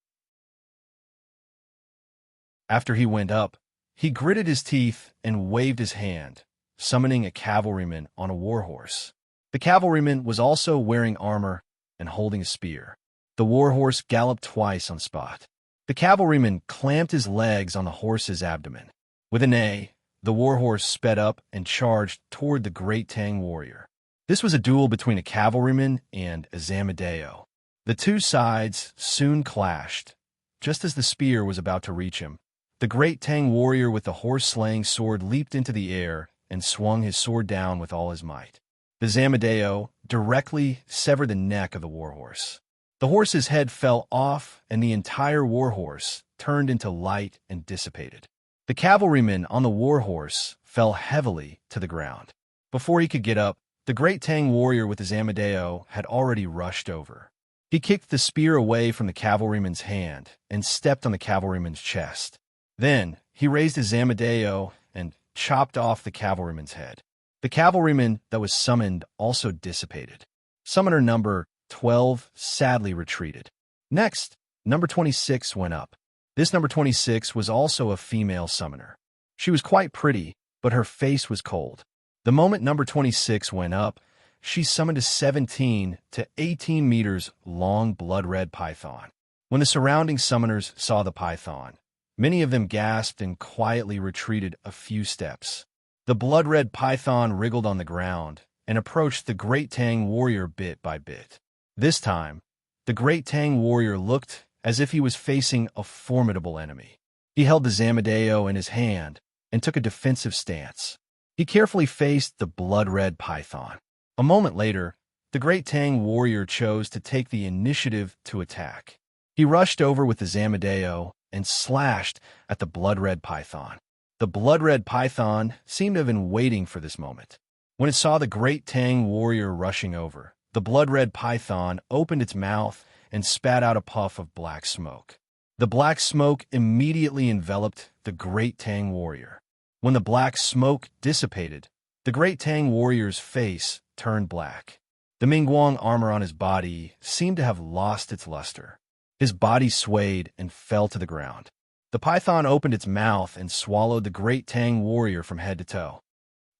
A: After he went up, he gritted his teeth and waved his hand, summoning a cavalryman on a warhorse. The cavalryman was also wearing armor and holding a spear. The warhorse galloped twice on spot. The cavalryman clamped his legs on the horse's abdomen. With a neigh, the warhorse sped up and charged toward the great Tang warrior. This was a duel between a cavalryman and a Zamadeo. The two sides soon clashed. Just as the spear was about to reach him, the great Tang warrior with the horse-slaying sword leaped into the air and swung his sword down with all his might. The Zamadeo directly severed the neck of the warhorse. The horse's head fell off, and the entire warhorse turned into light and dissipated. The cavalryman on the warhorse fell heavily to the ground. Before he could get up, the great Tang warrior with his Zamadeo had already rushed over. He kicked the spear away from the cavalryman's hand and stepped on the cavalryman's chest. Then he raised his Zamadeo and chopped off the cavalryman's head. The cavalryman that was summoned also dissipated. Summoner number 12 sadly retreated. Next, number 26 went up. This number 26 was also a female summoner. She was quite pretty, but her face was cold. The moment number 26 went up, she summoned a 17 to 18 meters long blood-red python. When the surrounding summoners saw the python, many of them gasped and quietly retreated a few steps. The blood-red python wriggled on the ground and approached the great Tang warrior bit by bit. This time, the great Tang warrior looked as if he was facing a formidable enemy. He held the Zamadeo in his hand and took a defensive stance. He carefully faced the blood-red python. A moment later, the great Tang warrior chose to take the initiative to attack. He rushed over with the Zamadeo and slashed at the blood-red python. The blood-red python seemed to have been waiting for this moment. When it saw the great Tang warrior rushing over, the blood-red python opened its mouth and spat out a puff of black smoke. The black smoke immediately enveloped the great Tang warrior. When the black smoke dissipated, the great Tang warrior's face turned black. The Mingguang armor on his body seemed to have lost its luster. His body swayed and fell to the ground. The python opened its mouth and swallowed the great Tang warrior from head to toe.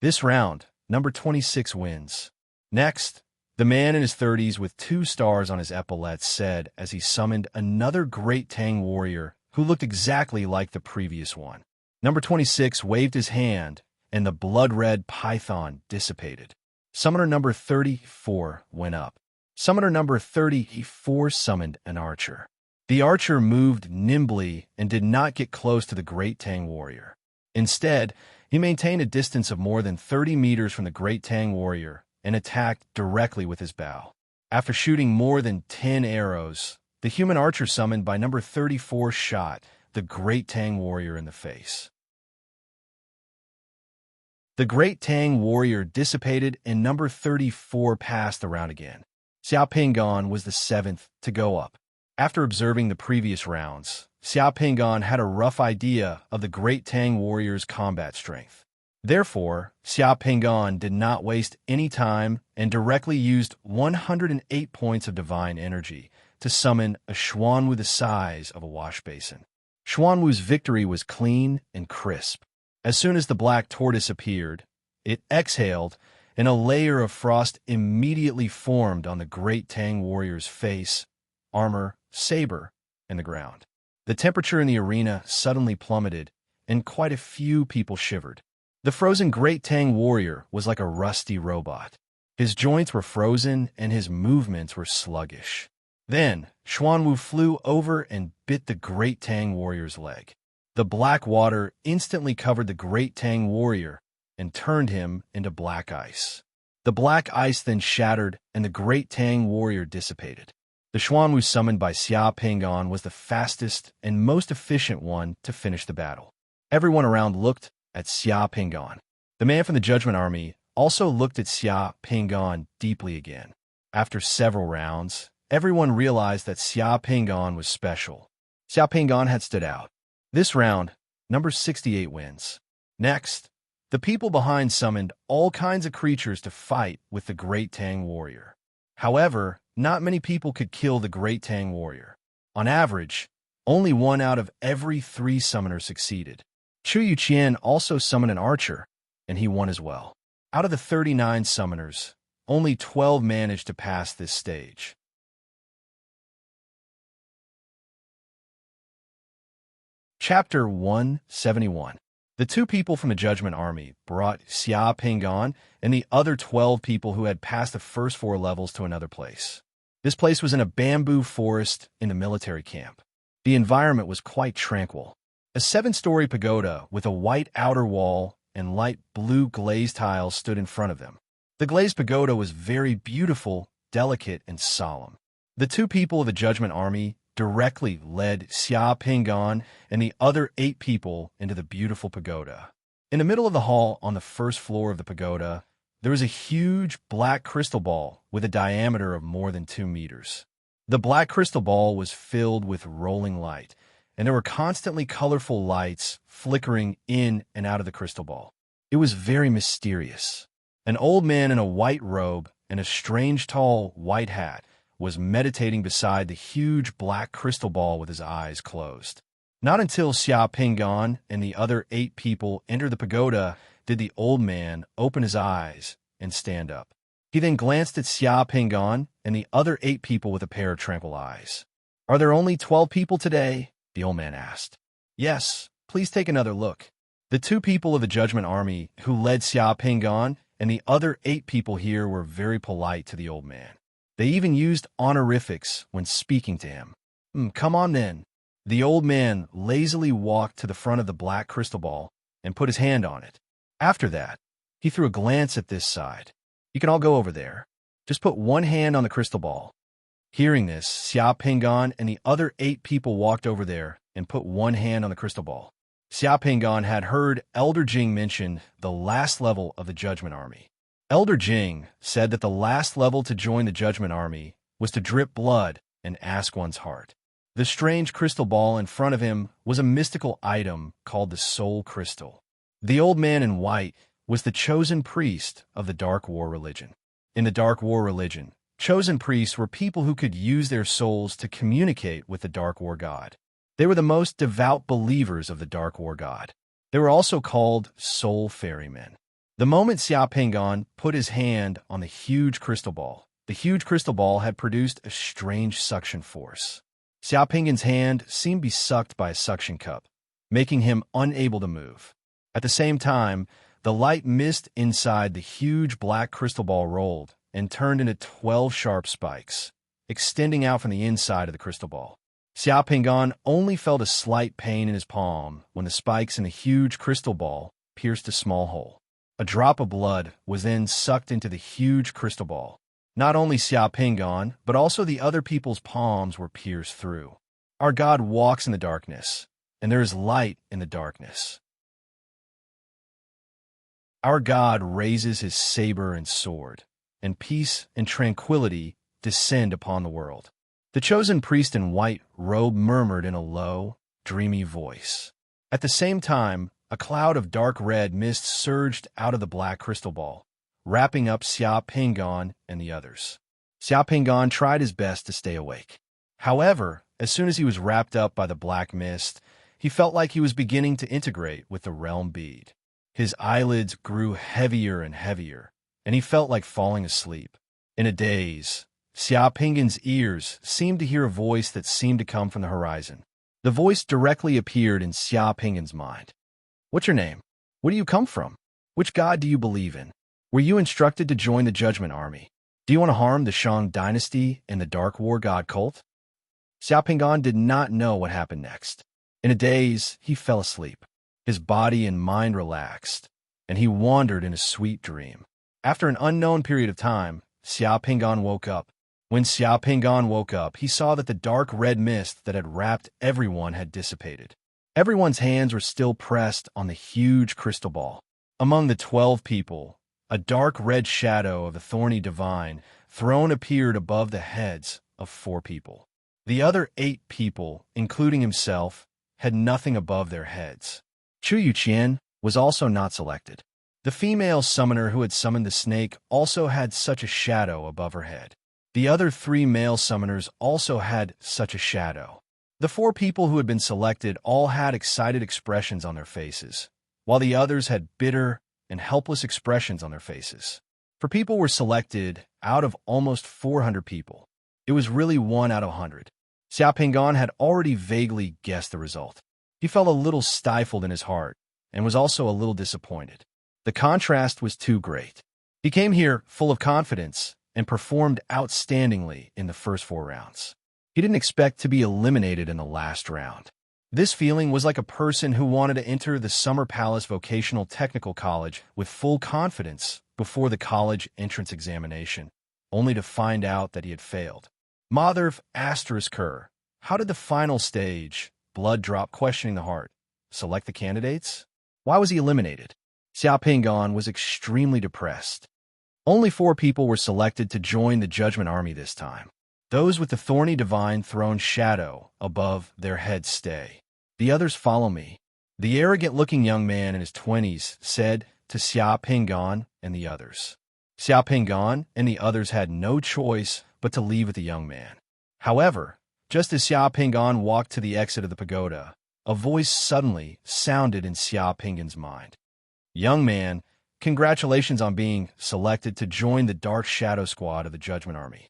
A: This round, number 26 wins. Next, the man in his 30s with 2 stars on his epaulets said as he summoned another great Tang warrior who looked exactly like the previous one. Number 26 waved his hand, and the blood-red python dissipated. Summoner number 34 went up. Summoner number 34 summoned an archer. The archer moved nimbly and did not get close to the great Tang warrior. Instead, he maintained a distance of more than 30 meters from the great Tang warrior and attacked directly with his bow. After shooting more than 10 arrows, the human archer summoned by number 34 shot the great Tang warrior in the face. The great Tang warrior dissipated and number 34 passed the round again. Xiao Pingon was the 7th to go up. After observing the previous rounds, Xiao Pingon had a rough idea of the great Tang warrior's combat strength. Therefore, Xiao Pingon did not waste any time and directly used 108 points of divine energy to summon a Xuanwu the size of a wash basin. Xuanwu's victory was clean and crisp. As soon as the black tortoise appeared, it exhaled, and a layer of frost immediately formed on the great Tang warrior's face, armor, saber, and the ground. The temperature in the arena suddenly plummeted, and quite a few people shivered. The frozen great Tang warrior was like a rusty robot. His joints were frozen, and his movements were sluggish. Then, Xuanwu flew over and bit the great Tang warrior's leg. The black water instantly covered the great Tang warrior and turned him into black ice. The black ice then shattered, and the great Tang warrior dissipated. The Xuanwu summoned by Xiao Pingon was the fastest and most efficient one to finish the battle. Everyone around looked at Xiao Pingon. The man from the Judgment Army also looked at Xiao Pingon deeply again. After several rounds, everyone realized that Xiao Pingon was special. Xiao Pingon had stood out. This round, number 68 wins. Next, the people behind summoned all kinds of creatures to fight with the great Tang warrior. However, not many people could kill the Great Tang warrior. On average, only 1 out of every 3 summoners succeeded. Chu Yuqian also summoned an archer, and he won as well. Out of the 39 summoners, only 12 managed to pass this stage. Chapter 171. The 2 people from the Judgment Army brought Xia Pingan and the other 12 people who had passed the first 4 levels to another place. This place was in a bamboo forest in the military camp. The environment was quite tranquil. A 7-story pagoda with a white outer wall and light blue glazed tiles stood in front of them. The glazed pagoda was very beautiful, delicate, and solemn. The 2 people of the Judgment Army directly led Xia Pingan and the other 8 people into the beautiful pagoda. In the middle of the hall on the first floor of the pagoda, there was a huge black crystal ball with a diameter of more than 2 meters. The black crystal ball was filled with rolling light, and there were constantly colorful lights flickering in and out of the crystal ball. It was very mysterious. An old man in a white robe and a strange tall white hat was meditating beside the huge black crystal ball with his eyes closed. Not until Xia Pingan and the other 8 people entered the pagoda did the old man open his eyes and stand up. He then glanced at Xia Pingan and the other 8 people with a pair of tranquil eyes. "Are there only 12 people today?" the old man asked. "Yes, please take another look." The 2 people of the Judgment Army who led Xia Pingan and the other 8 people here were very polite to the old man. They even used honorifics when speaking to him. Come on then." The old man lazily walked to the front of the black crystal ball and put his hand on it. After that, he threw a glance at this side. "You can all go over there. Just put one hand on the crystal ball." Hearing this, Xia Pingan and the other 8 people walked over there and put one hand on the crystal ball. Xia Pingan had heard Elder Jing mention the last level of the Judgment Army. Elder Jing said that the last level to join the Judgment Army was to drip blood and ask one's heart. The strange crystal ball in front of him was a mystical item called the Soul Crystal. The old man in white was the chosen priest of the Dark War religion. In the Dark War religion, chosen priests were people who could use their souls to communicate with the Dark War God. They were the most devout believers of the Dark War God. They were also called soul ferrymen. The moment Xia Pingan put his hand on the huge crystal ball, the huge crystal ball had produced a strange suction force. Xia Pingan's hand seemed to be sucked by a suction cup, making him unable to move. At the same time, the light mist inside the huge black crystal ball rolled and turned into 12 sharp spikes, extending out from the inside of the crystal ball. Xia Pingan only felt a slight pain in his palm when the spikes in the huge crystal ball pierced a small hole. A drop of blood was then sucked into the huge crystal ball. Not only Xia Pingan, but also the other people's palms were pierced through. Our God walks in the darkness, and there is light in the darkness. Our God raises his saber and sword, and peace and tranquility descend upon the world. The chosen priest in white robe murmured in a low, dreamy voice. At the same time, a cloud of dark red mist surged out of the black crystal ball, wrapping up Xia Pingan and the others. Xia Pingan tried his best to stay awake. However, as soon as he was wrapped up by the black mist, he felt like he was beginning to integrate with the realm bead. His eyelids grew heavier and heavier, and he felt like falling asleep. In a daze, Xia Pingan's ears seemed to hear a voice that seemed to come from the horizon. The voice directly appeared in Xia Pingan's mind. "What's your name? Where do you come from? Which god do you believe in? Were you instructed to join the Judgment Army? Do you want to harm the Shang dynasty and the Dark War god cult?" Xia Pingan did not know what happened next. In a daze, he fell asleep. His body and mind relaxed, and he wandered in a sweet dream. After an unknown period of time, Xia Pingan woke up. When Xia Pingan woke up, he saw that the dark red mist that had wrapped everyone had dissipated. Everyone's hands were still pressed on the huge crystal ball. Among the 12 people, a dark red shadow of the thorny divine throne appeared above the heads of 4 people. The other 8 people, including himself, had nothing above their heads. Chu Yuqian was also not selected. The female summoner who had summoned the snake also had such a shadow above her head. The other 3 male summoners also had such a shadow. The 4 people who had been selected all had excited expressions on their faces, while the others had bitter and helpless expressions on their faces. For people were selected out of almost 400 people. It was really 1 out of 100. Xiao had already vaguely guessed the result. He felt a little stifled in his heart and was also a little disappointed. The contrast was too great. He came here full of confidence and performed outstandingly in the first 4 rounds. He didn't expect to be eliminated in the last round. This feeling was like a person who wanted to enter the Summer Palace Vocational Technical College with full confidence before the college entrance examination, only to find out that he had failed. Motherf asterisk her. How did the final stage, blood drop questioning the heart, select the candidates? Why was he eliminated? Xiao was extremely depressed. Only 4 people were selected to join the Judgment Army this time. Those with the thorny divine throne shadow above their heads stay. The others follow me. The arrogant-looking young man in his 20s said to Xiao and the others. Xiao and the others had no choice but to leave with the young man. However, just as Xiao walked to the exit of the pagoda, a voice suddenly sounded in Xiao mind. Young man, congratulations on being selected to join the Dark Shadow Squad of the Judgment Army.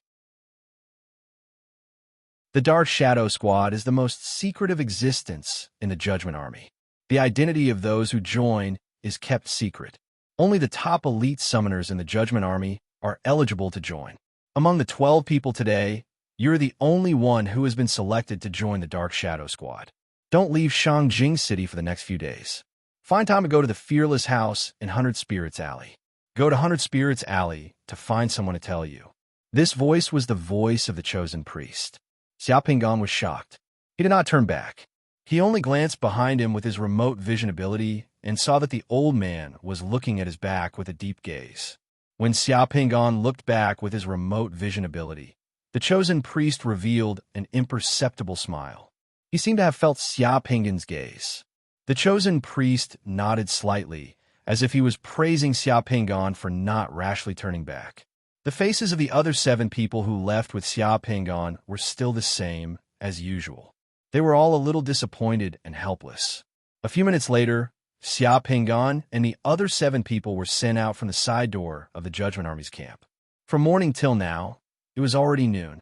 A: The Dark Shadow Squad is the most secretive existence in the Judgment Army. The identity of those who join is kept secret. Only the top elite summoners in the Judgment Army are eligible to join. Among the 12 people today, you're the only one who has been selected to join the Dark Shadow Squad. Don't leave Shangjing City for the next few days. Find time to go to the Fearless House in 100 Spirits Alley. Go to 100 Spirits Alley to find someone to tell you. This voice was the voice of the chosen priest. Xiao was shocked. He did not turn back. He only glanced behind him with his remote vision ability and saw that the old man was looking at his back with a deep gaze. When Xiao looked back with his remote vision ability, the chosen priest revealed an imperceptible smile. He seemed to have felt Xiao gaze. The chosen priest nodded slightly, as if he was praising Xiao for not rashly turning back. The faces of the other 7 people who left with Xiao were still the same as usual. They were all a little disappointed and helpless. A few minutes later, Xiao and the other 7 people were sent out from the side door of the Judgment Army's camp. From morning till now, it was already noon.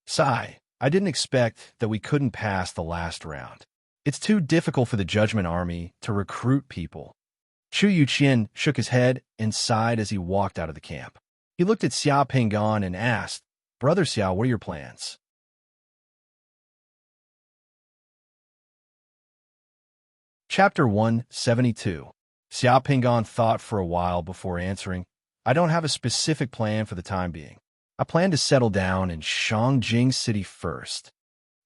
A: Sigh, I didn't expect that we couldn't pass the last round. It's too difficult for the Judgment Army to recruit people. Chu Yuqian shook his head and sighed as he walked out of the camp. He looked at Xiao and asked, Brother Xiao, what are your plans? Chapter 172. Xiao thought for a while before answering, I don't have a specific plan for the time being. I plan to settle down in Shangjing City first.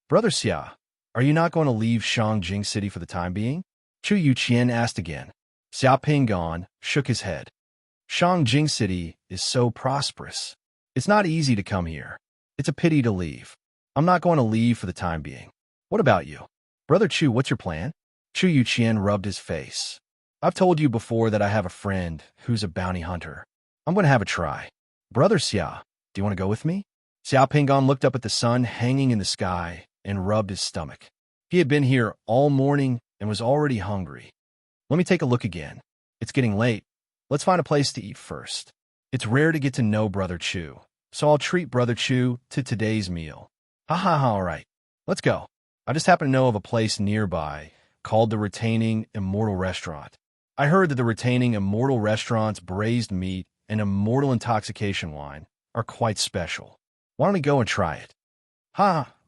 A: Brother Xia, are you not going to leave Shangjing City for the time being? Chu Yuqian asked again. Xiao shook his head. Shangjing City is so prosperous. It's not easy to come here. It's a pity to leave. I'm not going to leave for the time being. What about you? Brother Chu, what's your plan? Chu Yuqian rubbed his face. I've told you before that I have a friend who's a bounty hunter. I'm going to have a try. Brother Xia, do you want to go with me? Xiao looked up at the sun hanging in the sky and rubbed his stomach. He had been here all morning and was already hungry. Let me take a look again. It's getting late. Let's find a place to eat first. It's rare to get to know Brother Chu, so I'll treat Brother Chu to today's meal. All right. Let's go. I just happen to know of a place nearby called the Retaining Immortal Restaurant. I heard that the Retaining Immortal Restaurant's braised meat and immortal intoxication wine are quite special. Why don't we go and try it?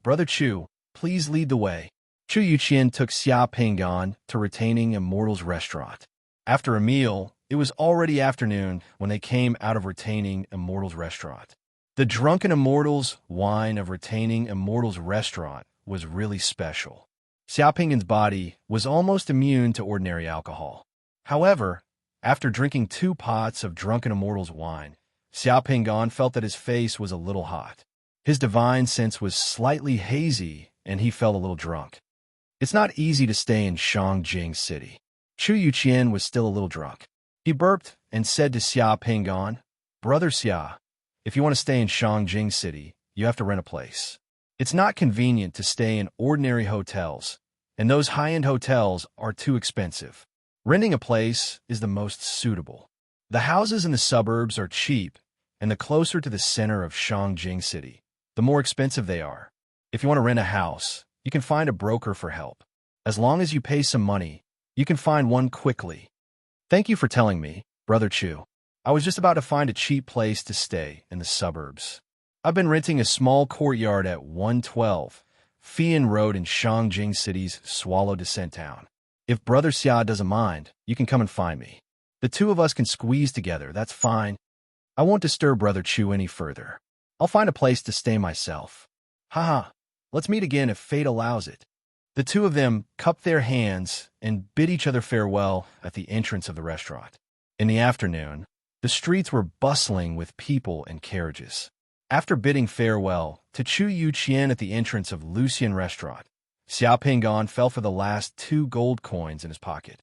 A: Brother Chu, please lead the way. Chu Yuqian took Xiao to Retaining Immortal's restaurant. After a meal, it was already afternoon when they came out of Retaining Immortal's restaurant. The Drunken Immortal's wine of Retaining Immortal's restaurant was really special. Xiao body was almost immune to ordinary alcohol. However, after drinking 2 pots of Drunken Immortal's wine, Xiao felt that his face was a little hot. His divine sense was slightly hazy, and he felt a little drunk. It's not easy to stay in Shangjing City. Chu Yuqian was still a little drunk. He burped and said to Xiao Brother Xia, If you want to stay in Shangjing City, you have to rent a place. It's not convenient to stay in ordinary hotels, and those high-end hotels are too expensive. Renting a place is the most suitable. The houses in the suburbs are cheap, and the closer to the center of Shangjing City, the more expensive they are. If you want to rent a house, you can find a broker for help. As long as you pay some money, you can find one quickly. Thank you for telling me, Brother Chu. I was just about to find a cheap place to stay in the suburbs. I've been renting a small courtyard at 112 Fian Road in Shangjing City's Swallow Descent Town. If Brother Xia doesn't mind, you can come and find me. The two of us can squeeze together, that's fine. I won't disturb Brother Chu any further. I'll find a place to stay myself. Haha, let's meet again if fate allows it. The two of them cupped their hands and bid each other farewell at the entrance of the restaurant. In the afternoon, the streets were bustling with people and carriages. After bidding farewell to Chu Yu Qian at the entrance of Lucian Restaurant, Xiao Pingan fell for the last 2 gold coins in his pocket.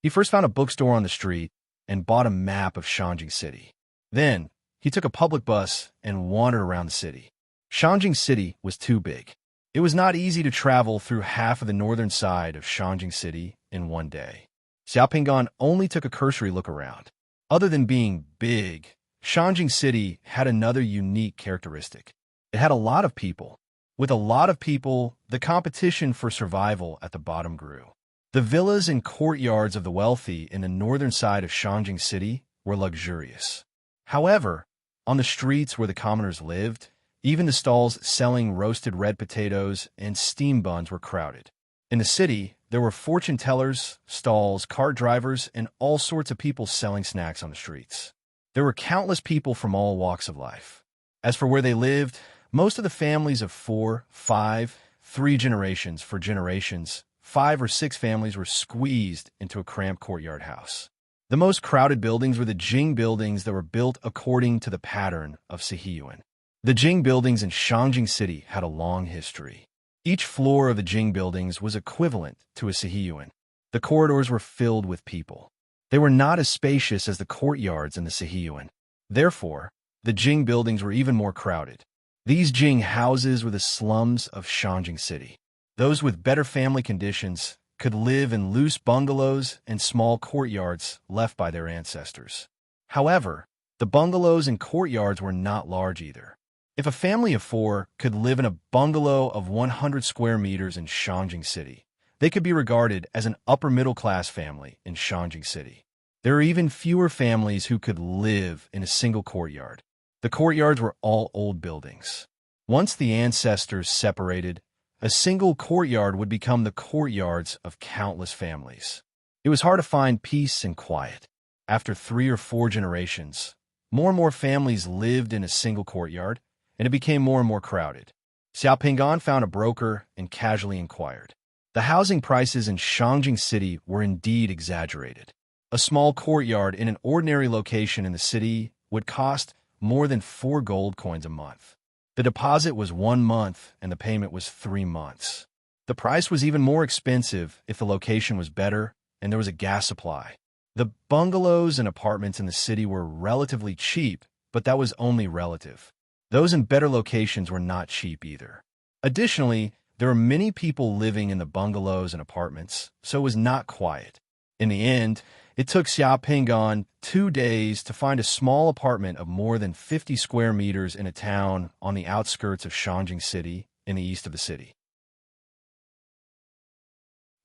A: He first found a bookstore on the street and bought a map of Shangjing City. Then, he took a public bus and wandered around the city. Shangjing City was too big. It was not easy to travel through half of the northern side of Shangjing City in one day. Xiao Pingan only took a cursory look around. Other than being big, Shangjing City had another unique characteristic. It had a lot of people. With a lot of people, the competition for survival at the bottom grew. The villas and courtyards of the wealthy in the northern side of Shangjing City were luxurious. However, on the streets where the commoners lived, even the stalls selling roasted red potatoes and steam buns were crowded. In the city, there were fortune tellers, stalls, cart drivers, and all sorts of people selling snacks on the streets. There were countless people from all walks of life. As for where they lived, most of the families of 4, 5, 3 generations for generations, 5 or 6 families were squeezed into a cramped courtyard house. The most crowded buildings were the Jing buildings that were built according to the pattern of Sihiyuan. The Jing buildings in Shangjing City had a long history. Each floor of the Jing buildings was equivalent to a Sihiyuan. The corridors were filled with people. They were not as spacious as the courtyards in the Sihiyuan. Therefore, the Jing buildings were even more crowded. These Jing houses were the slums of Shangjing City. Those with better family conditions could live in loose bungalows and small courtyards left by their ancestors. However, the bungalows and courtyards were not large either. If a family of 4 could live in a bungalow of 100 square meters in Shangjing City, they could be regarded as an upper-middle-class family in Shangjing City. There are even fewer families who could live in a single courtyard. The courtyards were all old buildings. Once the ancestors separated, a single courtyard would become the courtyards of countless families. It was hard to find peace and quiet. After 3 or 4 generations, more and more families lived in a single courtyard, and it became more and more crowded. Xiao Pingan found a broker and casually inquired. The housing prices in Shangjing City were indeed exaggerated. A small courtyard in an ordinary location in the city would cost more than 4 gold coins a month. The deposit was 1 month and the payment was 3 months. The price was even more expensive if the location was better and there was a gas supply. The bungalows and apartments in the city were relatively cheap, but that was only relative. Those in better locations were not cheap either. Additionally, there were many people living in the bungalows and apartments, so it was not quiet. In the end, it took Xiao Pingan 2 days to find a small apartment of more than 50 square meters in a town on the outskirts of Shangjing City in the east of the city.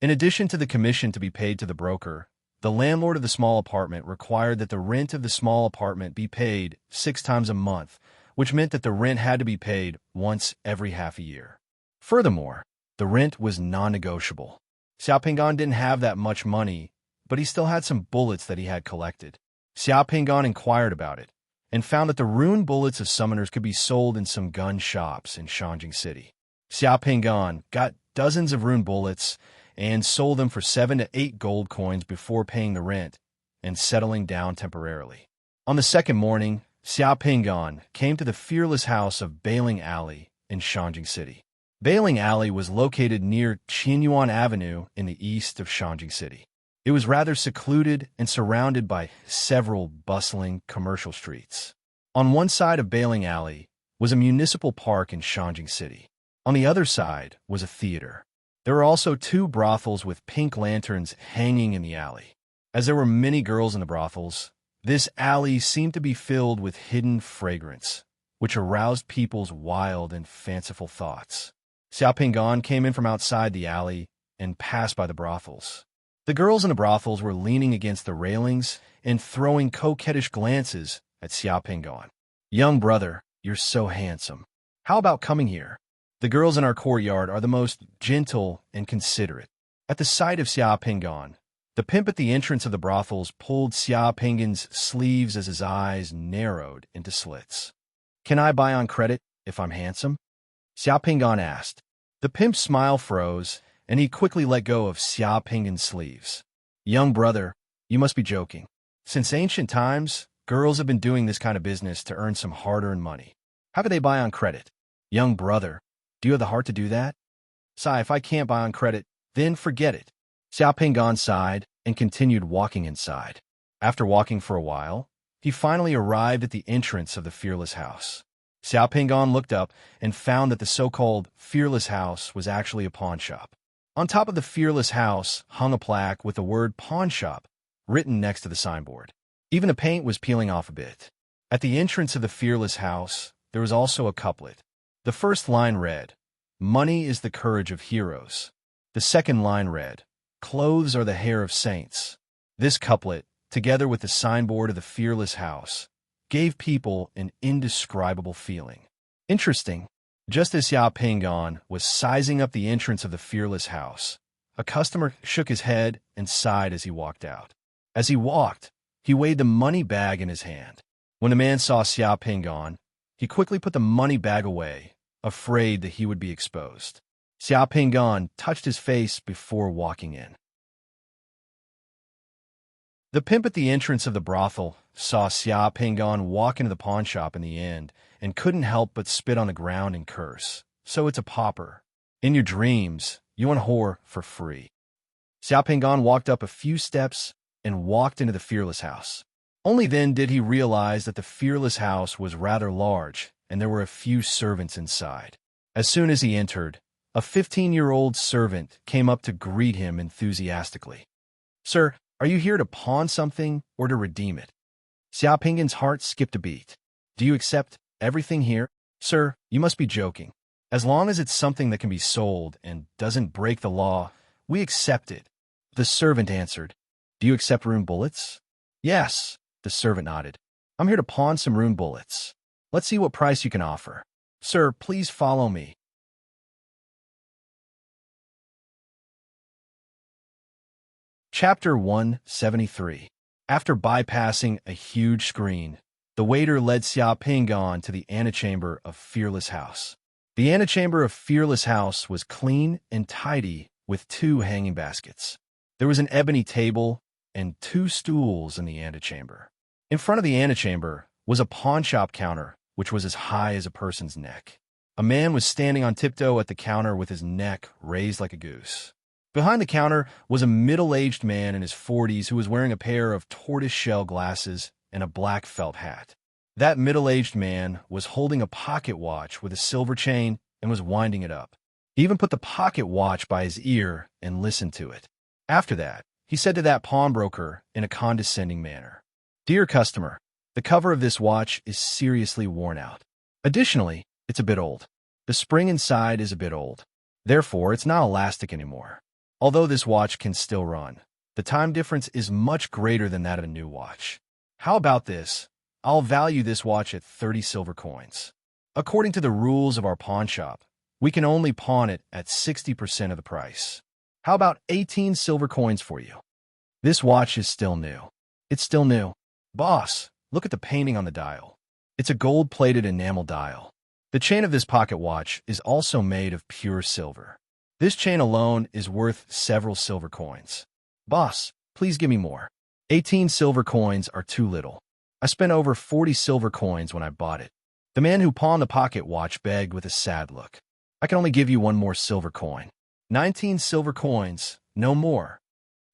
A: In addition to the commission to be paid to the broker, the landlord of the small apartment required that the rent of the small apartment be paid 6 times a month, which meant that the rent had to be paid once every half a year. Furthermore, the rent was non-negotiable. Xiao Pingan didn't have that much money, but he still had some bullets that he had collected. Xiao Pingan inquired about it, and found that the rune bullets of summoners could be sold in some gun shops in Shangjing City. Xiao Pingan got dozens of rune bullets and sold them for 7 to 8 gold coins before paying the rent and settling down temporarily. On the second morning, Xiao Pingan came to the fearless house of Bailing Alley in Shangjing City. Bailing Alley was located near Qinyuan Avenue in the east of Shangjing City. It was rather secluded and surrounded by several bustling commercial streets. On one side of Bailing Alley was a municipal park in Shanjing City. On the other side was a theater. There were also 2 brothels with pink lanterns hanging in the alley. As there were many girls in the brothels, this alley seemed to be filled with hidden fragrance, which aroused people's wild and fanciful thoughts. Xiaopinggan came in from outside the alley and passed by the brothels. The girls in the brothels were leaning against the railings and throwing coquettish glances at Xiaopinggan. "Young brother, you're so handsome. How about coming here? The girls in our courtyard are the most gentle and considerate." At the sight of Xiaopinggan, the pimp at the entrance of the brothels pulled Xiaopinggan's sleeves as his eyes narrowed into slits. "Can I buy on credit if I'm handsome?" Xiaopinggan asked. The pimp's smile froze, and he quickly let go of Xiaopinggan's sleeves. "Young brother, you must be joking. Since ancient times, girls have been doing this kind of business to earn some hard-earned money. How could they buy on credit? Young brother, do you have the heart to do that?" "Sigh, if I can't buy on credit, then forget it." Xiaopinggan sighed and continued walking inside. After walking for a while, he finally arrived at the entrance of the Fearless House. Xiaopinggan looked up and found that the so-called Fearless House was actually a pawn shop. On top of the Fearless House hung a plaque with the word pawn shop written next to the signboard. Even the paint was peeling off a bit. At the entrance of the Fearless House, there was also a couplet. The first line read, "Money is the courage of heroes." The second line read, "Clothes are the hair of saints." This couplet, together with the signboard of the Fearless House, gave people an indescribable feeling. Interesting. Just as Xiaopinggan was sizing up the entrance of the Fearless House, a customer shook his head and sighed as he walked out. As he walked, he weighed the money bag in his hand. When the man saw Xiaopinggan, he quickly put the money bag away, afraid that he would be exposed. Xiaopinggan touched his face before walking in. The pimp at the entrance of the brothel saw Xiaopinggan walk into the pawn shop in the end and couldn't help but spit on the ground and curse. "So it's a pauper. In your dreams, you want a whore for free." Xiaopinggan walked up a few steps and walked into the Fearless House. Only then did he realize that the Fearless House was rather large and there were a few servants inside. As soon as he entered, a 15-year-old servant came up to greet him enthusiastically. "Sir, are you here to pawn something or to redeem it?" Xiaopinggan's heart skipped a beat. "Do you accept everything here?" "Sir, you must be joking. As long as it's something that can be sold and doesn't break the law, we accept it." The servant answered. "Do you accept rune bullets?" "Yes," the servant nodded. "I'm here to pawn some rune bullets. Let's see what price you can offer." "Sir, please follow me." Chapter 173. After bypassing a huge screen, the waiter led Xiaopinggan to the antechamber of Fearless House. The antechamber of Fearless House was clean and tidy with 2 hanging baskets. There was an ebony table and 2 stools in the antechamber. In front of the antechamber was a pawnshop counter which was as high as a person's neck. A man was standing on tiptoe at the counter with his neck raised like a goose. Behind the counter was a middle-aged man in his 40s who was wearing a pair of tortoise-shell glasses and a black felt hat. That middle-aged man was holding a pocket watch with a silver chain and was winding it up. He even put the pocket watch by his ear and listened to it. After that, he said to that pawnbroker in a condescending manner, "Dear customer, the cover of this watch is seriously worn out. Additionally, it's a bit old. The spring inside is a bit old. Therefore, it's not elastic anymore. Although this watch can still run, the time difference is much greater than that of a new watch. How about this? I'll value this watch at 30 silver coins. According to the rules of our pawn shop, we can only pawn it at 60% of the price. How about 18 silver coins for you? This watch is still new. It's still new. Boss, look at the painting on the dial. It's a gold-plated enamel dial. The chain of this pocket watch is also made of pure silver. This chain alone is worth several silver coins. Boss, please give me more. 18 silver coins are too little. I spent over 40 silver coins when I bought it." The man who pawned the pocket watch begged with a sad look. "I can only give you one more silver coin. 19 silver coins, no more."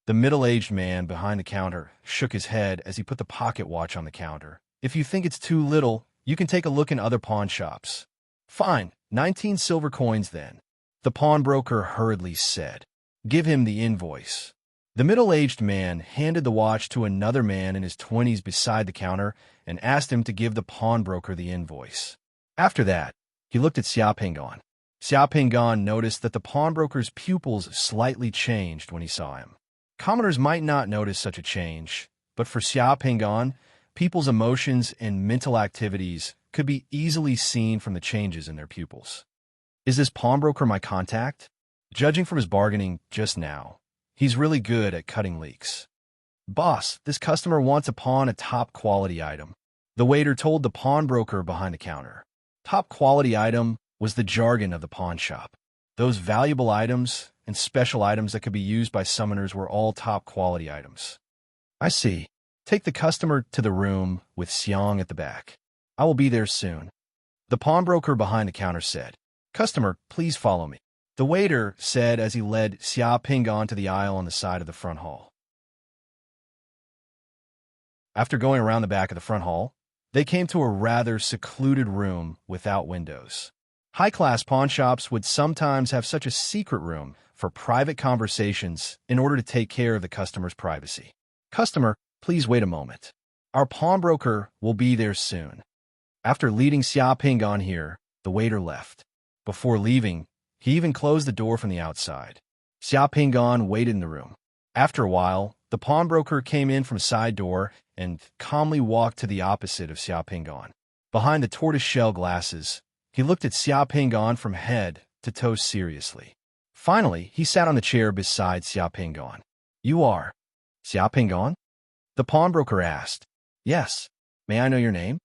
A: The middle-aged man behind the counter shook his head as he put the pocket watch on the counter. If you think it's too little, you can take a look in other pawn shops. Fine, 19 silver coins then, the pawnbroker hurriedly said. Give him the invoice. The middle-aged man handed the watch to another man in his 20s beside the counter and asked him to give the pawnbroker the invoice. After that, he looked at Xia Pingan. Xia Pingan noticed that the pawnbroker's pupils slightly changed when he saw him. Commoners might not notice such a change, but for Xia Pingan, people's emotions and mental activities could be easily seen from the changes in their pupils. Is this pawnbroker my contact? Judging from his bargaining just now, he's really good at cutting leaks. Boss, this customer wants to pawn a top-quality item, the waiter told the pawnbroker behind the counter. Top-quality item was the jargon of the pawn shop. Those valuable items and special items that could be used by summoners were all top-quality items. I see. Take the customer to the room with Xiang at the back. I will be there soon. The pawnbroker behind the counter said. Customer, please follow me. The waiter said as he led Xia Pingan to the aisle on the side of the front hall. After going around the back of the front hall, they came to a rather secluded room without windows. High-class pawn shops would sometimes have such a secret room for private conversations in order to take care of the customer's privacy. Customer, please wait a moment. Our pawnbroker will be there soon. After leading Xia Pingan here, the waiter left. Before leaving, he even closed the door from the outside. Xia Pingan waited in the room. After a while, the pawnbroker came in from a side door and calmly walked to the opposite of Xia Pingan. Behind the tortoise-shell glasses, he looked at Xia Pingan from head to toe seriously. Finally, he sat on the chair beside Xia Pingan. You are Xia Pingan? The pawnbroker asked. Yes. May I know your name?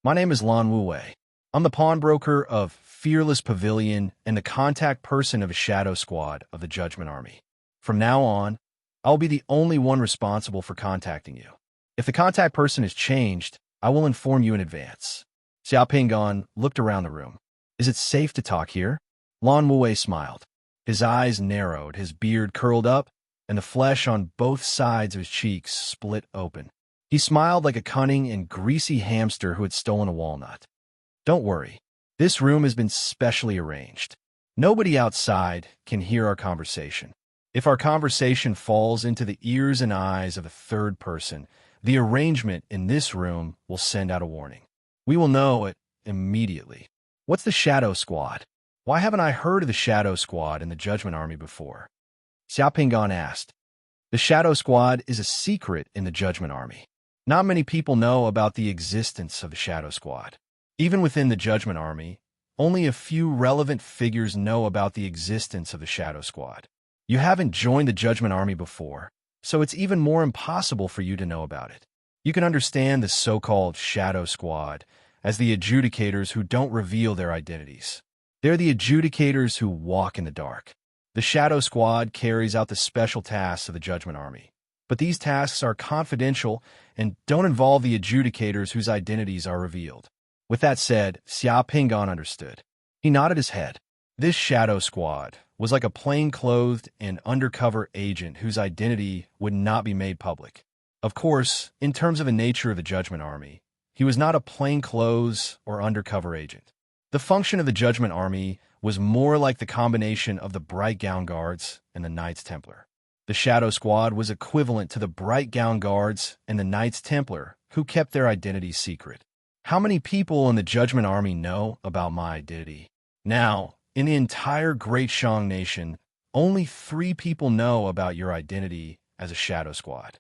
A: My name is Lan Wuwei. I'm the pawnbroker of Fearless Pavilion and the contact person of a shadow squad of the Judgment Army. From now on, I'll be the only one responsible for contacting you. If the contact person is changed, I will inform you in advance. Xia Pingan looked around the room. Is it safe to talk here? Lan Wuwei smiled. His eyes narrowed, his beard curled up, and the flesh on both sides of his cheeks split open. He smiled like a cunning and greasy hamster who had stolen a walnut. Don't worry. This room has been specially arranged. Nobody outside can hear our conversation. If our conversation falls into the ears and eyes of a third person, the arrangement in this room will send out a warning. We will know it immediately. What's the Shadow Squad? Why haven't I heard of the Shadow Squad in the Judgment Army before? Xia Pingan asked. The Shadow Squad is a secret in the Judgment Army. Not many people know about the existence of the Shadow Squad. Even within the Judgment Army, only a few relevant figures know about the existence of the Shadow Squad. You haven't joined the Judgment Army before, so it's even more impossible for you to know about it. You can understand the so-called Shadow Squad as the adjudicators who don't reveal their identities. They're the adjudicators who walk in the dark. The Shadow Squad carries out the special tasks of the Judgment Army, but these tasks are confidential and don't involve the adjudicators whose identities are revealed. With that said, Xia Pingan understood. He nodded his head. This Shadow Squad was like a plain-clothed and undercover agent whose identity would not be made public. Of course, in terms of the nature of the Judgment Army, he was not a plainclothes or undercover agent. The function of the Judgment Army was more like the combination of the Bright Gown Guards and the Knights Templar. The Shadow Squad was equivalent to the Bright Gown Guards and the Knights Templar, who kept their identities secret. How many people in the Judgment Army know about my identity? Now, in the entire Great Shang Nation, only 3 people know about your identity as a Shadow Squad.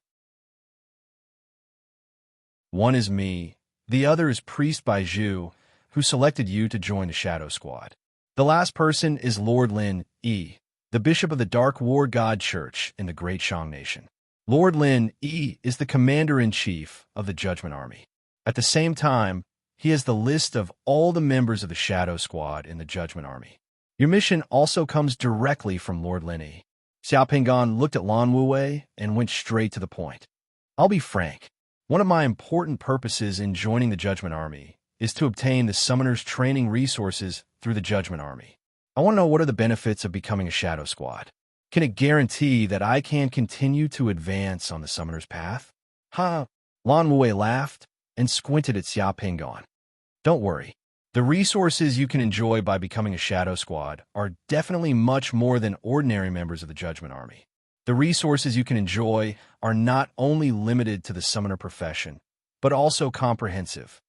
A: One is me, the other is Priest Baizhu, who selected you to join the Shadow Squad. The last person is Lord Lin Yi, the Bishop of the Dark War God Church in the Great Shang Nation. Lord Lin Yi is the Commander-in-Chief of the Judgment Army. At the same time, he has the list of all the members of the Shadow Squad in the Judgment Army. Your mission also comes directly from Lord Lin Yi. Xia Pingan looked at Lan Wuwei and went straight to the point. I'll be frank. One of my important purposes in joining the Judgment Army is to obtain the Summoner's training resources through the Judgment Army. I want to know what are the benefits of becoming a Shadow Squad. Can it guarantee that I can continue to advance on the summoner's path? Ha! Lan Wei laughed and squinted at Xia Pingon. Don't worry. The resources you can enjoy by becoming a Shadow Squad are definitely much more than ordinary members of the Judgment Army. The resources you can enjoy are not only limited to the summoner profession, but also comprehensive.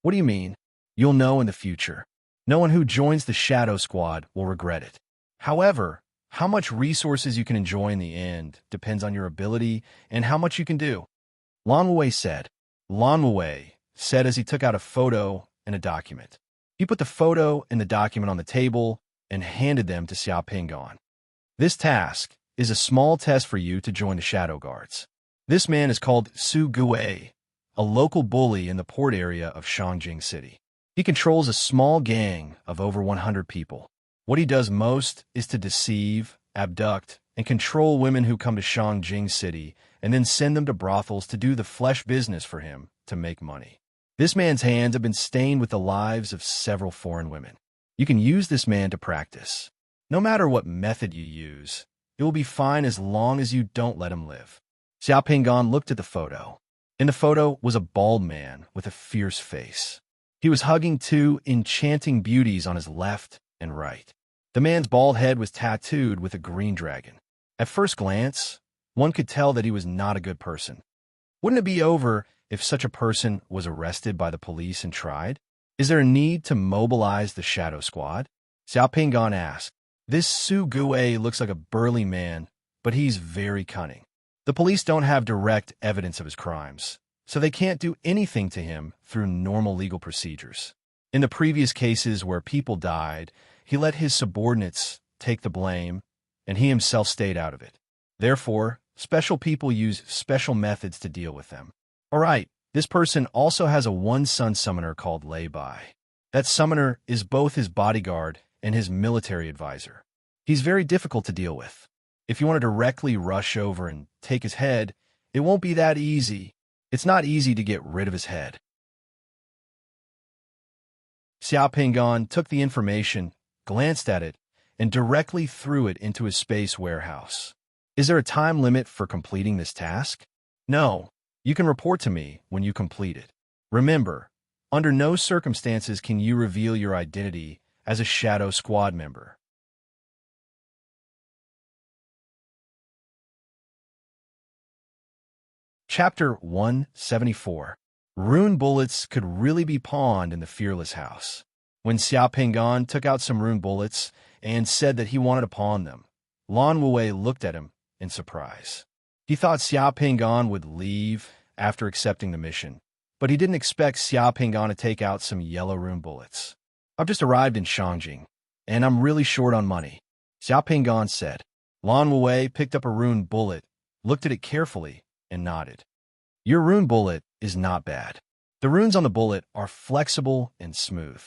A: What do you mean? You'll know in the future. No one who joins the Shadow Squad will regret it. However, how much resources you can enjoy in the end depends on your ability and how much you can do. Lan Wei said. Lan Wei said as he took out a photo and a document. He put the photo and the document on the table and handed them to Xia Pingon. This task is a small test for you to join the Shadow Guards. This man is called Su Gui, a local bully in the port area of Shangjing City. He controls a small gang of over 100 people. What he does most is to deceive, abduct, and control women who come to Shangjing City and then send them to brothels to do the flesh business for him to make money. This man's hands have been stained with the lives of several foreign women. You can use this man to practice. No matter what method you use, it will be fine as long as you don't let him live. Xia Pingon looked at the photo. In the photo was a bald man with a fierce face. He was hugging two enchanting beauties on his left and right. The man's bald head was tattooed with a green dragon. At first glance, one could tell that he was not a good person. Wouldn't it be over if such a person was arrested by the police and tried? Is there a need to mobilize the Shadow Squad? Xia Pingon asked. This Su Gui looks like a burly man, but he's very cunning. The police don't have direct evidence of his crimes, so they can't do anything to him through normal legal procedures. In the previous cases where people died, he let his subordinates take the blame, and he himself stayed out of it. Therefore, special people use special methods to deal with them. All right, this person also has a one-son summoner called Lei Bai. That summoner is both his bodyguard and his military advisor. He's very difficult to deal with. If you want to directly rush over and take his head, it won't be that easy. It's not easy to get rid of his head. Xia Pingon took the information, glanced at it, and directly threw it into his space warehouse. Is there a time limit for completing this task? No. You can report to me when you complete it. Remember, under no circumstances can you reveal your identity as a Shadow Squad member. Chapter 174. Rune bullets could really be pawned in the Fearless House. When Xia Pingon took out some rune bullets and said that he wanted to pawn them, Lan Wei looked at him in surprise. He thought Xia Pingon would leave after accepting the mission, but he didn't expect Xia Pingon to take out some yellow rune bullets. I've just arrived in Shangjing, and I'm really short on money, Xia Pingon said. Lan Wei picked up a rune bullet, looked at it carefully, and nodded. Your rune bullet is not bad. The runes on the bullet are flexible and smooth.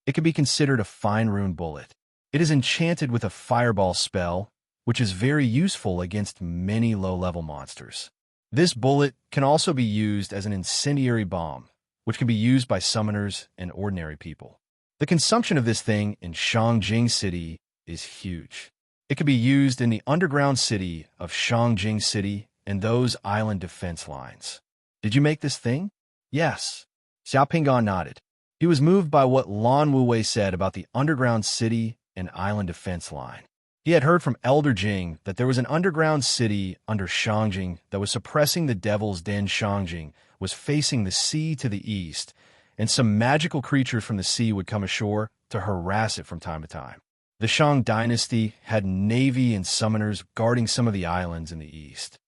A: It can be considered a fine rune bullet. It is enchanted with a fireball spell, which is very useful against many low-level monsters. This bullet can also be used as an incendiary bomb, which can be used by summoners and ordinary people. The consumption of this thing in Shangjing City is huge. It can be used in the underground city of Shangjing City and those island defense lines. Did you make this thing? Yes. Xia Pingon nodded. He was moved by what Lan Wei said about the underground city and island defense line. He had heard from Elder Jing that there was an underground city under Shangjing that was suppressing the Devil's Den. Shangjing was facing the sea to the east, and some magical creatures from the sea would come ashore to harass it from time to time. The Shang dynasty had navy and summoners guarding some of the islands in the east.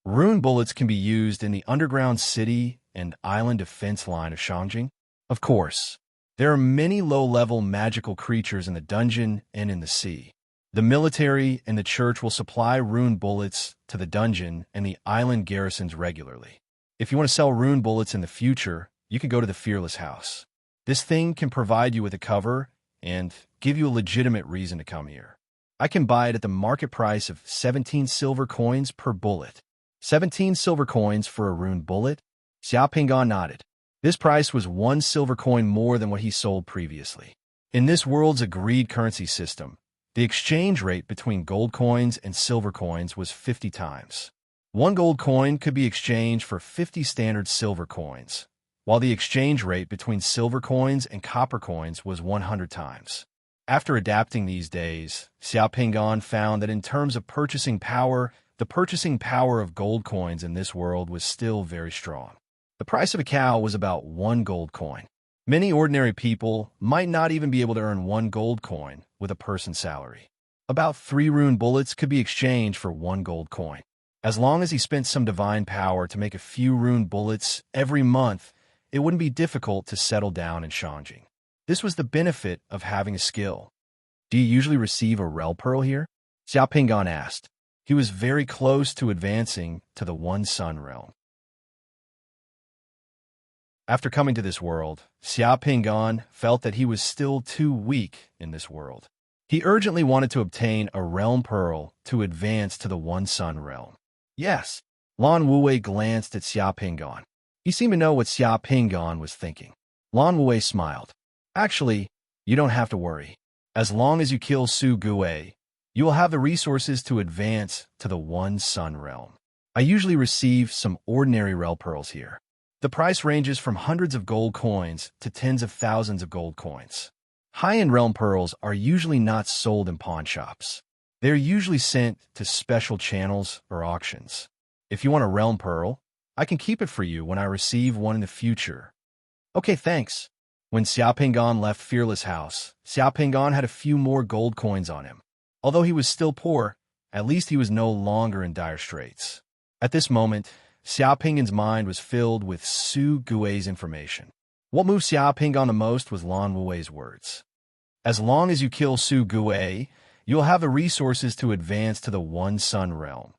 A: Rune bullets can be used in the underground city and island defense line of Shangjing. Of course, there are many low-level magical creatures in the dungeon and in the sea. The military and the church will supply rune bullets to the dungeon and the island garrisons regularly. If you want to sell rune bullets in the future, you can go to the Fearless House. This thing can provide you with a cover and give you a legitimate reason to come here. I can buy it at the market price of 17 silver coins per bullet. 17 silver coins for a rune bullet? Xia Pingon nodded. This price was 1 silver coin more than what he sold previously. In this world's agreed currency system, The exchange rate between gold coins and silver coins was 50 times. One gold coin could be exchanged for 50 standard silver coins, while the exchange rate between silver coins and copper coins was 100 times. After adapting these days, Xiao found that in terms of purchasing power, the purchasing power of gold coins in this world was still very strong. The price of a cow was about 1 gold coin. Many ordinary people might not even be able to earn 1 gold coin with a person's salary. About 3 rune bullets could be exchanged for 1 gold coin. As long as he spent some divine power to make a few rune bullets every month, it wouldn't be difficult to settle down in Shangjing. This was the benefit of having a skill. Do you usually receive a rel pearl here? Xiao asked. He was very close to advancing to the One Sun realm. After coming to this world, Xiao felt that he was still too weak in this world. He urgently wanted to obtain a realm pearl to advance to the One Sun realm. Yes, Lan Wuwei glanced at Xiao. He seemed to know what Xiao was thinking. Lan Wuwei smiled. Actually, you don't have to worry. As long as you kill Su Guwei, you will have the resources to advance to the One Sun realm. I usually receive some ordinary rel pearls here. The price ranges from hundreds of gold coins to tens of thousands of gold coins. High-end realm pearls are usually not sold in pawn shops. They're usually sent to special channels or auctions. If you want a realm pearl, I can keep it for you when I receive one in the future. Okay, thanks. When Xiao left Fearless House, Xiao had a few more gold coins on him. Although he was still poor, at least he was no longer in dire straits. At this moment, Xiao mind was filled with Su Guwei's information. What moved Xiao the most was Lan Wuwei's words. As long as you kill Su Guwei, you'll have the resources to advance to the One Sun realm.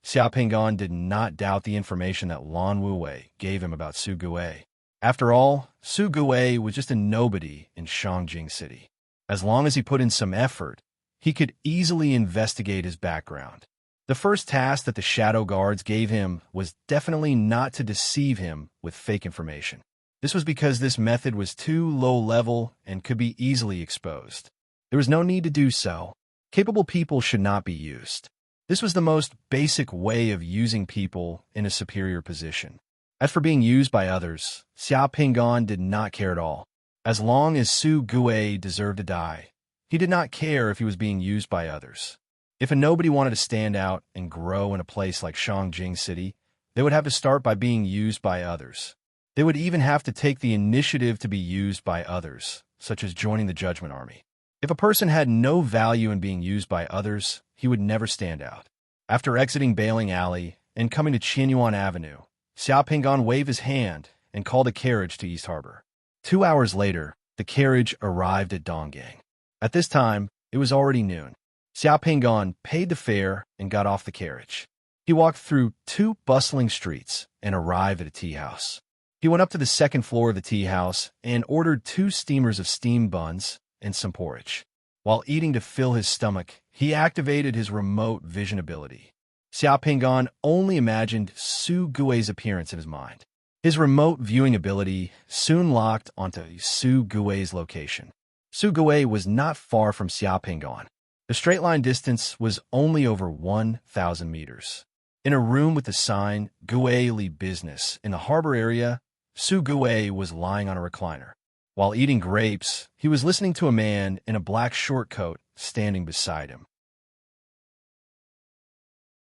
A: Xiao did not doubt the information that Lan Wuwei gave him about Su Guwei. After all, Su Guwei was just a nobody in Shangjing City. As long as he put in some effort, he could easily investigate his background. The first task that the Shadow Guards gave him was definitely not to deceive him with fake information. This was because this method was too low level and could be easily exposed. There was no need to do so. Capable people should not be used. This was the most basic way of using people in a superior position. As for being used by others, Xiao did not care at all. As long as Su Guwei deserved to die, he did not care if he was being used by others. If a nobody wanted to stand out and grow in a place like Shangjing City, they would have to start by being used by others. They would even have to take the initiative to be used by others, such as joining the Judgment Army. If a person had no value in being used by others, he would never stand out. After exiting Bailing Alley and coming to Qianyuan Avenue, Xiao waved his hand and called a carriage to East Harbor. 2 hours later, the carriage arrived at Donggang. At this time, it was already noon. Xiao paid the fare and got off the carriage. He walked through 2 bustling streets and arrived at a tea house. He went up to the 2nd floor of the tea house and ordered 2 steamers of steamed buns and some porridge. While eating to fill his stomach, he activated his remote vision ability. Xiao only imagined Su Guwei's appearance in his mind. His remote viewing ability soon locked onto Su Guwei's location. Su Guwei was not far from Xiao. The straight line distance was only over 1,000 meters. In a room with the sign Guwei Li Business in the harbor area, Su Guwei was lying on a recliner. While eating grapes, he was listening to a man in a black short coat standing beside him.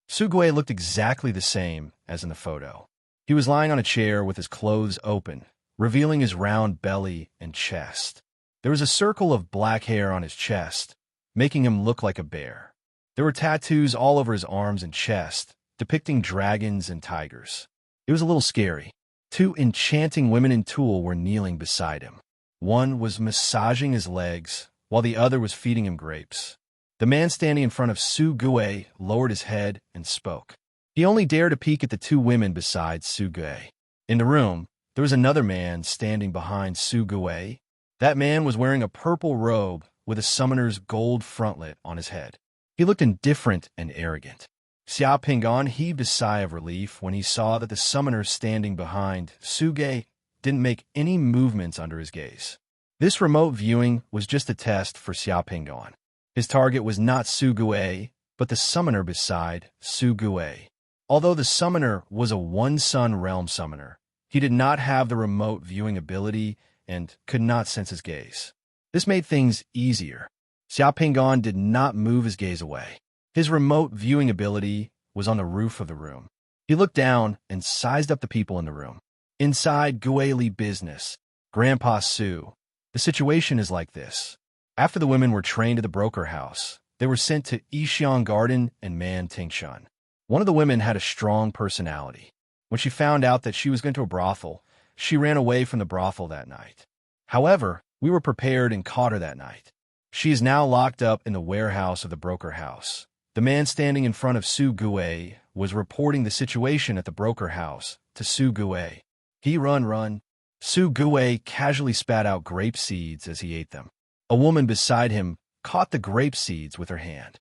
A: Su Guwei looked exactly the same as in the photo. He was lying on a chair with his clothes open, revealing his round belly and chest. There was a circle of black hair on his chest, making him look like a bear. There were tattoos all over his arms and chest, depicting dragons and tigers. It was a little scary. 2 enchanting women in tulle were kneeling beside him. One was massaging his legs, while the other was feeding him grapes. The man standing in front of Su Guwei lowered his head and spoke. He only dared to peek at the 2 women beside Su Guwei. In the room, there was another man standing behind Su Guwei. That man was wearing a purple robe with a summoner's gold frontlet on his head. He looked indifferent and arrogant. Xiao heaved a sigh of relief when he saw that the summoner standing behind Su Guwei didn't make any movements under his gaze. This remote viewing was just a test for Xiao. His target was not Su Gui, but the summoner beside Su Gui. Although the summoner was a one-sun realm summoner, he did not have the remote viewing ability and could not sense his gaze. This made things easier. Xiao Pingon did not move his gaze away. His remote viewing ability was on the roof of the room. He looked down and sized up the people in the room. Inside Guili business, Grandpa Su. The situation is like this. After the women were trained at the broker house, they were sent to Yixiang Garden and Man Tingshan. One of the women had a strong personality. When she found out that she was going to a brothel, she ran away from the brothel that night. However, we were prepared and caught her that night. She is now locked up in the warehouse of the broker house. The man standing in front of Su Gui was reporting the situation at the broker house to Su Gui. He run. Su Gui casually spat out grape seeds as he ate them. A woman beside him caught the grape seeds with her hand.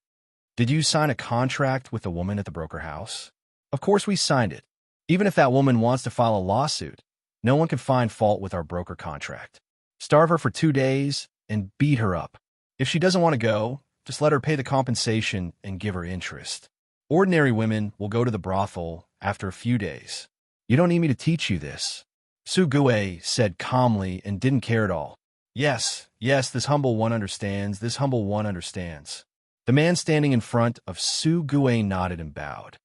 A: Did you sign a contract with the woman at the broker house? Of course we signed it. Even if that woman wants to file a lawsuit, no one can find fault with our broker contract. Starve her for 2 days and beat her up. If she doesn't want to go, just let her pay the compensation and give her interest. Ordinary women will go to the brothel after a few days. You don't need me to teach you this. Su Gui said calmly and didn't care at all. Yes, this humble one understands, The man standing in front of Su Gui nodded and bowed.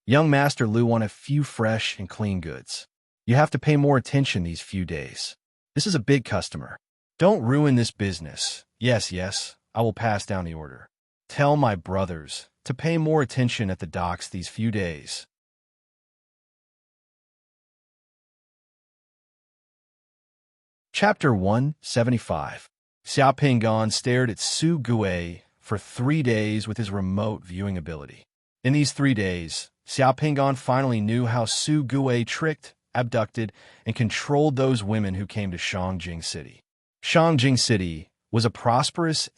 A: Young Master Lu want a few fresh and clean goods. You have to pay more attention these few days. This is a big customer. Don't ruin this business. Yes, I will pass down the order. Tell my brothers to pay more attention at the docks these few days. Chapter 175. Xiao Pingon stared at Su Gui for 3 days with his remote viewing ability. In these 3 days, Xiao Pingon finally knew how Su Gui tricked, abducted, and controlled those women who came to Shangjing City. Shangjing City was a prosperous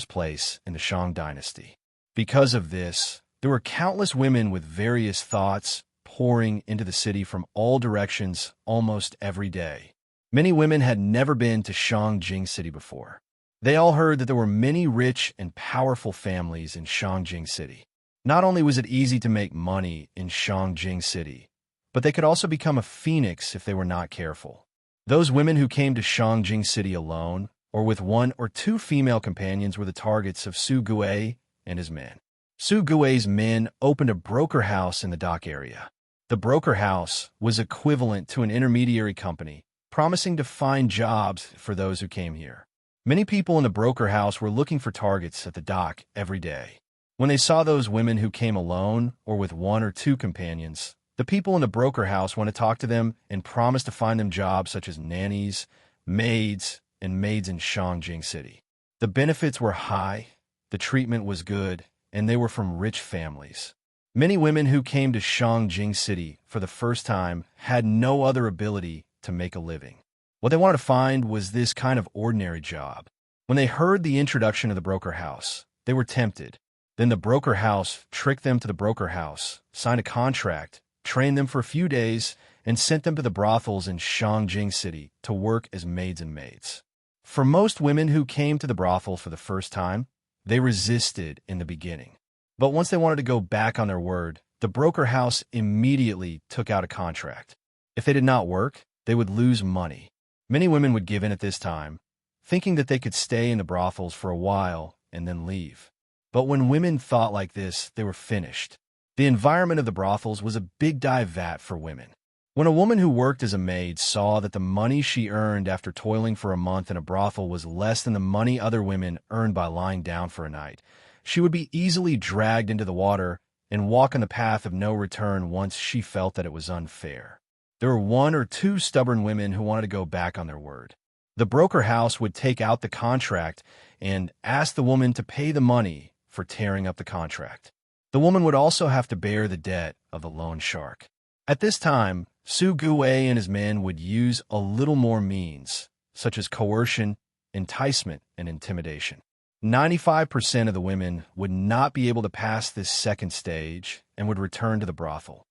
A: place in the Shang dynasty. Because of this, there were countless women with various thoughts pouring into the city from all directions almost every day. Many women had never been to Shangjing City before. They all heard that there were many rich and powerful families in Shangjing City. Not only was it easy to make money in Shangjing City, but they could also become a phoenix if they were not careful. Those women who came to Shangjing City alone, or with 1 or 2 female companions, were the targets of Su Gui and his men. Su Gui's men opened a broker house in the dock area. The broker house was equivalent to an intermediary company, promising to find jobs for those who came here. Many people in the broker house were looking for targets at the dock every day. When they saw those women who came alone or with 1 or 2 companions, the people in the broker house want to talk to them and promise to find them jobs such as nannies, maids, and maids in Shangjing City. The benefits were high, the treatment was good, and they were from rich families. Many women who came to Shangjing City for the first time had no other ability to make a living. What they wanted to find was this kind of ordinary job. When they heard the introduction of the broker house, they were tempted. Then the broker house tricked them to the broker house, signed a contract, trained them for a few days, and sent them to the brothels in Shangjing City to work as maids and maids. For most women who came to the brothel for the first time, they resisted in the beginning. But once they wanted to go back on their word, the broker house immediately took out a contract. If they did not work, they would lose money. Many women would give in at this time, thinking that they could stay in the brothels for a while and then leave. But when women thought like this, they were finished. The environment of the brothels was a big dive vat for women. When a woman who worked as a maid saw that the money she earned after toiling for a month in a brothel was less than the money other women earned by lying down for a night, she would be easily dragged into the water and walk on the path of no return once she felt that it was unfair. There were 1 or 2 stubborn women who wanted to go back on their word. The broker house would take out the contract and ask the woman to pay the money for tearing up the contract. The woman would also have to bear the debt of the loan shark. At this time, Su Gui and his men would use a little more means, such as coercion, enticement, and intimidation. 95% of the women would not be able to pass this second stage and would return to the brothel.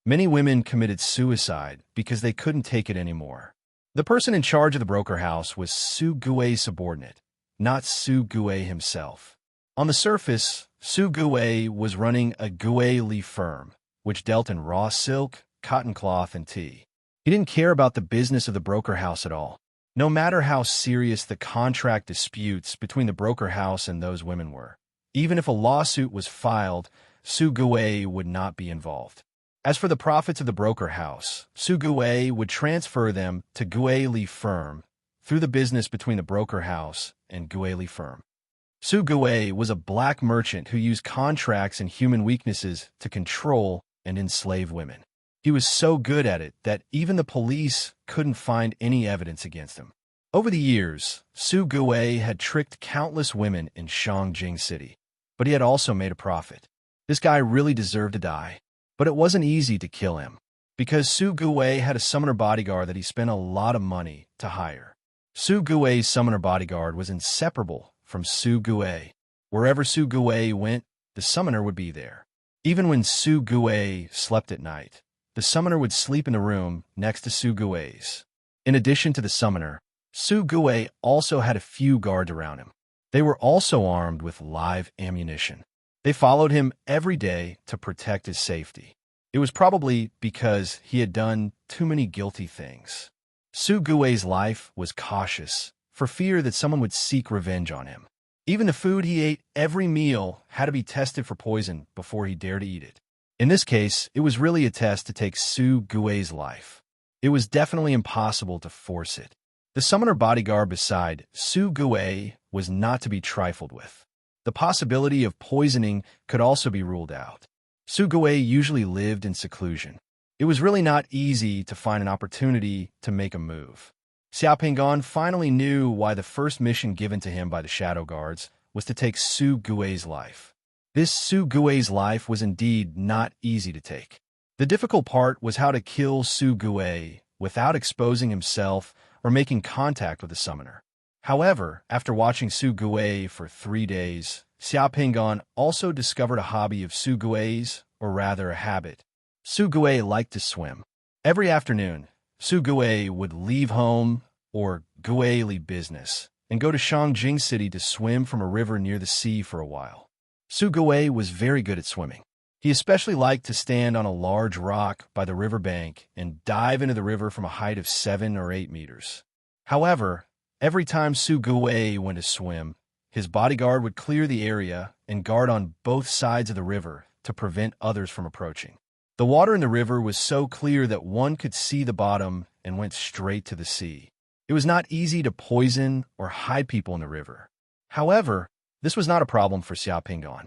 A: Many women committed suicide because they couldn't take it anymore. The person in charge of the broker house was Su Gui's subordinate, not Su Gui himself. On the surface, Su Gui was running a Gui Li firm, which dealt in raw silk, cotton cloth, and tea. He didn't care about the business of the broker house at all. No matter how serious the contract disputes between the broker house and those women were, even if a lawsuit was filed, Su Gui would not be involved. As for the profits of the broker house, Su Gui would transfer them to Gui Li firm through the business between the broker house and Gui Li firm. Su Gui was a black merchant who used contracts and human weaknesses to control and enslave women. He was so good at it that even the police couldn't find any evidence against him. Over the years, Su Gui had tricked countless women in Shangjing City, but he had also made a profit. This guy really deserved to die, but it wasn't easy to kill him, because Su Gui had a summoner bodyguard that he spent a lot of money to hire. Su Gui's summoner bodyguard was inseparable from Su Gui. Wherever Su Gui went, the summoner would be there. Even when Su Gui slept at night, the summoner would sleep in the room next to Su Gui's. In addition to the summoner, Su Gui also had a few guards around him. They were also armed with live ammunition. They followed him every day to protect his safety. It was probably because he had done too many guilty things. Su Gui's life was cautious, for fear that someone would seek revenge on him. Even the food he ate every meal had to be tested for poison before he dared to eat it. In this case, it was really a test to take Su Gui's life. It was definitely impossible to force it. The summoner bodyguard beside Su Gui was not to be trifled with. The possibility of poisoning could also be ruled out. Su Gui usually lived in seclusion. It was really not easy to find an opportunity to make a move. Xiao Pingan finally knew why the first mission given to him by the Shadow Guards was to take Su Gui's life. This Su Gui's life was indeed not easy to take. The difficult part was how to kill Su Gui without exposing himself or making contact with the summoner. However, after watching Su Gui for 3 days, Xiao Pingan also discovered a hobby of Su Gui's, or rather a habit. Su Gui liked to swim. Every afternoon, Su Gui would leave home, or Gui Li business, and go to Shangjing City to swim from a river near the sea for a while. Su Gui was very good at swimming. He especially liked to stand on a large rock by the river bank and dive into the river from a height of 7 or 8 meters. However, every time Su Gui went to swim, his bodyguard would clear the area and guard on both sides of the river to prevent others from approaching. The water in the river was so clear that one could see the bottom and went straight to the sea. It was not easy to poison or hide people in the river. However, this was not a problem for Xiao Pingan.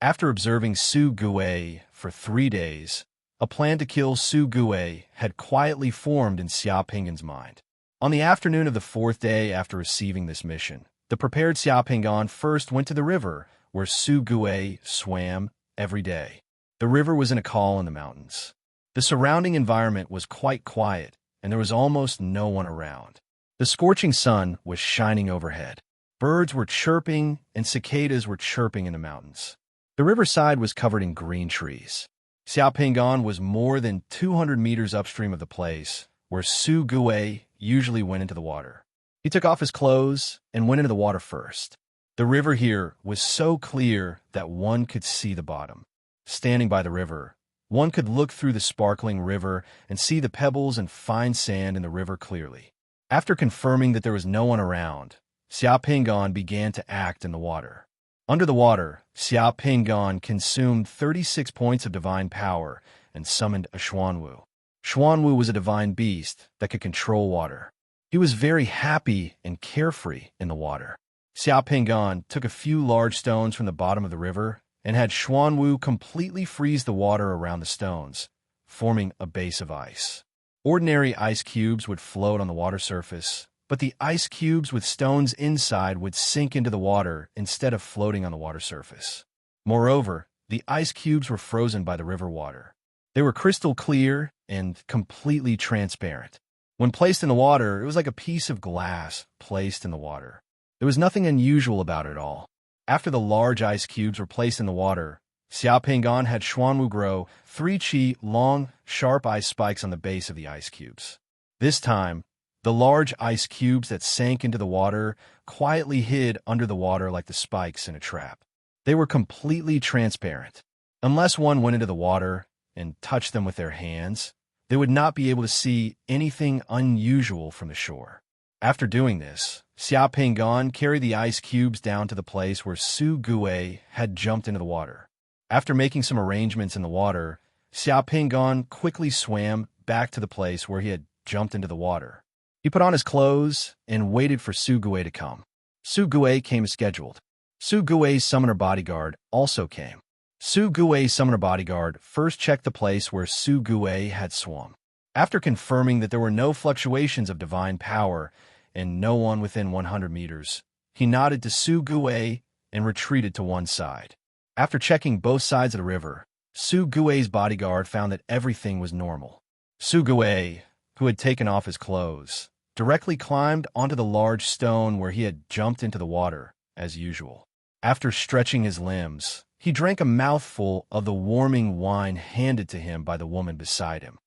A: After observing Su Gui for 3 days, a plan to kill Su Gui had quietly formed in Xiao Pingan's mind. On the afternoon of the 4th day after receiving this mission, the prepared Xiao Pingan first went to the river where Su Gui swam every day. The river was in a col in the mountains. The surrounding environment was quite quiet, and there was almost no one around. The scorching sun was shining overhead. Birds were chirping, and cicadas were chirping in the mountains. The riverside was covered in green trees. Xiao Pingan was more than 200 meters upstream of the place where Su Gui usually went into the water. He took off his clothes and went into the water first. The river here was so clear that one could see the bottom. Standing by the river, one could look through the sparkling river and see the pebbles and fine sand in the river clearly. After confirming that there was no one around, Xiao Pingan began to act in the water. Under the water, Xiao Pingan consumed 36 points of divine power and summoned a Xuanwu. Xuanwu was a divine beast that could control water. He was very happy and carefree in the water. Xiao Pingan took a few large stones from the bottom of the river and had Xuanwu completely freeze the water around the stones, forming a base of ice. Ordinary ice cubes would float on the water surface, but the ice cubes with stones inside would sink into the water instead of floating on the water surface. Moreover, the ice cubes were frozen by the river water. They were crystal clear and completely transparent. When placed in the water, it was like a piece of glass placed in the water. There was nothing unusual about it at all. After the large ice cubes were placed in the water, Xiao Pingan had Xuanwu grow 3 long, sharp ice spikes on the base of the ice cubes. This time, the large ice cubes that sank into the water quietly hid under the water like the spikes in a trap. They were completely transparent. Unless one went into the water and touched them with their hands, they would not be able to see anything unusual from the shore. After doing this, Xiao Pingan carried the ice cubes down to the place where Su Gue had jumped into the water. After making some arrangements in the water, Xiao Pingan quickly swam back to the place where he had jumped into the water. He put on his clothes and waited for Su Gue to come. Su Gue came as scheduled. Su Gue's summoner bodyguard also came. Su Gue's summoner bodyguard first checked the place where Su Gue had swum. After confirming that there were no fluctuations of divine power and no one within 100 meters, he nodded to Su Gue and retreated to one side. After checking both sides of the river, Su Gue's bodyguard found that everything was normal. Su Gue, who had taken off his clothes, directly climbed onto the large stone where he had jumped into the water, as usual. After stretching his limbs, he drank a mouthful of the warming wine handed to him by the woman beside him.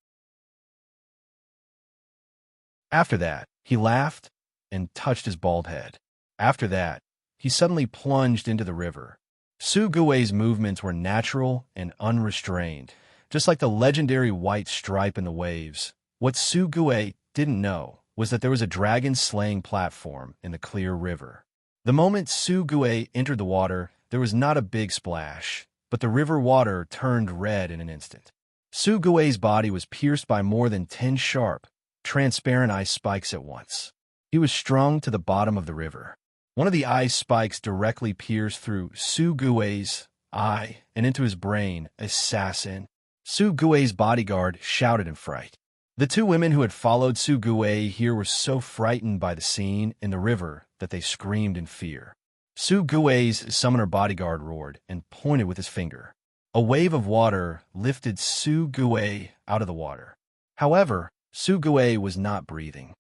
A: After that, he laughed and touched his bald head. After that, he suddenly plunged into the river. Su Gue's movements were natural and unrestrained, just like the legendary white stripe in the waves. What Su Gue didn't know was that there was a dragon-slaying platform in the clear river. The moment Su Gue entered the water, there was not a big splash, but the river water turned red in an instant. Su Gue's body was pierced by more than 10 sharp, transparent ice spikes at once. He was strung to the bottom of the river. One of the ice spikes directly pierced through Su Gue's eye and into his brain. Assassin! Su Gue's bodyguard shouted in fright. The two women who had followed Su Gue here were so frightened by the scene in the river that they screamed in fear. Su Gue's summoner bodyguard roared and pointed with his finger. A wave of water lifted Su Gue out of the water. However, Su Gue was not breathing.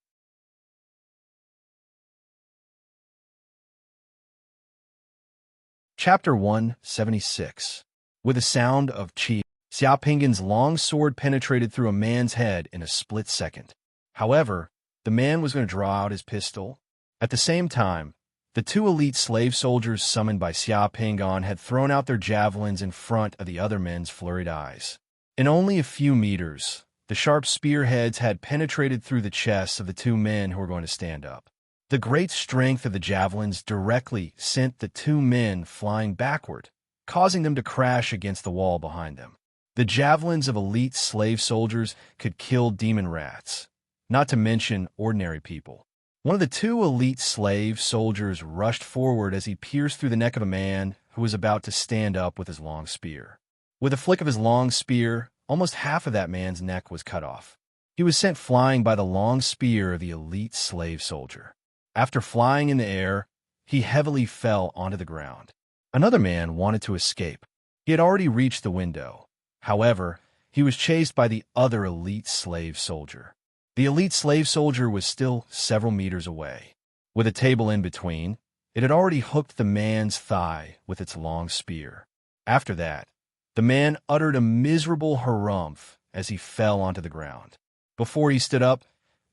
A: Chapter 176. With a sound of chi, Xiao Pingan's long sword penetrated through a man's head in a split second. However, the man was going to draw out his pistol. At the same time, the two elite slave soldiers summoned by Xiao Pingan had thrown out their javelins in front of the other men's flurried eyes. In only a few meters, the sharp spearheads had penetrated through the chests of the two men who were going to stand up. The great strength of the javelins directly sent the two men flying backward, causing them to crash against the wall behind them. The javelins of elite slave soldiers could kill demon rats, not to mention ordinary people. One of the two elite slave soldiers rushed forward as he pierced through the neck of a man who was about to stand up with his long spear. With a flick of his long spear, almost half of that man's neck was cut off. He was sent flying by the long spear of the elite slave soldier. After flying in the air, he heavily fell onto the ground. Another man wanted to escape. He had already reached the window. However, he was chased by the other elite slave soldier. The elite slave soldier was still several meters away. With a table in between, it had already hooked the man's thigh with its long spear. After that, the man uttered a miserable harumph as he fell onto the ground. Before he stood up,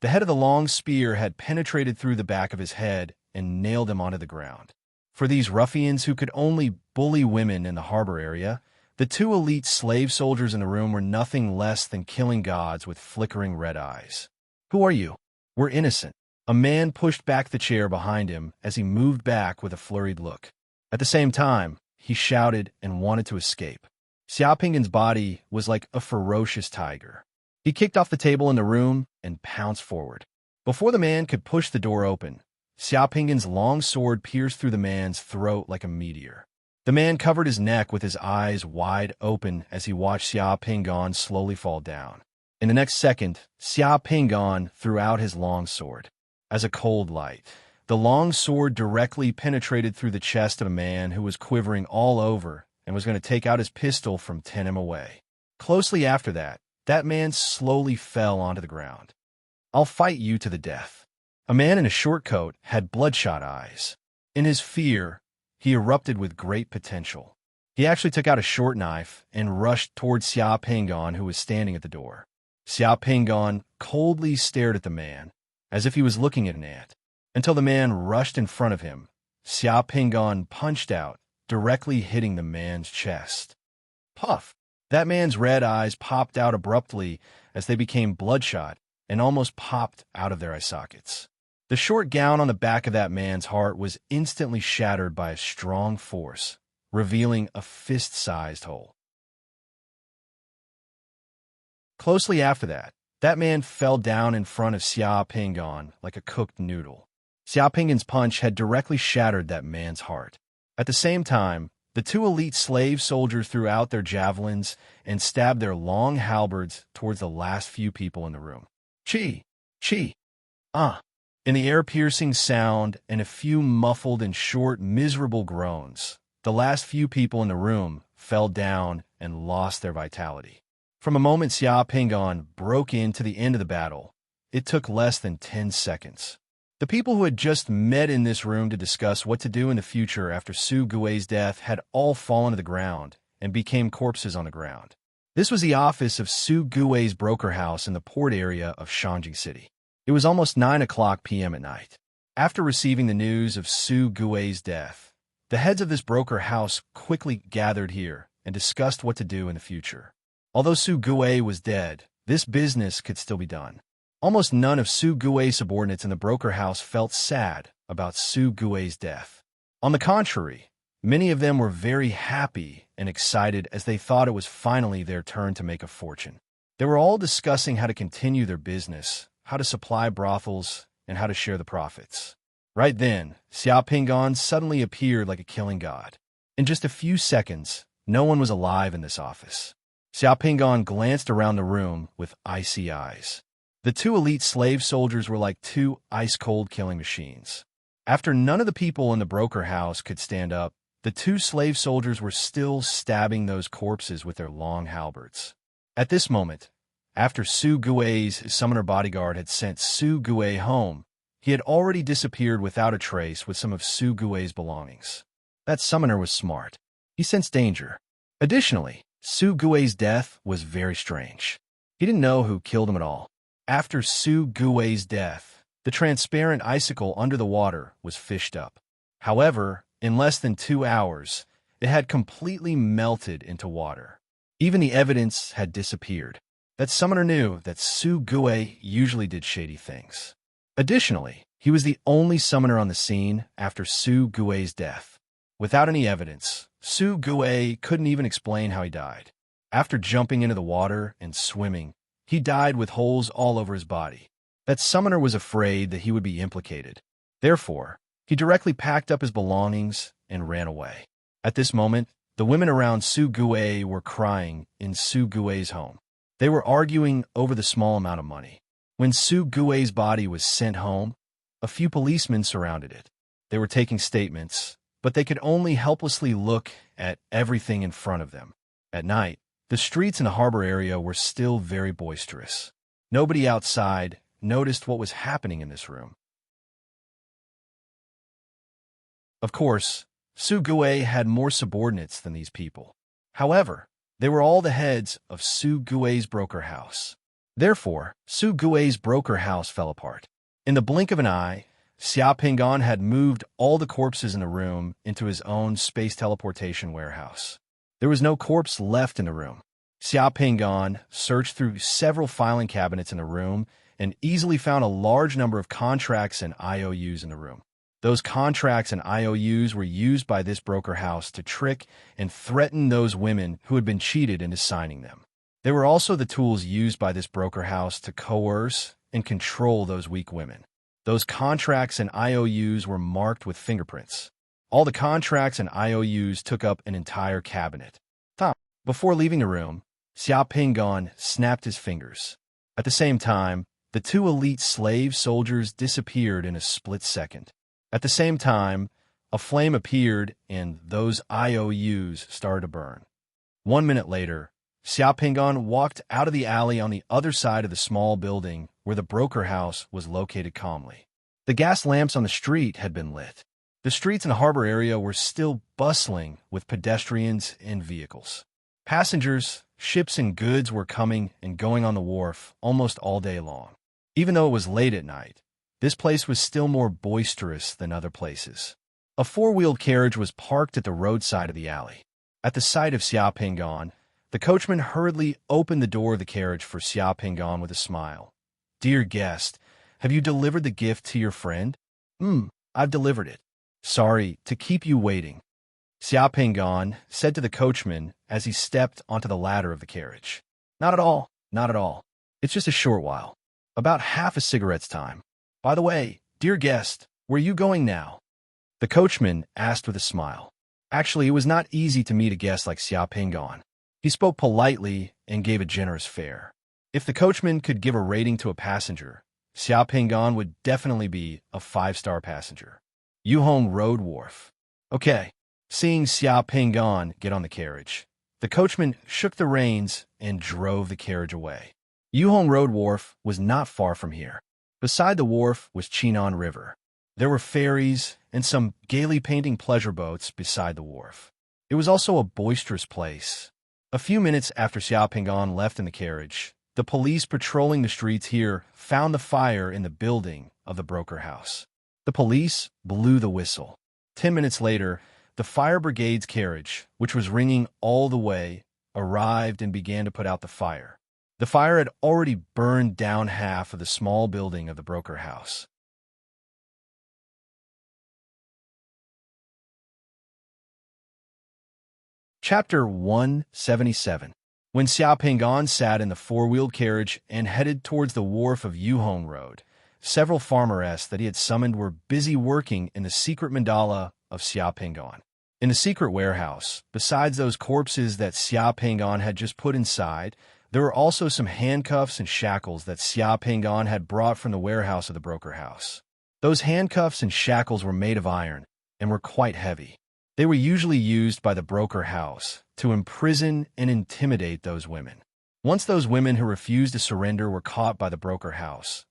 A: the head of the long spear had penetrated through the back of his head and nailed him onto the ground. For these ruffians who could only bully women in the harbor area, the two elite slave soldiers in the room were nothing less than killing gods with flickering red eyes. "Who are you?" "We're innocent." A man pushed back the chair behind him as he moved back with a flurried look. At the same time, he shouted and wanted to escape. Xiao Pingan's body was like a ferocious tiger. He kicked off the table in the room and pounced forward. Before the man could push the door open, Xiao Pingan's long sword pierced through the man's throat like a meteor. The man covered his neck with his eyes wide open as he watched Xiao Pingan slowly fall down. In the next second, Xiao Pingan threw out his long sword. As a cold light, the long sword directly penetrated through the chest of a man who was quivering all over and was going to take out his pistol from 10 m away. Closely after that man slowly fell onto the ground. "I'll fight you to the death." A man in a short coat had bloodshot eyes. In his fear, he erupted with great potential. He actually took out a short knife and rushed towards Xia Pingon, who was standing at the door. Xia Pingon coldly stared at the man, as if he was looking at an ant, until the man rushed in front of him. Xia Pingon punched out, directly hitting the man's chest. Puff! That man's red eyes popped out abruptly as they became bloodshot and almost popped out of their eye sockets. The short gown on the back of that man's heart was instantly shattered by a strong force, revealing a fist-sized hole. Closely after that, that man fell down in front of Xia Pingon like a cooked noodle. Xia Pingon's punch had directly shattered that man's heart. At the same time, the two elite slave soldiers threw out their javelins and stabbed their long halberds towards the last few people in the room. Chi! Chi! In the air-piercing sound and a few muffled and short, miserable groans, the last few people in the room fell down and lost their vitality. From a moment Xia Pingon broke into the end of the battle, it took less than 10 seconds. The people who had just met in this room to discuss what to do in the future after Su Gui's death had all fallen to the ground and became corpses on the ground. This was the office of Su Gui's broker house in the port area of Shanjing City. It was almost 9 p.m. at night. After receiving the news of Su Gui's death, the heads of this broker house quickly gathered here and discussed what to do in the future. Although Su Gui was dead, this business could still be done. Almost none of Su Gui's subordinates in the broker house felt sad about Su Gui's death. On the contrary, many of them were very happy and excited as they thought it was finally their turn to make a fortune. They were all discussing how to continue their business, how to supply brothels, and how to share the profits. Right then, Xia Pingon suddenly appeared like a killing god. In just a few seconds, no one was alive in this office. Xia Pingon glanced around the room with icy eyes. The two elite slave soldiers were like two ice-cold killing machines. After none of the people in the broker house could stand up, the two slave soldiers were still stabbing those corpses with their long halberds. At this moment, after Su Gui's summoner bodyguard had sent Su Gui home, he had already disappeared without a trace with some of Su Gui's belongings. That summoner was smart. He sensed danger. Additionally, Su Gui's death was very strange. He didn't know who killed him at all. After Su Gui's death, the transparent icicle under the water was fished up. However, in less than 2 hours, it had completely melted into water. Even the evidence had disappeared. That summoner knew that Su Gui usually did shady things. Additionally, he was the only summoner on the scene after Su Gui's death. Without any evidence, Su Gui couldn't even explain how he died. After jumping into the water and swimming, he died with holes all over his body. That summoner was afraid that he would be implicated. Therefore, he directly packed up his belongings and ran away. At this moment, the women around Su Gui were crying in Su Gui's home. They were arguing over the small amount of money. When Su Gui's body was sent home, a few policemen surrounded it. They were taking statements, but they could only helplessly look at everything in front of them. At night, the streets in the harbor area were still very boisterous. Nobody outside noticed what was happening in this room. Of course, Su Gui had more subordinates than these people. However, they were all the heads of Su Gui's broker house. Therefore, Su Gui's broker house fell apart. In the blink of an eye, Xia Pingon had moved all the corpses in the room into his own space teleportation warehouse. There was no corpse left in the room. Xia Pingon searched through several filing cabinets in the room and easily found a large number of contracts and IOUs in the room. Those contracts and IOUs were used by this broker house to trick and threaten those women who had been cheated into signing them. They were also the tools used by this broker house to coerce and control those weak women. Those contracts and IOUs were marked with fingerprints. All the contracts and IOUs took up an entire cabinet. Before leaving the room, Xia Pingon snapped his fingers. At the same time, the two elite slave soldiers disappeared in a split second. At the same time, a flame appeared and those IOUs started to burn. 1 minute later, Xia Pingon walked out of the alley on the other side of the small building where the broker house was located calmly. The gas lamps on the street had been lit. The streets in the harbor area were still bustling with pedestrians and vehicles. Passengers, ships, and goods were coming and going on the wharf almost all day long. Even though it was late at night, this place was still more boisterous than other places. A four-wheeled carriage was parked at the roadside of the alley. At the sight of Xia Pingan, the coachman hurriedly opened the door of the carriage for Xia Pingan with a smile. "Dear guest, have you delivered the gift to your friend?" I've delivered it. Sorry to keep you waiting," Xia Pingan said to the coachman as he stepped onto the ladder of the carriage. Not at all, not at all. It's just a short while. About half a cigarette's time. By the way, dear guest, where are you going now?" The coachman asked with a smile. Actually, it was not easy to meet a guest like Xia Pingan. He spoke politely and gave a generous fare. If the coachman could give a rating to a passenger, Xia Pingan would definitely be a 5-star passenger. Yuhong Road Wharf. Okay. Seeing Xia Pingan get on the carriage, the coachman shook the reins and drove the carriage away. Yuhong Road Wharf was not far from here. Beside the wharf was Chinan River. There were ferries and some gaily painting pleasure boats beside the wharf. It was also a boisterous place. A few minutes after Xia Pingan left in the carriage, the police patrolling the streets here found the fire in the building of the broker house. The police blew the whistle. 10 minutes later, the fire brigade's carriage, which was ringing all the way, arrived and began to put out the fire. The fire had already burned down half of the small building of the broker house. Chapter 177. When Xia Pingan sat in the four-wheeled carriage and headed towards the wharf of Yuhong Road, several farmeresses that he had summoned were busy working in the secret mandala of Xia Pingan. In the secret warehouse, besides those corpses that Xia Pingan had just put inside, there were also some handcuffs and shackles that Xia Pingan had brought from the warehouse of the broker house. Those handcuffs and shackles were made of iron and were quite heavy. They were usually used by the broker house to imprison and intimidate those women. Once those women who refused to surrender were caught by the broker house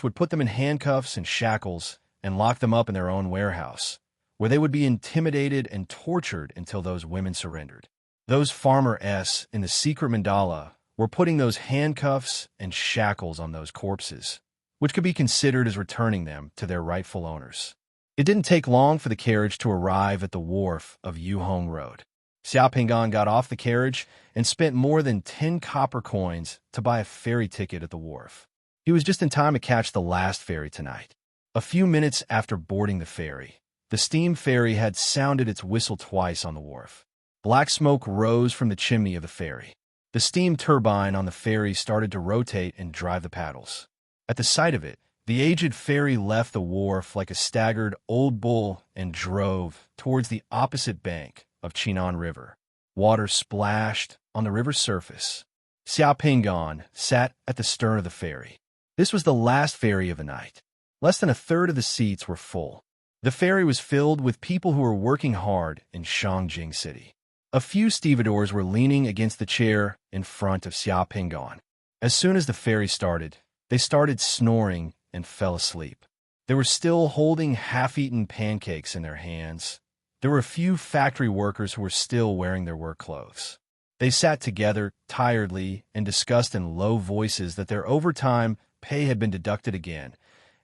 A: would put them in handcuffs and shackles and lock them up in their own warehouse, where they would be intimidated and tortured until those women surrendered. Those farmer-s in the secret mandala were putting those handcuffs and shackles on those corpses, which could be considered as returning them to their rightful owners. It didn't take long for the carriage to arrive at the wharf of Yuhong Road. Xia Pingan got off the carriage and spent more than 10 copper coins to buy a ferry ticket at the wharf. He was just in time to catch the last ferry tonight. A few minutes after boarding the ferry, the steam ferry had sounded its whistle twice on the wharf. Black smoke rose from the chimney of the ferry. The steam turbine on the ferry started to rotate and drive the paddles. At the sight of it, the aged ferry left the wharf like a staggered old bull and drove towards the opposite bank of Chinan River. Water splashed on the river's surface. Xia Pingan sat at the stern of the ferry. This was the last ferry of the night. Less than a third of the seats were full. The ferry was filled with people who were working hard in Shangjing City. A few stevedores were leaning against the chair in front of Xia Pingan. As soon as the ferry started, they started snoring and fell asleep. They were still holding half-eaten pancakes in their hands. There were a few factory workers who were still wearing their work clothes. They sat together tiredly and discussed in low voices that their overtime pay had been deducted again.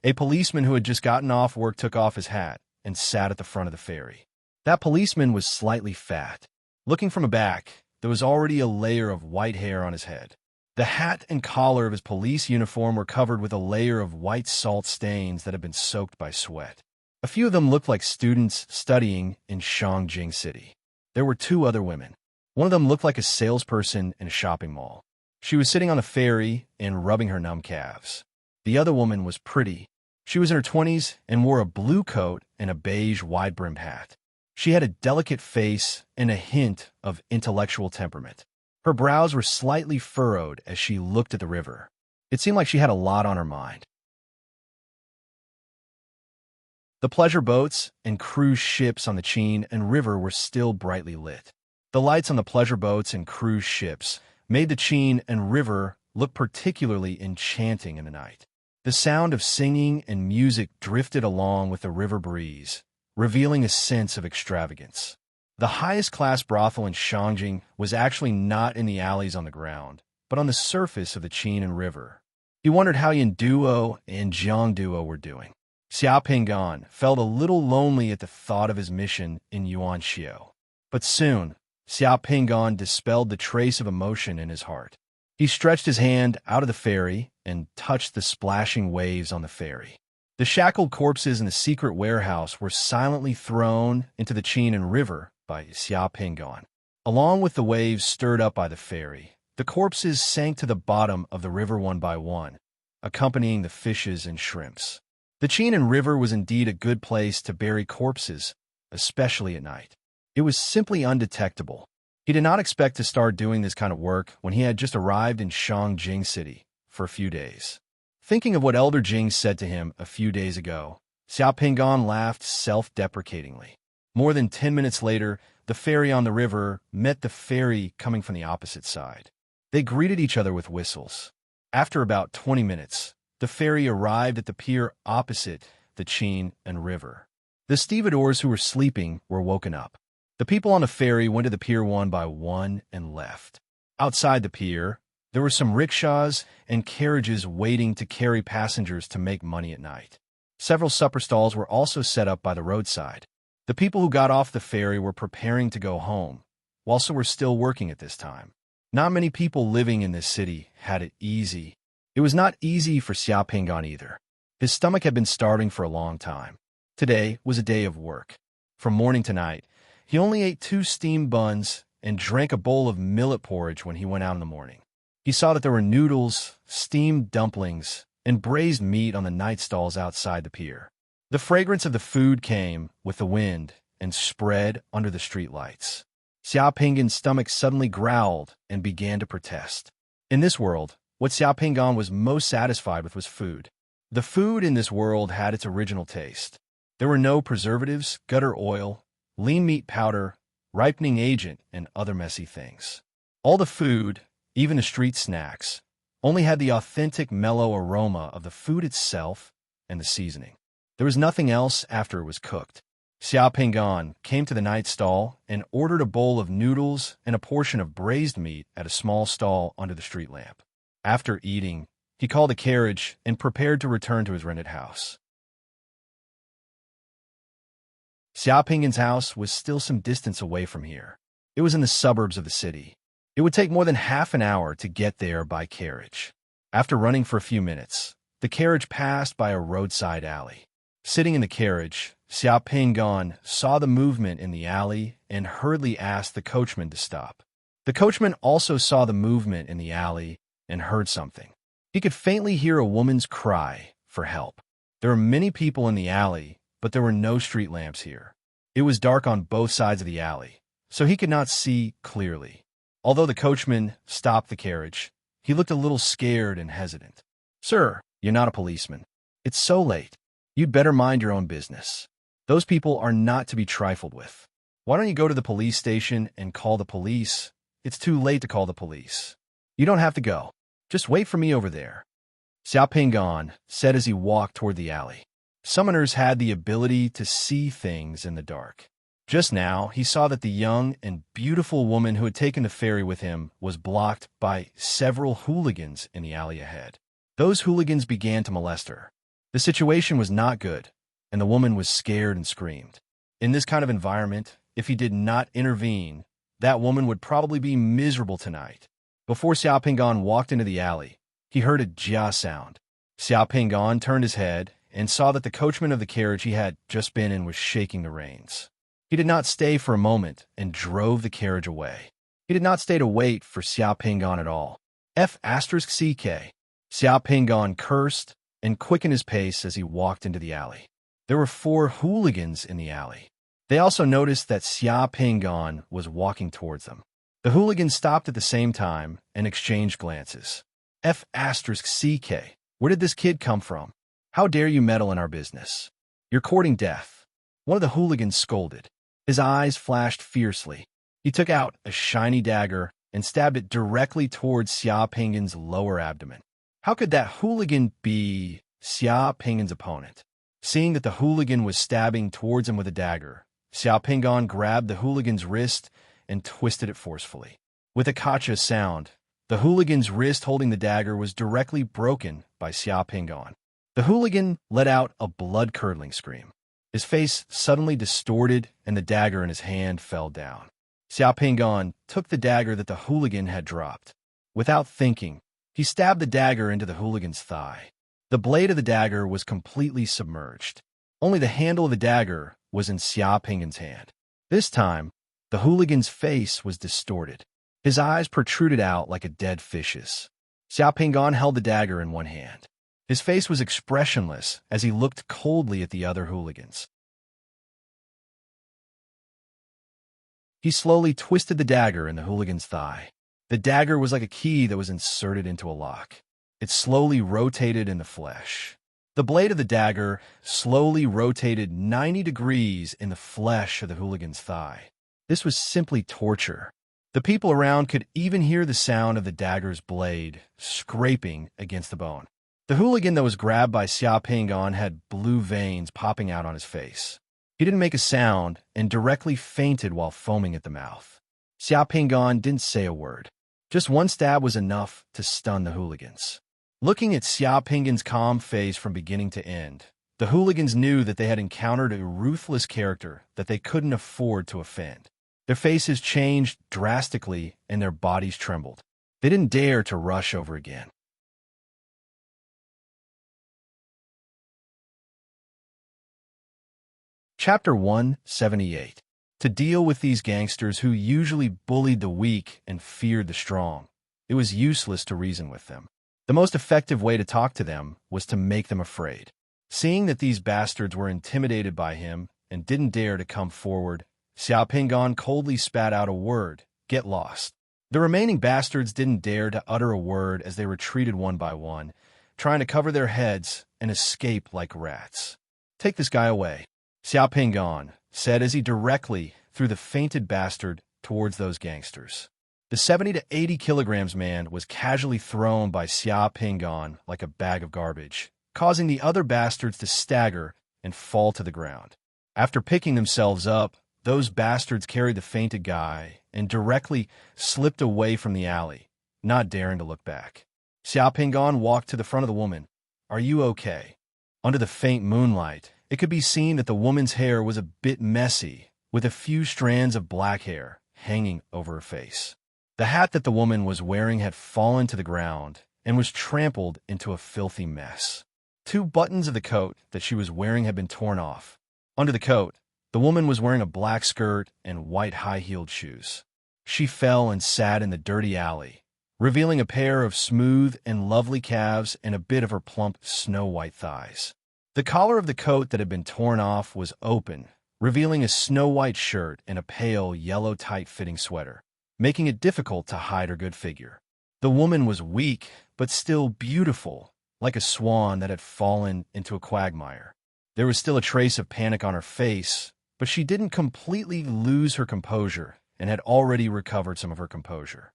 A: A policeman who had just gotten off work took off his hat and sat at the front of the ferry. That policeman was slightly fat. Looking from a back, there was already a layer of white hair on his head. The hat and collar of his police uniform were covered with a layer of white salt stains that had been soaked by sweat. A few of them looked like students studying in Shangjing City. There were two other women. One of them looked like a salesperson in a shopping mall. She was sitting on the ferry and rubbing her numb calves. The other woman was pretty. She was in her 20s and wore a blue coat and a beige wide-brimmed hat. She had a delicate face and a hint of intellectual temperament. Her brows were slightly furrowed as she looked at the river. It seemed like she had a lot on her mind. The pleasure boats and cruise ships on the Chin and river were still brightly lit. The lights on the pleasure boats and cruise ships made the Chin and river look particularly enchanting in the night. The sound of singing and music drifted along with the river breeze, revealing a sense of extravagance. The highest-class brothel in Shangjing was actually not in the alleys on the ground, but on the surface of the Qin and river. He wondered how Yanduo and Jiangduo were doing. Xiao Pingan felt a little lonely at the thought of his mission in Yuanxiu. But soon, Xiao Pingan dispelled the trace of emotion in his heart. He stretched his hand out of the ferry and touched the splashing waves on the ferry. The shackled corpses in the secret warehouse were silently thrown into the Qin and river by Xiao Pingan. Along with the waves stirred up by the ferry, the corpses sank to the bottom of the river one by one, accompanying the fishes and shrimps. The Qin and river was indeed a good place to bury corpses, especially at night. It was simply undetectable. He did not expect to start doing this kind of work when he had just arrived in Shangjing City for a few days. Thinking of what Elder Jing said to him a few days ago, Xiao Pingan laughed self-deprecatingly. More than 10 minutes later, the ferry on the river met the ferry coming from the opposite side. They greeted each other with whistles. After about 20 minutes, the ferry arrived at the pier opposite the Qin and river. The stevedores who were sleeping were woken up. The people on the ferry went to the pier one by one and left. Outside the pier, there were some rickshaws and carriages waiting to carry passengers to make money at night. Several supper stalls were also set up by the roadside. The people who got off the ferry were preparing to go home, while some were still working at this time. Not many people living in this city had it easy. It was not easy for Xiao Pingan either. His stomach had been starving for a long time. Today was a day of work. From morning to night, he only ate 2 steamed buns and drank a bowl of millet porridge when he went out in the morning. He saw that there were noodles, steamed dumplings, and braised meat on the night stalls outside the pier. The fragrance of the food came with the wind and spread under the streetlights. Xiao Pingan's stomach suddenly growled and began to protest. In this world, what Xiao Pingan was most satisfied with was food. The food in this world had its original taste. There were no preservatives, gutter oil, lean meat powder, ripening agent, and other messy things. All the food, even the street snacks, only had the authentic mellow aroma of the food itself and the seasoning. There was nothing else after it was cooked. Xiao Pingan came to the night stall and ordered a bowl of noodles and a portion of braised meat at a small stall under the street lamp. After eating, he called a carriage and prepared to return to his rented house. Xiao Pingan's house was still some distance away from here. It was in the suburbs of the city. It would take more than half an hour to get there by carriage. After running for a few minutes, the carriage passed by a roadside alley. Sitting in the carriage, Xiao Pingan saw the movement in the alley and hurriedly asked the coachman to stop. The coachman also saw the movement in the alley and heard something. He could faintly hear a woman's cry for help. There were many people in the alley, but there were no street lamps here. It was dark on both sides of the alley, so he could not see clearly. Although the coachman stopped the carriage, he looked a little scared and hesitant. "Sir, you're not a policeman. It's so late. You'd better mind your own business. Those people are not to be trifled with. Why don't you go to the police station and call the police? It's too late to call the police. You don't have to go. Just wait for me over there," Xiao Pingan said as he walked toward the alley. Summoners had the ability to see things in the dark. Just now, he saw that the young and beautiful woman who had taken the ferry with him was blocked by several hooligans in the alley ahead. Those hooligans began to molest her. The situation was not good, and the woman was scared and screamed. In this kind of environment, if he did not intervene, that woman would probably be miserable tonight. Before Xiao Pingan walked into the alley, he heard a jia sound. Xiao Pingan turned his head and saw that the coachman of the carriage he had just been in was shaking the reins. He did not stay for a moment and drove the carriage away. He did not stay to wait for Xiao Pingan at all. F***CK. Xiao Pingan cursed and quickened his pace as he walked into the alley. There were 4 hooligans in the alley. They also noticed that Xiao Pingan was walking towards them. The hooligans stopped at the same time and exchanged glances. F***CK. Where did this kid come from? How dare you meddle in our business? You're courting death. One of the hooligans scolded. His eyes flashed fiercely. He took out a shiny dagger and stabbed it directly towards Xiao Pingan's lower abdomen. How could that hooligan be Xiao Pingan's opponent? Seeing that the hooligan was stabbing towards him with a dagger, Xiao Pingon grabbed the hooligan's wrist and twisted it forcefully. With a kacha sound, the hooligan's wrist holding the dagger was directly broken by Xiao Pingon. The hooligan let out a blood-curdling scream. His face suddenly distorted and the dagger in his hand fell down. Xiao Pingon took the dagger that the hooligan had dropped. Without thinking, he stabbed the dagger into the hooligan's thigh. The blade of the dagger was completely submerged. Only the handle of the dagger was in Xiao Pingon's hand. This time, the hooligan's face was distorted. His eyes protruded out like a dead fish's. Xiao Pingon held the dagger in one hand. His face was expressionless as he looked coldly at the other hooligans. He slowly twisted the dagger in the hooligan's thigh. The dagger was like a key that was inserted into a lock. It slowly rotated in the flesh. The blade of the dagger slowly rotated 90 degrees in the flesh of the hooligan's thigh. This was simply torture. The people around could even hear the sound of the dagger's blade scraping against the bone. The hooligan that was grabbed by Xiao Pingon had blue veins popping out on his face. He didn't make a sound and directly fainted while foaming at the mouth. Xiao Pingon didn't say a word. Just one stab was enough to stun the hooligans. Looking at Xiao Pingon's calm face from beginning to end, the hooligans knew that they had encountered a ruthless character that they couldn't afford to offend. Their faces changed drastically and their bodies trembled. They didn't dare to rush over again. Chapter 178. To deal with these gangsters who usually bullied the weak and feared the strong, it was useless to reason with them. The most effective way to talk to them was to make them afraid. Seeing that these bastards were intimidated by him and didn't dare to come forward, Xiao Pingon coldly spat out a word, "Get lost." The remaining bastards didn't dare to utter a word as they retreated one by one, trying to cover their heads and escape like rats. "Take this guy away," Xiao Pingon said as he directly threw the fainted bastard towards those gangsters. The 70 to 80 kilograms man was casually thrown by Xiao Pingon like a bag of garbage, causing the other bastards to stagger and fall to the ground. After picking themselves up, those bastards carried the fainted guy and directly slipped away from the alley, not daring to look back. Xiao Pingon walked to the front of the woman. "Are you okay?" Under the faint moonlight, it could be seen that the woman's hair was a bit messy, with a few strands of black hair hanging over her face. The hat that the woman was wearing had fallen to the ground and was trampled into a filthy mess. 2 buttons of the coat that she was wearing had been torn off. Under the coat, the woman was wearing a black skirt and white high-heeled shoes. She fell and sat in the dirty alley, revealing a pair of smooth and lovely calves and a bit of her plump, snow-white thighs. The collar of the coat that had been torn off was open, revealing a snow-white shirt and a pale, yellow tight-fitting sweater, making it difficult to hide her good figure. The woman was weak, but still beautiful, like a swan that had fallen into a quagmire. There was still a trace of panic on her face, but she didn't completely lose her composure and had already recovered some of her composure.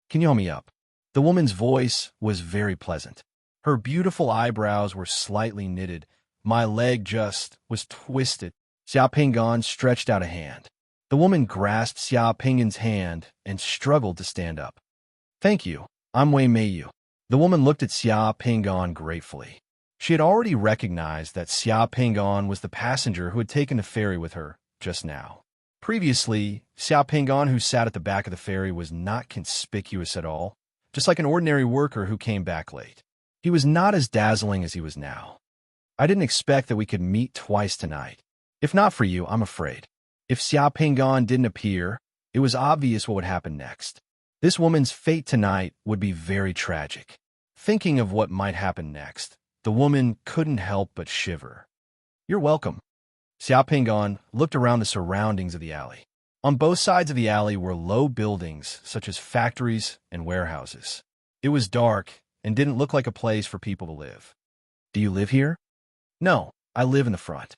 A: "Can you hold me up?" The woman's voice was very pleasant. Her beautiful eyebrows were slightly knitted. My leg just was twisted. Xiao Pingon stretched out a hand. The woman grasped Xiao Pingon's hand and struggled to stand up. "Thank you. I'm Wei Meiyu." The woman looked at Xiao Pingon gratefully. She had already recognized that Xiao Pingon was the passenger who had taken the ferry with her just now. Previously, Xiao Pingon, who sat at the back of the ferry, was not conspicuous at all, just like an ordinary worker who came back late. He was not as dazzling as he was now. "I didn't expect that we could meet twice tonight. If not for you, I'm afraid." If Xiao Pingon didn't appear, it was obvious what would happen next. This woman's fate tonight would be very tragic. Thinking of what might happen next, the woman couldn't help but shiver. "You're welcome." Xiao Pingon looked around the surroundings of the alley. On both sides of the alley were low buildings, such as factories and warehouses. It was dark and didn't look like a place for people to live. "Do you live here?" "No, I live in the front."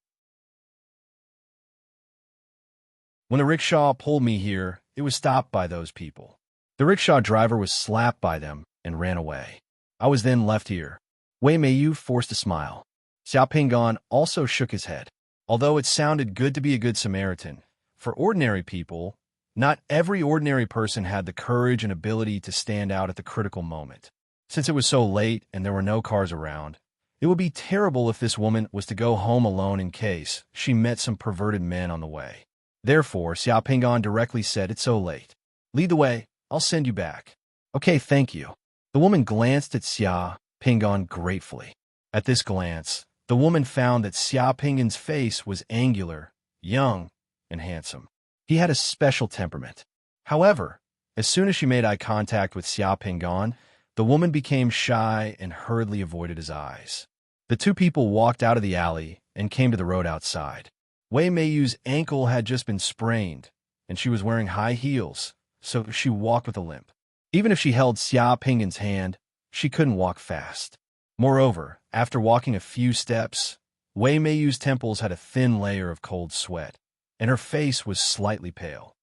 A: When the rickshaw pulled me here, it was stopped by those people. The rickshaw driver was slapped by them and ran away. I was then left here. Wei Meiyu forced a smile. Xiao Pingan also shook his head. Although it sounded good to be a good Samaritan, for ordinary people, not every ordinary person had the courage and ability to stand out at the critical moment. Since it was so late and there were no cars around, it would be terrible if this woman was to go home alone in case she met some perverted men on the way. Therefore, Xiao Pingan directly said, "It's so late. Lead the way. I'll send you back." "Okay, thank you." The woman glanced at Xiao Pingan gratefully. At this glance, the woman found that Xiao Pingan's face was angular, young, and handsome. He had a special temperament. However, as soon as she made eye contact with Xiao Pingan, the woman became shy and hurriedly avoided his eyes. The two people walked out of the alley and came to the road outside. Wei Meiyu's ankle had just been sprained, and she was wearing high heels, so she walked with a limp. Even if she held Xiao Pingan's hand, she couldn't walk fast. Moreover, after walking a few steps, Wei Meiyu's temples had a thin layer of cold sweat, and her face was slightly pale.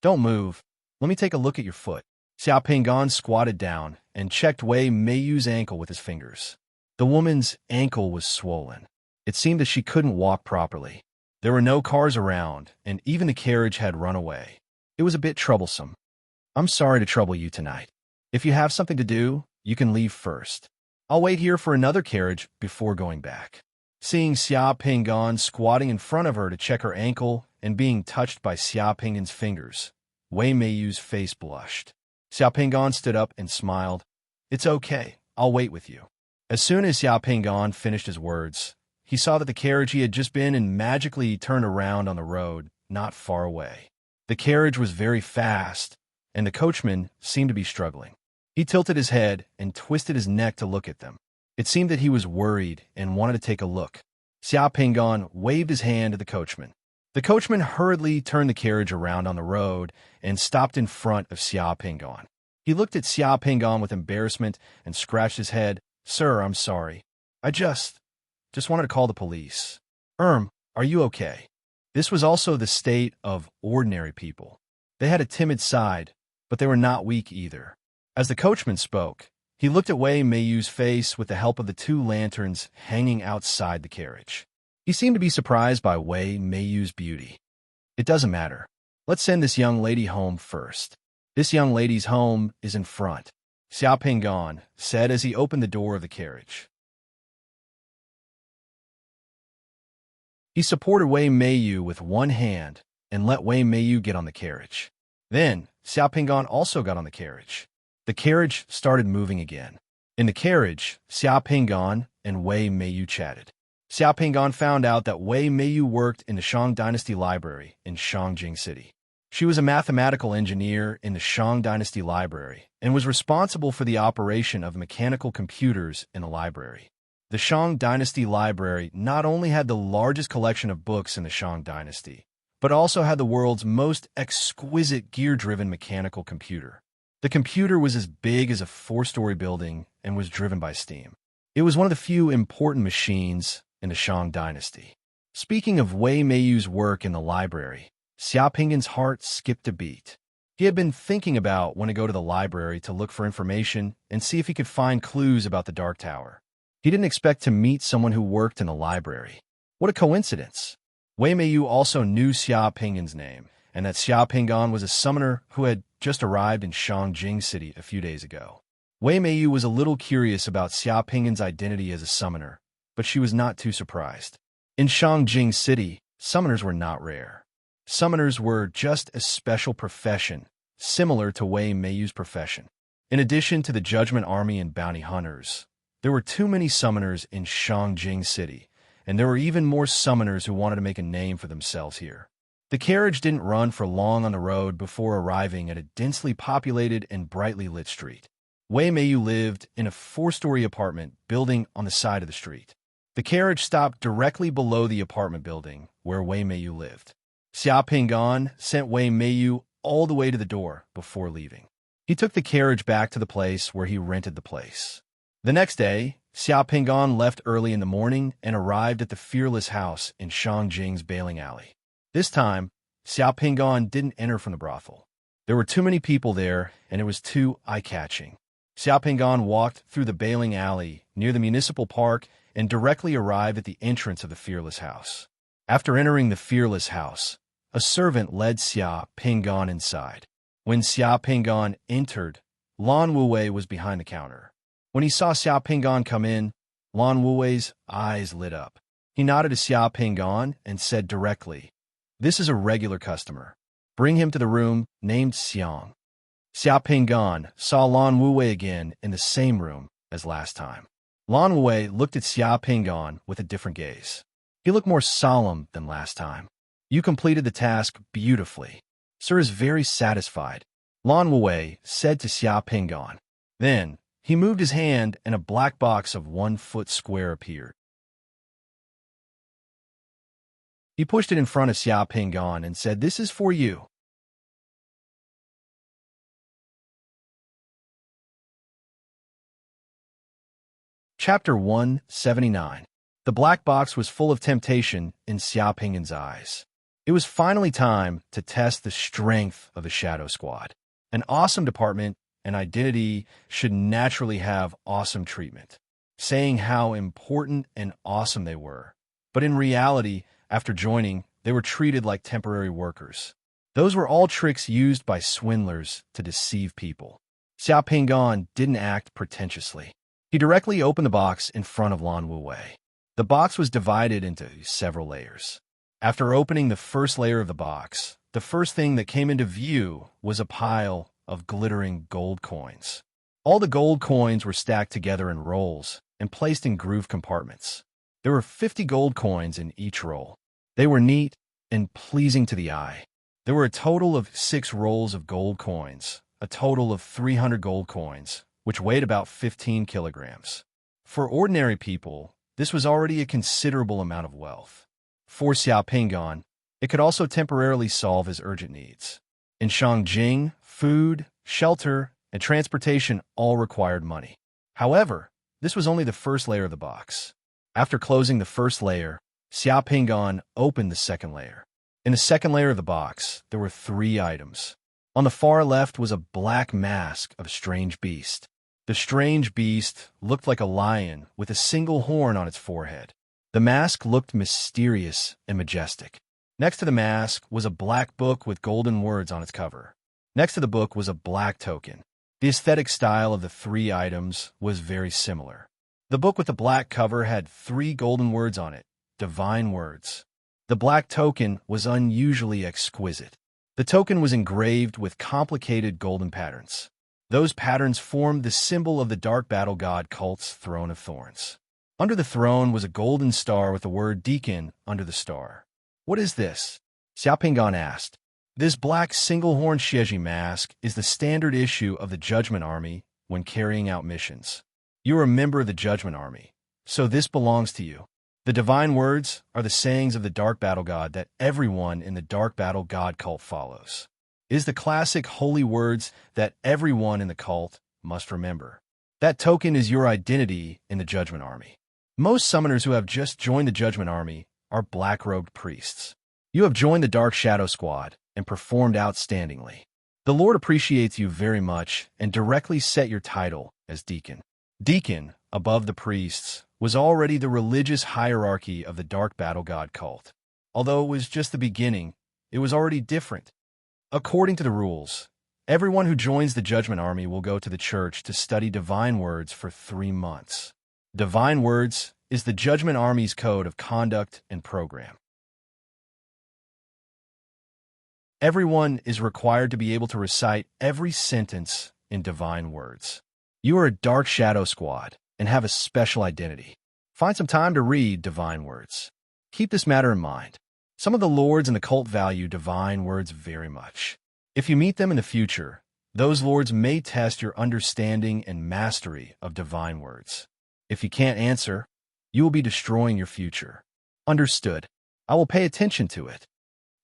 A: "Don't move. Let me take a look at your foot." Xiao Pingan squatted down and checked Wei Meiyu's ankle with his fingers. The woman's ankle was swollen. It seemed that she couldn't walk properly. There were no cars around, and even the carriage had run away. It was a bit troublesome. "I'm sorry to trouble you tonight. If you have something to do, you can leave first. I'll wait here for another carriage before going back." Seeing Xiao Pingan squatting in front of her to check her ankle and being touched by Xiao Pingan's fingers, Wei Meiyu's face blushed. Xiao Pingan stood up and smiled. "It's okay. I'll wait with you." As soon as Xiao Pingan finished his words, he saw that the carriage he had just been in magically turned around on the road not far away. The carriage was very fast, and the coachman seemed to be struggling. He tilted his head and twisted his neck to look at them. It seemed that he was worried and wanted to take a look. Xiao Pingan waved his hand to the coachman. The coachman hurriedly turned the carriage around on the road and stopped in front of Xiao Pingan. He looked at Xiao Pingan with embarrassment and scratched his head. "Sir, I'm sorry. I just wanted to call the police." Are you okay?" This was also the state of ordinary people. They had a timid side, but they were not weak either. As the coachman spoke, he looked at Wei Meiyu's face with the help of the two lanterns hanging outside the carriage. He seemed to be surprised by Wei Meiyu's beauty. "It doesn't matter. Let's send this young lady home first. This young lady's home is in front," Xiao Pingan said as he opened the door of the carriage. He supported Wei Meiyu with one hand and let Wei Meiyu get on the carriage. Then, Xiao Pingan also got on the carriage. The carriage started moving again. In the carriage, Xiao Pingan and Wei Meiyu chatted. Xiao Pingan found out that Wei Meiyu worked in the Shang Dynasty Library in Shangjing City. She was a mathematical engineer in the Shang Dynasty Library and was responsible for the operation of mechanical computers in the library. The Shang Dynasty Library not only had the largest collection of books in the Shang Dynasty, but also had the world's most exquisite gear-driven mechanical computer. The computer was as big as a 4-story building and was driven by steam. It was one of the few important machines in the Shang Dynasty. Speaking of Wei Meiyu's work in the library, Xiao Pingan's heart skipped a beat. He had been thinking about when to go to the library to look for information and see if he could find clues about the Dark Tower. He didn't expect to meet someone who worked in the library. What a coincidence! Wei Meiyu also knew Xiao Pingan's name, and that Xiao Pingan was a summoner who had just arrived in Shangjing City a few days ago. Wei Meiyu was a little curious about Xiao Pingan's identity as a summoner, but she was not too surprised. In Shangjing City, summoners were not rare. Summoners were just a special profession, similar to Wei Meiyu's profession. In addition to the Judgment Army and bounty hunters, there were too many summoners in Shangjing City, and there were even more summoners who wanted to make a name for themselves here. The carriage didn't run for long on the road before arriving at a densely populated and brightly lit street. Wei Meiyu lived in a 4-story apartment building on the side of the street. The carriage stopped directly below the apartment building where Wei Meiyu lived. Xiao Pingan sent Wei Meiyu all the way to the door before leaving. He took the carriage back to the place where he rented the place. The next day, Xiao Pingan left early in the morning and arrived at the Fearless House in Shangjing's bailing alley. This time, Xiao Pingan didn't enter from the brothel. There were too many people there, and it was too eye-catching. Xiao Pingan walked through the bailing alley near the municipal park and directly arrive at the entrance of the Fearless House. After entering the Fearless House, a servant led Xia Pinggan inside. When Xia Pinggan entered, Lan Wuwei was behind the counter. When he saw Xia Pinggan come in, Lan Wuwei's eyes lit up. He nodded to Xia Pinggan and said directly, "This is a regular customer. Bring him to the room named Xiang." Xia Pinggan saw Lan Wuwei again in the same room as last time. Lan Wuwei looked at Xia Pinggan with a different gaze. He looked more solemn than last time. "You completed the task beautifully. Sir is very satisfied," Lan Wuwei said to Xia Pinggan. Then, he moved his hand and a black box of 1 foot square appeared. He pushed it in front of Xia Pinggan and said, "This is for you." Chapter 179. The black box was full of temptation in Xia Pinggan's eyes. It was finally time to test the strength of the Shadow Squad. An awesome department and identity should naturally have awesome treatment, saying how important and awesome they were. But in reality, after joining, they were treated like temporary workers. Those were all tricks used by swindlers to deceive people. Xia Pinggan didn't act pretentiously. He directly opened the box in front of Lan Wuwei. The box was divided into several layers. After opening the first layer of the box, the first thing that came into view was a pile of glittering gold coins. All the gold coins were stacked together in rolls and placed in groove compartments. There were 50 gold coins in each roll. They were neat and pleasing to the eye. There were a total of 6 rolls of gold coins, a total of 300 gold coins, which weighed about 15 kilograms. For ordinary people, this was already a considerable amount of wealth. For Xia Pinggan, it could also temporarily solve his urgent needs. In Shangjing, food, shelter, and transportation all required money. However, this was only the first layer of the box. After closing the first layer, Xia Pinggan opened the second layer. In the second layer of the box, there were 3 items. On the far left was a black mask of a strange beast. The strange beast looked like a lion with a single horn on its forehead. The mask looked mysterious and majestic. Next to the mask was a black book with golden words on its cover. Next to the book was a black token. The aesthetic style of the 3 items was very similar. The book with the black cover had 3 golden words on it, divine words. The black token was unusually exquisite. The token was engraved with complicated golden patterns. Those patterns formed the symbol of the Dark Battle God cult's Throne of Thorns. Under the throne was a golden star with the word Deacon under the star. "What is this?" Xia Pinggan asked. "This black single-horn Xieji mask is the standard issue of the Judgment Army when carrying out missions. You are a member of the Judgment Army, so this belongs to you. The divine words are the sayings of the Dark Battle God that everyone in the Dark Battle God cult follows. It is the classic holy words that everyone in the cult must remember. That token is your identity in the Judgment Army. Most summoners who have just joined the Judgment Army are black-robed priests. You have joined the Dark Shadow Squad and performed outstandingly. The Lord appreciates you very much and directly set your title as Deacon." Deacon, above the priests, was already the religious hierarchy of the Dark Battle God cult. Although it was just the beginning, it was already different. According to the rules, everyone who joins the Judgment Army will go to the church to study divine words for 3 months. Divine words is the Judgment Army's code of conduct and program. Everyone is required to be able to recite every sentence in divine words. You are a Dark Shadow Squad and have a special identity. Find some time to read divine words. Keep this matter in mind. Some of the lords in the cult value divine words very much. If you meet them in the future, those lords may test your understanding and mastery of divine words. If you can't answer, you will be destroying your future. Understood. I will pay attention to it.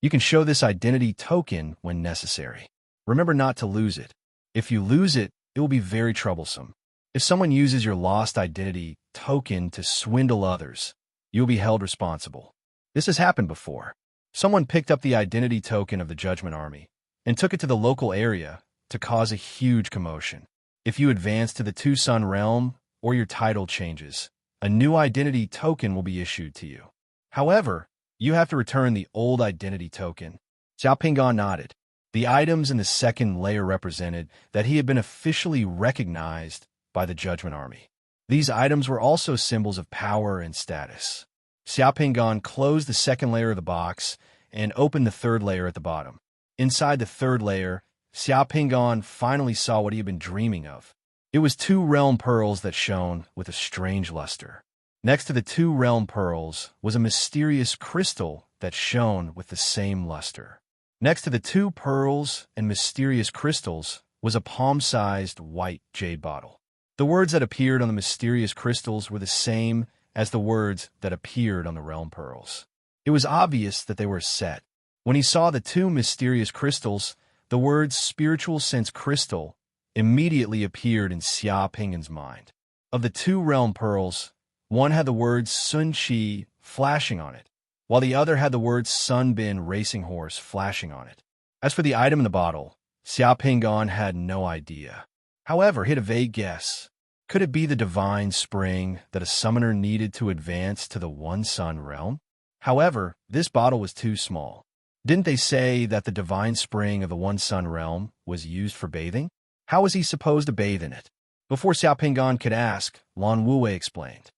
A: You can show this identity token when necessary. Remember not to lose it. If you lose it, it will be very troublesome. If someone uses your lost identity token to swindle others, you will be held responsible. This has happened before. Someone picked up the identity token of the Judgment Army and took it to the local area to cause a huge commotion. If you advance to the Two Sun realm or your title changes, a new identity token will be issued to you. However, you have to return the old identity token. Xiao Pingan nodded. The items in the second layer represented that he had been officially recognized by the Judgment Army. These items were also symbols of power and status. Xiao Pingan closed the second layer of the box and opened the third layer at the bottom. Inside the third layer, Xiao Pingan finally saw what he had been dreaming of. It was 2 realm pearls that shone with a strange luster. Next to the 2 realm pearls was a mysterious crystal that shone with the same luster. Next to the 2 pearls and mysterious crystals was a palm-sized white jade bottle. The words that appeared on the mysterious crystals were the same as the words that appeared on the realm pearls. It was obvious that they were set. When he saw the 2 mysterious crystals, the words spiritual sense crystal immediately appeared in Xiao Pingan's mind. Of the 2 realm pearls, one had the words Sun Qi flashing on it, while the other had the words Sunbin racing horse flashing on it. As for the item in the bottle, Xiao Pingan had no idea. However, he had a vague guess. Could it be the divine spring that a summoner needed to advance to the One Sun realm? However, this bottle was too small. Didn't they say that the divine spring of the One Sun realm was used for bathing? How was he supposed to bathe in it? Before Xiao Pingan could ask, Lan Wuwei explained.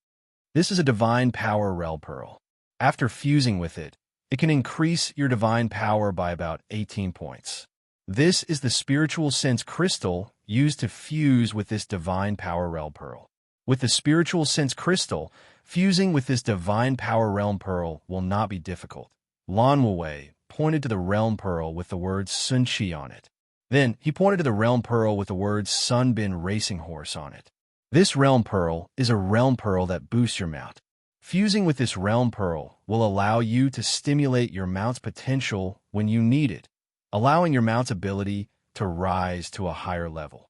A: This is a divine power rel pearl. After fusing with it, it can increase your divine power by about 18 points. This is the spiritual sense crystal used to fuse with this divine power realm pearl. With the spiritual sense crystal, fusing with this divine power realm pearl will not be difficult. Lan Wuwei pointed to the realm pearl with the words Sun Qi on it. Then he pointed to the realm pearl with the words Sunbin racing horse on it. This realm pearl is a realm pearl that boosts your mount. Fusing with this realm pearl will allow you to stimulate your mount's potential when you need it, allowing your mount's ability to rise to a higher level.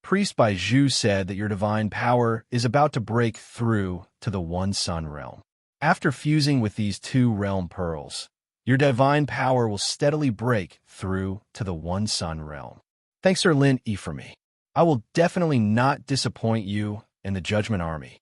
A: Priest Bai Zhu said that your divine power is about to break through to the One Sun realm. After fusing with these 2 realm pearls, your divine power will steadily break through to the One Sun realm. Thanks, Sir Lin Yi, for me. I will definitely not disappoint you and the Judgment Army.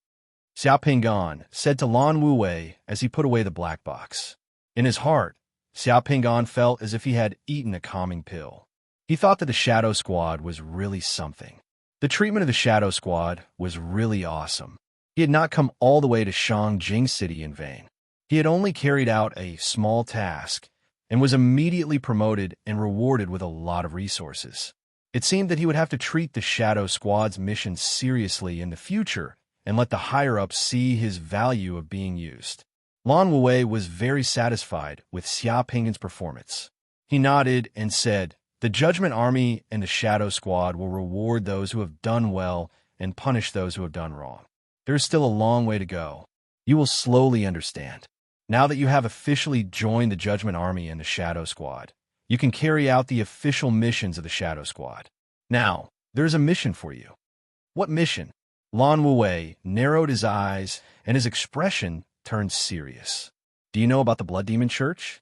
A: Xiao Pingan said to Lan Wuwei as he put away the black box. In his heart, Xiao Pingan felt as if he had eaten a calming pill. He thought that the Shadow Squad was really something. The treatment of the Shadow Squad was really awesome. He had not come all the way to Shangjing City in vain. He had only carried out a small task and was immediately promoted and rewarded with a lot of resources. It seemed that he would have to treat the Shadow Squad's mission seriously in the future and let the higher-ups see his value of being used. Lan Wuwei was very satisfied with Xiao Pingan's performance. He nodded and said, "The Judgment Army and the Shadow Squad will reward those who have done well and punish those who have done wrong. There is still a long way to go. You will slowly understand. Now that you have officially joined the Judgment Army and the Shadow Squad, you can carry out the official missions of the Shadow Squad. Now, there is a mission for you." "What mission?" Lan Wuwei narrowed his eyes and his expression turned serious. "Do you know about the Blood Demon Church?"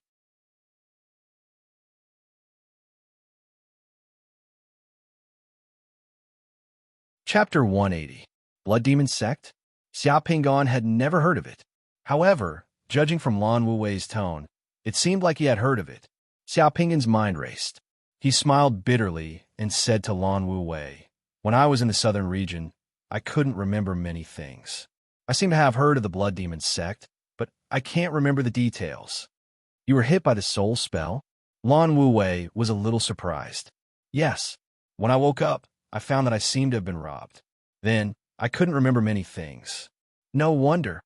A: Chapter 180. Blood Demon Sect? Xiao Pingan had never heard of it. However, judging from Lan Wuwei's tone, it seemed like he had heard of it. Xiao Pingan's mind raced. He smiled bitterly and said to Lan Wuwei, "When I was in the southern region, I couldn't remember many things. I seem to have heard of the Blood Demon Sect, but I can't remember the details." "You were hit by the soul spell?" Lan Wuwei was a little surprised. "Yes. When I woke up, I found that I seemed to have been robbed. Then, I couldn't remember many things." "No wonder."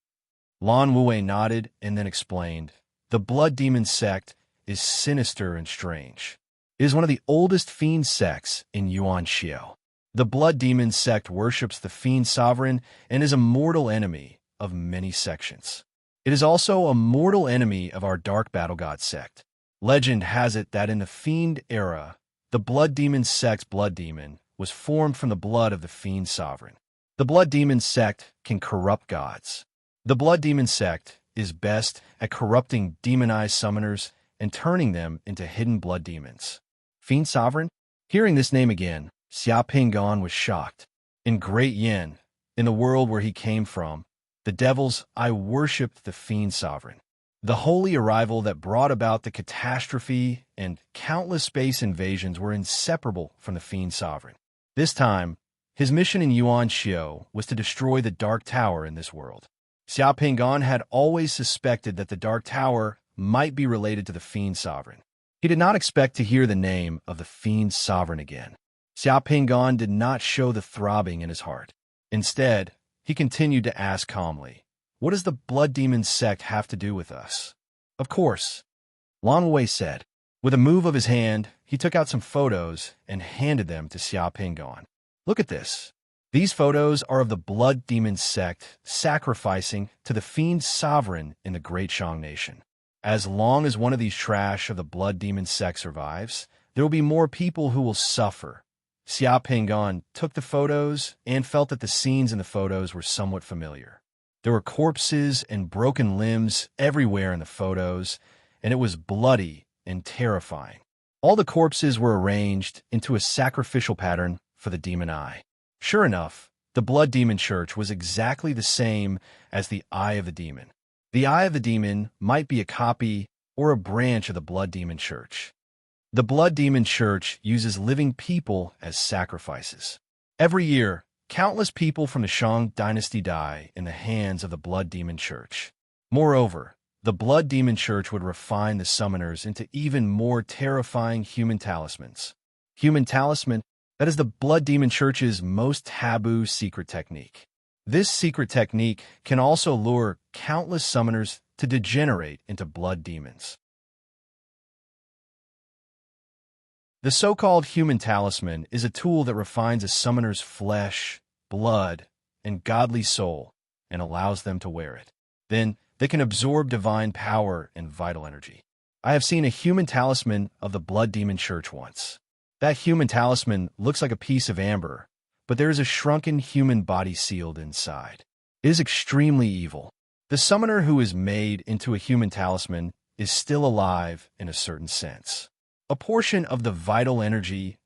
A: Lan Wuwei nodded and then explained, "The Blood Demon Sect is sinister and strange. It is one of the oldest fiend sects in Yuanxiu. The Blood Demon Sect worships the Fiend Sovereign and is a mortal enemy of many sections. It is also a mortal enemy of our Dark Battle God sect. Legend has it that in the Fiend era, the Blood Demon Sect's Blood Demon was formed from the blood of the Fiend Sovereign. The Blood Demon Sect can corrupt gods. The Blood Demon Sect is best at corrupting demonized summoners and turning them into hidden blood demons." "Fiend Sovereign?" Hearing this name again, Xiao Pingan was shocked. In Great Yin, in the world where he came from, the devils, I worshipped the fiend sovereign. The holy arrival that brought about the catastrophe and countless space invasions were inseparable from the fiend sovereign. This time, his mission in Yuan Xiu was to destroy the Dark Tower in this world. Xia Pingan had always suspected that the Dark Tower might be related to the fiend sovereign. He did not expect to hear the name of the fiend sovereign again. Xia Pingan did not show the throbbing in his heart. Instead, he continued to ask calmly, "What does the blood demon sect have to do with us?" "Of course," Lan Wei said. With a move of his hand, he took out some photos and handed them to Xia Pingan. "Look at this. These photos are of the blood demon sect sacrificing to the fiend sovereign in the Great Shang Nation. As long as one of these trash of the blood demon sect survives, there will be more people who will suffer." Xia Pingan took the photos and felt that the scenes in the photos were somewhat familiar. There were corpses and broken limbs everywhere in the photos, and it was bloody and terrifying. All the corpses were arranged into a sacrificial pattern for the demon eye. Sure enough, the blood demon church was exactly the same as the eye of the demon. The eye of the demon might be a copy or a branch of the blood demon church. The blood demon church uses living people as sacrifices. Every year, countless people from the Shang dynasty die in the hands of the blood demon church. Moreover, the blood demon church would refine the summoners into even more terrifying human talismans. Human talisman, that is the blood demon church's most taboo secret technique. This secret technique can also lure countless summoners to degenerate into blood demons. The so-called human talisman is a tool that refines a summoner's flesh, blood, and godly soul and allows them to wear it. Then, they can absorb divine power and vital energy. I have seen a human talisman of the blood demon church once. That human talisman looks like a piece of amber, but there is a shrunken human body sealed inside. It is extremely evil. The summoner who is made into a human talisman is still alive in a certain sense. A portion of the vital energy,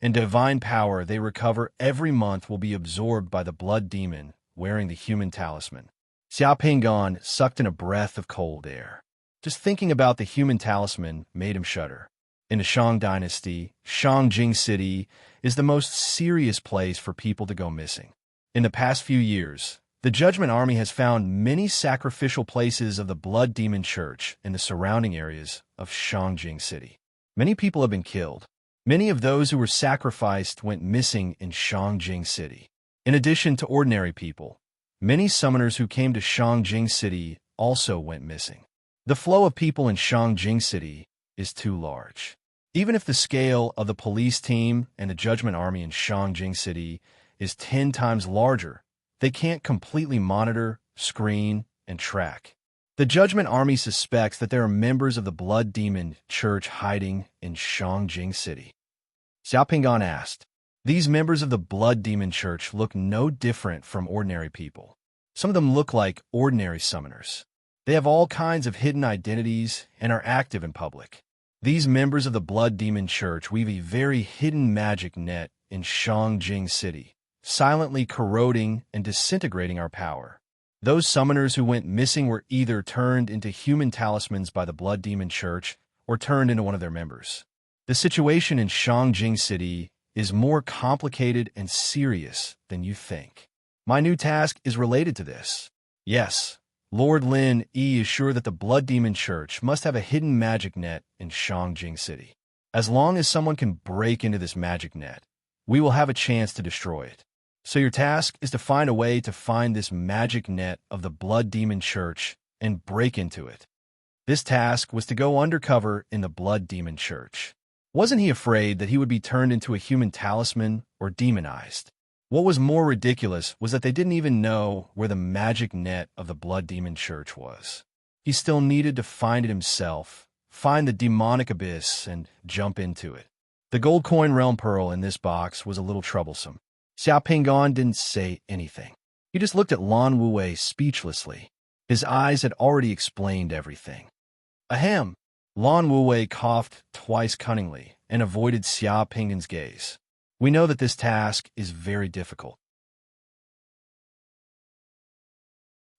A: and divine power they recover every month will be absorbed by the blood demon wearing the human talisman. Xia Pingan sucked in a breath of cold air. Just thinking about the human talisman made him shudder. In the Shang dynasty, Shangjing City is the most serious place for people to go missing. In the past few years, the Judgment Army has found many sacrificial places of the Blood Demon Church in the surrounding areas of Shangjing City. Many people have been killed. Many of those who were sacrificed went missing in Shangjing City. In addition to ordinary people, many summoners who came to Shangjing City also went missing. The flow of people in Shangjing City is too large. Even if the scale of the police team and the Judgment Army in Shangjing City is 10 times larger, they can't completely monitor, screen, and track. The Judgment Army suspects that there are members of the Blood Demon Church hiding in Shangjing City. Xiao Pingan asked, "These members of the Blood Demon Church look no different from ordinary people. Some of them look like ordinary summoners. They have all kinds of hidden identities and are active in public. These members of the Blood Demon Church weave a very hidden magic net in Shangjing City, silently corroding and disintegrating our power. Those summoners who went missing were either turned into human talismans by the Blood Demon Church or turned into one of their members. The situation in Shangjing City is more complicated and serious than you think. My new task is related to this. Yes, Lord Lin Yi is sure that the Blood Demon Church must have a hidden magic net in Shangjing City. As long as someone can break into this magic net, we will have a chance to destroy it. So your task is to find a way to find this magic net of the Blood Demon Church and break into it." This task was to go undercover in the Blood Demon Church. Wasn't he afraid that he would be turned into a human talisman or demonized? What was more ridiculous was that they didn't even know where the magic net of the Blood Demon Church was. He still needed to find it himself, find the demonic abyss, and jump into it. The gold coin realm pearl in this box was a little troublesome. Xiao Pingan didn't say anything. He just looked at Lan Wuwei speechlessly. His eyes had already explained everything. Ahem! Lan Wuwei coughed twice cunningly and avoided Xiao Pingan's gaze. We know that this task is very difficult.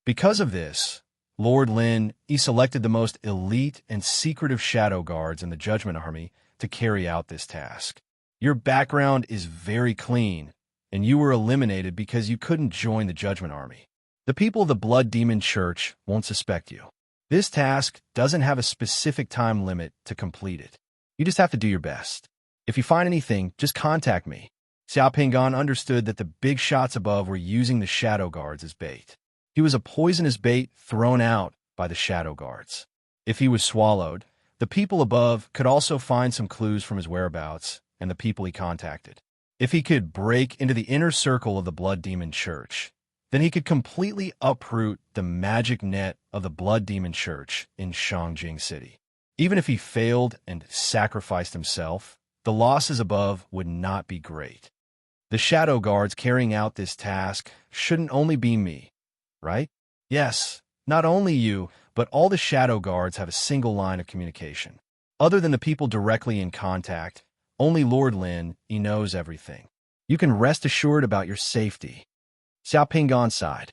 A: Because of this, Lord Lin selected the most elite and secretive shadow guards in the Judgment Army to carry out this task. Your background is very clean, and you were eliminated because you couldn't join the Judgment Army. The people of the Blood Demon Church won't suspect you. This task doesn't have a specific time limit to complete it. You just have to do your best. If you find anything, just contact me. Xiao Pingan understood that the big shots above were using the shadow guards as bait. He was a poisonous bait thrown out by the shadow guards. If he was swallowed, the people above could also find some clues from his whereabouts and the people he contacted. If he could break into the inner circle of the Blood Demon Church, then he could completely uproot the magic net of the Blood Demon Church in Shangjing City. Even if he failed and sacrificed himself, the losses above would not be great. The shadow guards carrying out this task shouldn't only be me, right? Yes, not only you, but all the shadow guards have a single line of communication. Other than the people directly in contact, only Lord Lin, he knows everything. You can rest assured about your safety. Xiao Pingan sighed.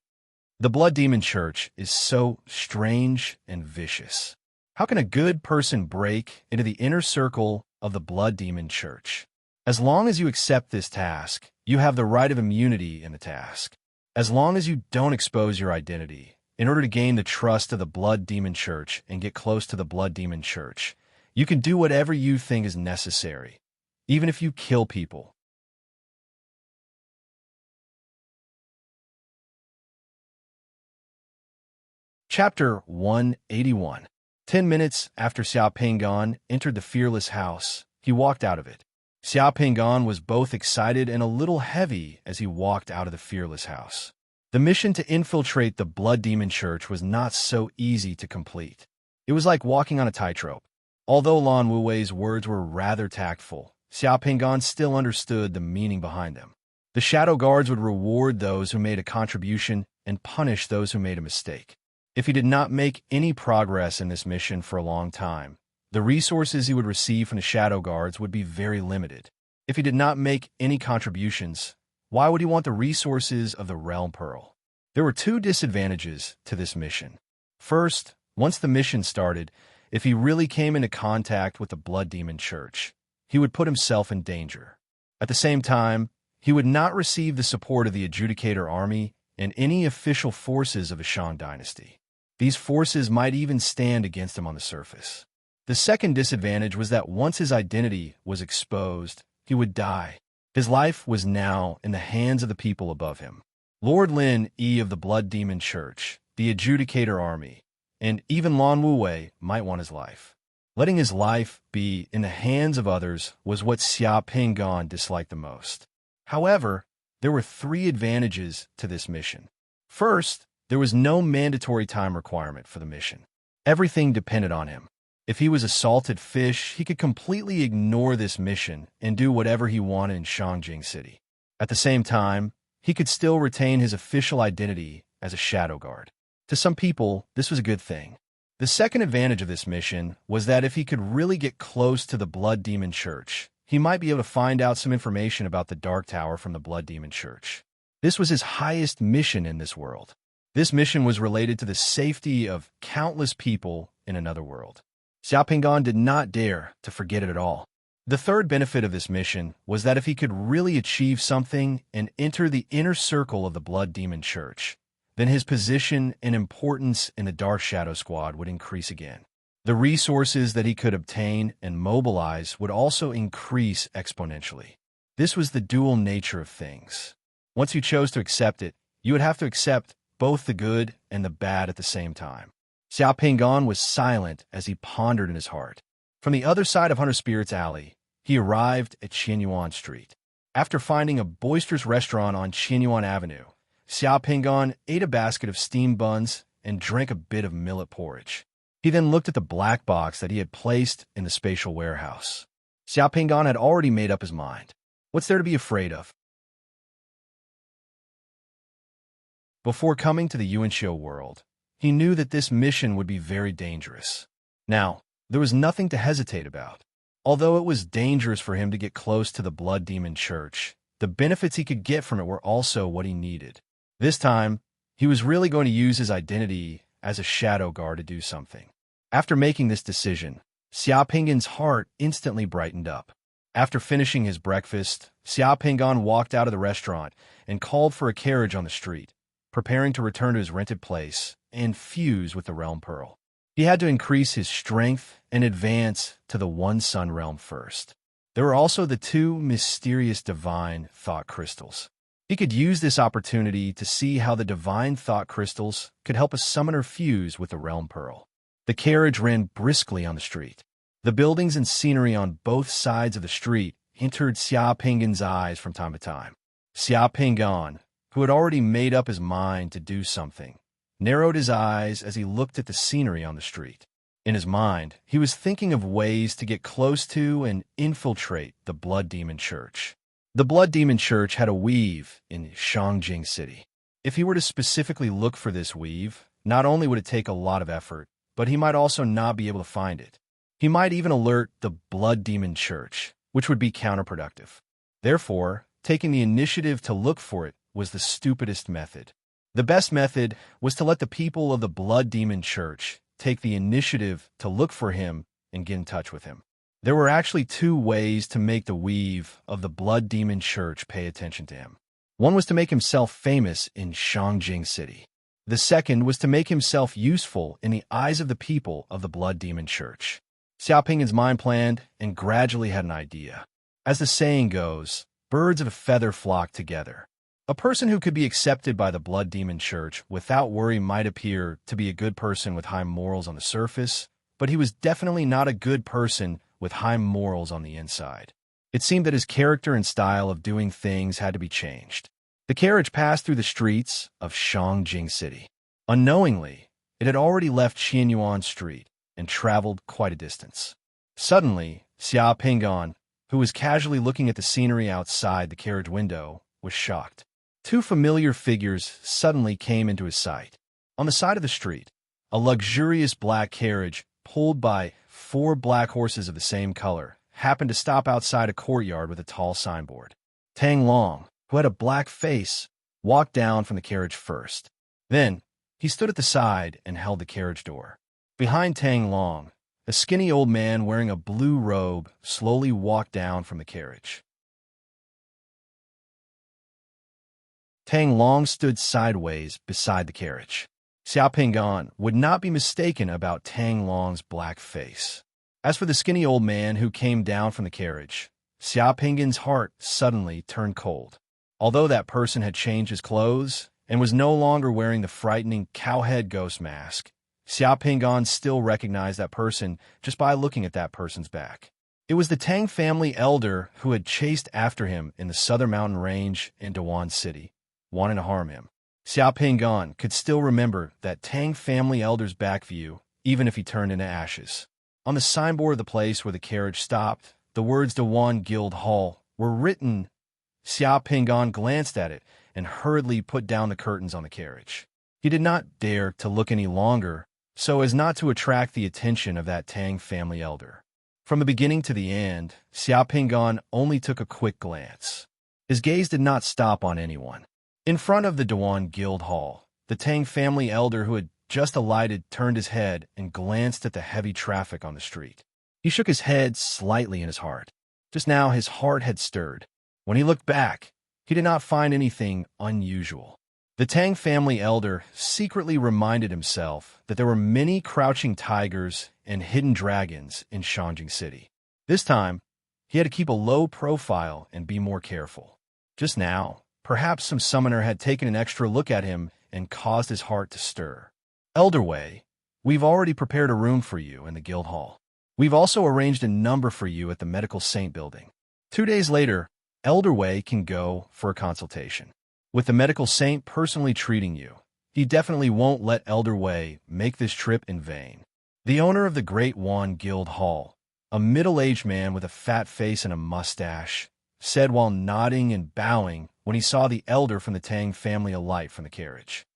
A: The Blood Demon Church is so strange and vicious. How can a good person break into the inner circle of the Blood Demon Church? As long as you accept this task, you have the right of immunity in the task. As long as you don't expose your identity, in order to gain the trust of the Blood Demon Church and get close to the Blood Demon Church, you can do whatever you think is necessary, even if you kill people. Chapter 181. 10 minutes after Xiao Pingan entered the fearless house, he walked out of it. Xiao Pingan was both excited and a little heavy as he walked out of the fearless house. The mission to infiltrate the Blood Demon Church was not so easy to complete. It was like walking on a tightrope. Although Lan Wuwei's words were rather tactful, Xiao Pingan still understood the meaning behind them. The shadow guards would reward those who made a contribution and punish those who made a mistake. If he did not make any progress in this mission for a long time, the resources he would receive from the shadow guards would be very limited. If he did not make any contributions, why would he want the resources of the Realm Pearl? There were two disadvantages to this mission. First, once the mission started, if he really came into contact with the Blood Demon Church, he would put himself in danger. At the same time, he would not receive the support of the Adjudicator Army and any official forces of the Shang Dynasty. These forces might even stand against him on the surface. The second disadvantage was that once his identity was exposed, he would die. His life was now in the hands of the people above him. Lord Lin of the Blood Demon Church, the Adjudicator Army, and even Lan Wuwei might want his life. Letting his life be in the hands of others was what Xiao Pingan disliked the most. However, there were three advantages to this mission. First, there was no mandatory time requirement for the mission. Everything depended on him. If he was a salted fish, he could completely ignore this mission and do whatever he wanted in Shangjing City. At the same time, he could still retain his official identity as a shadow guard. To some people, this was a good thing. The second advantage of this mission was that if he could really get close to the Blood Demon Church, he might be able to find out some information about the Dark Tower from the Blood Demon Church. This was his highest mission in this world. This mission was related to the safety of countless people in another world. Xiao Pingan did not dare to forget it at all. The third benefit of this mission was that if he could really achieve something and enter the inner circle of the Blood Demon Church, then his position and importance in the Dark Shadow Squad would increase again. The resources that he could obtain and mobilize would also increase exponentially. This was the dual nature of things. Once you chose to accept it, you would have to accept both the good and the bad at the same time. Xiao Pingan was silent as he pondered in his heart. From the other side of Hunter Spirit's alley, he arrived at Qianyuan Street. After finding a boisterous restaurant on Qianyuan Avenue, Xiao Pingan ate a basket of steamed buns and drank a bit of millet porridge. He then looked at the black box that he had placed in the spatial warehouse. Xiao Pingan had already made up his mind. What's there to be afraid of? Before coming to the Yuanxiu world, he knew that this mission would be very dangerous. Now, there was nothing to hesitate about. Although it was dangerous for him to get close to the Blood Demon Church, the benefits he could get from it were also what he needed. This time, he was really going to use his identity as a shadow guard to do something. After making this decision, Xia Pingan's heart instantly brightened up. After finishing his breakfast, Xia Pingan walked out of the restaurant and called for a carriage on the street, preparing to return to his rented place and fuse with the Realm Pearl. He had to increase his strength and advance to the One Sun realm first. There were also the two mysterious divine thought crystals. He could use this opportunity to see how the divine thought crystals could help a summoner fuse with the Realm Pearl. The carriage ran briskly on the street. The buildings and scenery on both sides of the street entered Xia Pingan's eyes from time to time. Xia Pingan, who had already made up his mind to do something, narrowed his eyes as he looked at the scenery on the street. In his mind, he was thinking of ways to get close to and infiltrate the Blood Demon Church. The Blood Demon Church had a weave in Shangjing City. If he were to specifically look for this weave, not only would it take a lot of effort, but he might also not be able to find it. He might even alert the Blood Demon Church, which would be counterproductive. Therefore, taking the initiative to look for it was the stupidest method. The best method was to let the people of the Blood Demon Church take the initiative to look for him and get in touch with him. There were actually two ways to make the weave of the Blood Demon Church pay attention to him. One was to make himself famous in Shangjing City. The second was to make himself useful in the eyes of the people of the Blood Demon Church. Xia Pingan's mind planned and gradually had an idea. As the saying goes, birds of a feather flock together. A person who could be accepted by the Blood Demon Church without worry might appear to be a good person with high morals on the surface, but he was definitely not a good person with high morals on the inside. It seemed that his character and style of doing things had to be changed. The carriage passed through the streets of Shangjing City. Unknowingly, it had already left Xianyuan Street and traveled quite a distance. Suddenly, Xia Pingan, who was casually looking at the scenery outside the carriage window, was shocked. Two familiar figures suddenly came into his sight. On the side of the street, a luxurious black carriage pulled by 4 black horses of the same color happened to stop outside a courtyard with a tall signboard. Tang Long, who had a black face, walked down from the carriage first. Then, he stood at the side and held the carriage door. Behind Tang Long, a skinny old man wearing a blue robe slowly walked down from the carriage. Tang Long stood sideways beside the carriage. Xia Pingan would not be mistaken about Tang Long's black face. As for the skinny old man who came down from the carriage, Xia Pingan's heart suddenly turned cold. Although that person had changed his clothes and was no longer wearing the frightening cowhead ghost mask, Xia Pingan still recognized that person just by looking at that person's back. It was the Tang family elder who had chased after him in the southern mountain range in Dawan City, wanting to harm him. Xia Pingan could still remember that Tang family elder's back view, even if he turned into ashes. On the signboard of the place where the carriage stopped, the words Dawan Guild Hall were written. Xia Pingan glanced at it and hurriedly put down the curtains on the carriage. He did not dare to look any longer, so as not to attract the attention of that Tang family elder. From the beginning to the end, Xia Pingan only took a quick glance. His gaze did not stop on anyone. In front of the Dawan Guild Hall, the Tang family elder who had just alighted turned his head and glanced at the heavy traffic on the street. He shook his head slightly in his heart. Just now his heart had stirred. When he looked back, he did not find anything unusual. The Tang family elder secretly reminded himself that there were many crouching tigers and hidden dragons in Shangjing City. This time, he had to keep a low profile and be more careful. Just now, perhaps some summoner had taken an extra look at him and caused his heart to stir. Elder Wei, we've already prepared a room for you in the guild hall. We've also arranged a number for you at the Medical Saint building. 2 days later, Elder Wei can go for a consultation. With the Medical Saint personally treating you, he definitely won't let Elder Wei make this trip in vain. The owner of the Great Wan Guild Hall, a middle-aged man with a fat face and a mustache, said while nodding and bowing when he saw the elder from the Tang family alight from the carriage.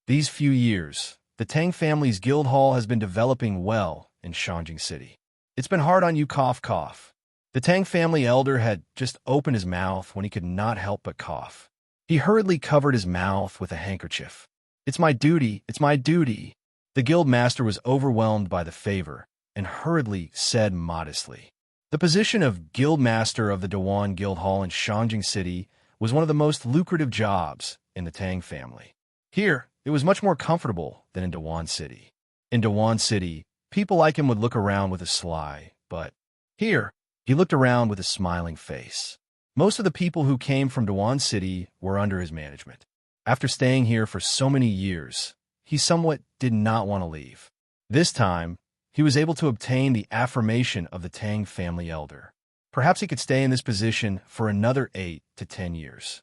A: These few years, the Tang family's guild hall has been developing well in Shangjing City. It's been hard on you, cough, cough. The Tang family elder had just opened his mouth when he could not help but cough. He hurriedly covered his mouth with a handkerchief. It's my duty, it's my duty. The guild master was overwhelmed by the favor and hurriedly said modestly. The position of guild master of the Dewan Guild Hall in Shangjing City was one of the most lucrative jobs in the Tang family. Here, it was much more comfortable than in Dewan City. In Dewan City, people like him would look around with a sly, but here, he looked around with a smiling face. Most of the people who came from Dewan City were under his management. After staying here for so many years, he somewhat did not want to leave. This time, he was able to obtain the affirmation of the Tang family elder. Perhaps he could stay in this position for another 8 to 10 years.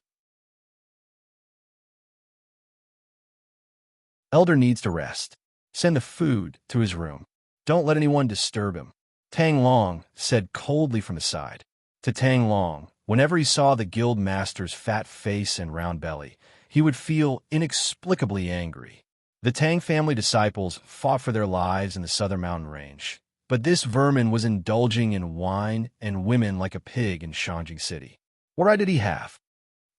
A: Elder needs to rest. Send the food to his room. Don't let anyone disturb him. Tang Long said coldly from the side. To Tang Long, whenever he saw the guild master's fat face and round belly, he would feel inexplicably angry. The Tang family disciples fought for their lives in the southern mountain range, but this vermin was indulging in wine and women like a pig in Shangjing City. What right did he have?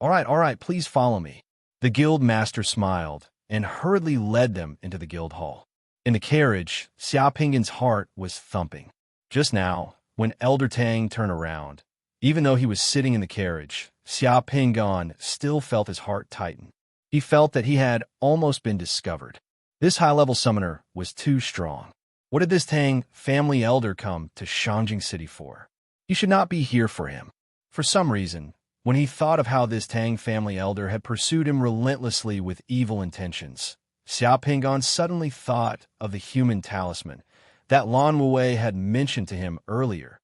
A: All right, please follow me. The guild master smiled and hurriedly led them into the guild hall. In the carriage, Xiaoping's heart was thumping. Just now, when Elder Tang turned around, even though he was sitting in the carriage, Xiaoping still felt his heart tighten. He felt that he had almost been discovered. This high-level summoner was too strong. What did this Tang family elder come to Shangjing City for? He should not be here for him. For some reason, when he thought of how this Tang family elder had pursued him relentlessly with evil intentions, Xiaoping suddenly thought of the human talisman that Lan Wei had mentioned to him earlier.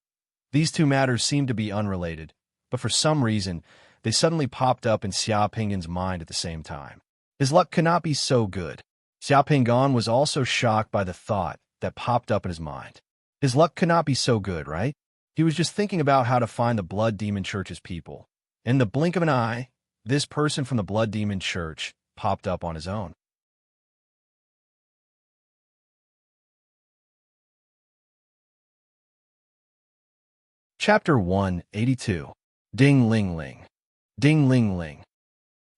A: These two matters seemed to be unrelated, but for some reason, they suddenly popped up in Xiaoping's mind at the same time. His luck could not be so good. Xiaoping was also shocked by the thought that popped up in his mind. His luck could not be so good, right? He was just thinking about how to find the Blood Demon Church's people. In the blink of an eye, this person from the Blood Demon Church popped up on his own. Chapter 182. Ding Ling Ling. Ding Ling Ling.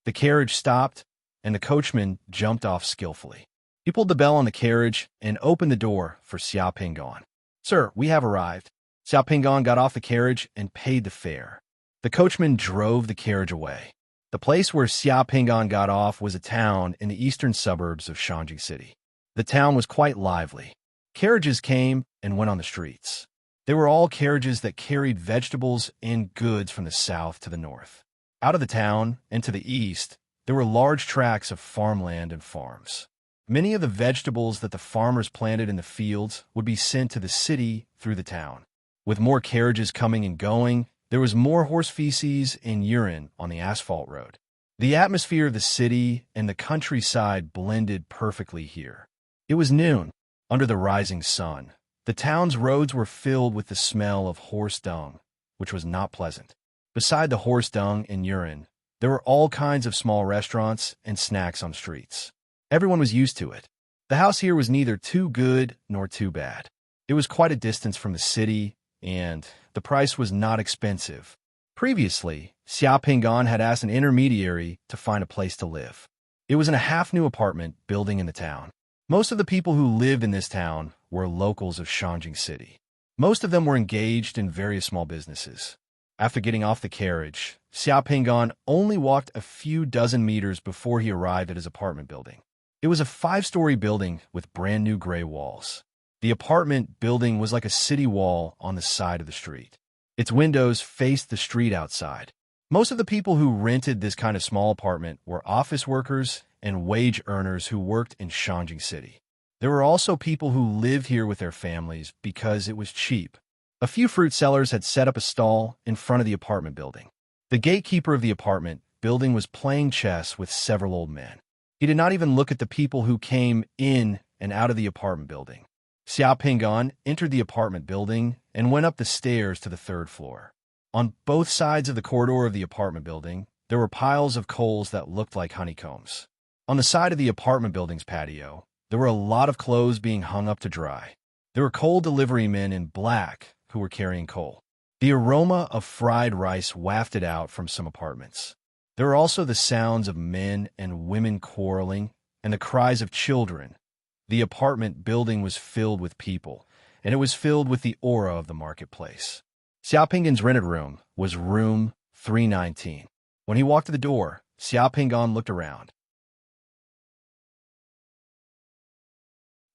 A: The carriage stopped, and the coachman jumped off skillfully. He pulled the bell on the carriage and opened the door for Xiaoping. Sir, we have arrived. Xiaoping got off the carriage and paid the fare. The coachman drove the carriage away. The place where Xiaoping got off was a town in the eastern suburbs of Shangjing City. The town was quite lively. Carriages came and went on the streets. They were all carriages that carried vegetables and goods from the south to the north. Out of the town and to the east, there were large tracts of farmland and farms. Many of the vegetables that the farmers planted in the fields would be sent to the city through the town. With more carriages coming and going, there was more horse feces and urine on the asphalt road. The atmosphere of the city and the countryside blended perfectly here. It was noon, under the rising sun. The town's roads were filled with the smell of horse dung, which was not pleasant. Beside the horse dung and urine, there were all kinds of small restaurants and snacks on streets. Everyone was used to it. The house here was neither too good nor too bad. It was quite a distance from the city, and the price was not expensive. Previously, Xiaoping had asked an intermediary to find a place to live. It was in a half-new apartment building in the town. Most of the people who lived in this town were locals of Shangjing City. Most of them were engaged in various small businesses. After getting off the carriage, Xiaoping only walked a few dozen meters before he arrived at his apartment building. It was a 5-story building with brand-new gray walls. The apartment building was like a city wall on the side of the street. Its windows faced the street outside. Most of the people who rented this kind of small apartment were office workers and wage earners who worked in Shangjing City. There were also people who lived here with their families because it was cheap. A few fruit sellers had set up a stall in front of the apartment building. The gatekeeper of the apartment building was playing chess with several old men. He did not even look at the people who came in and out of the apartment building. Xiaoping entered the apartment building and went up the stairs to the 3rd floor. On both sides of the corridor of the apartment building, there were piles of coals that looked like honeycombs. On the side of the apartment building's patio, there were a lot of clothes being hung up to dry. There were coal delivery men in black who were carrying coal. The aroma of fried rice wafted out from some apartments. There were also the sounds of men and women quarreling and the cries of children. The apartment building was filled with people, and it was filled with the aura of the marketplace. Xiaoping's rented room was room 319. When he walked to the door, Xiaoping looked around.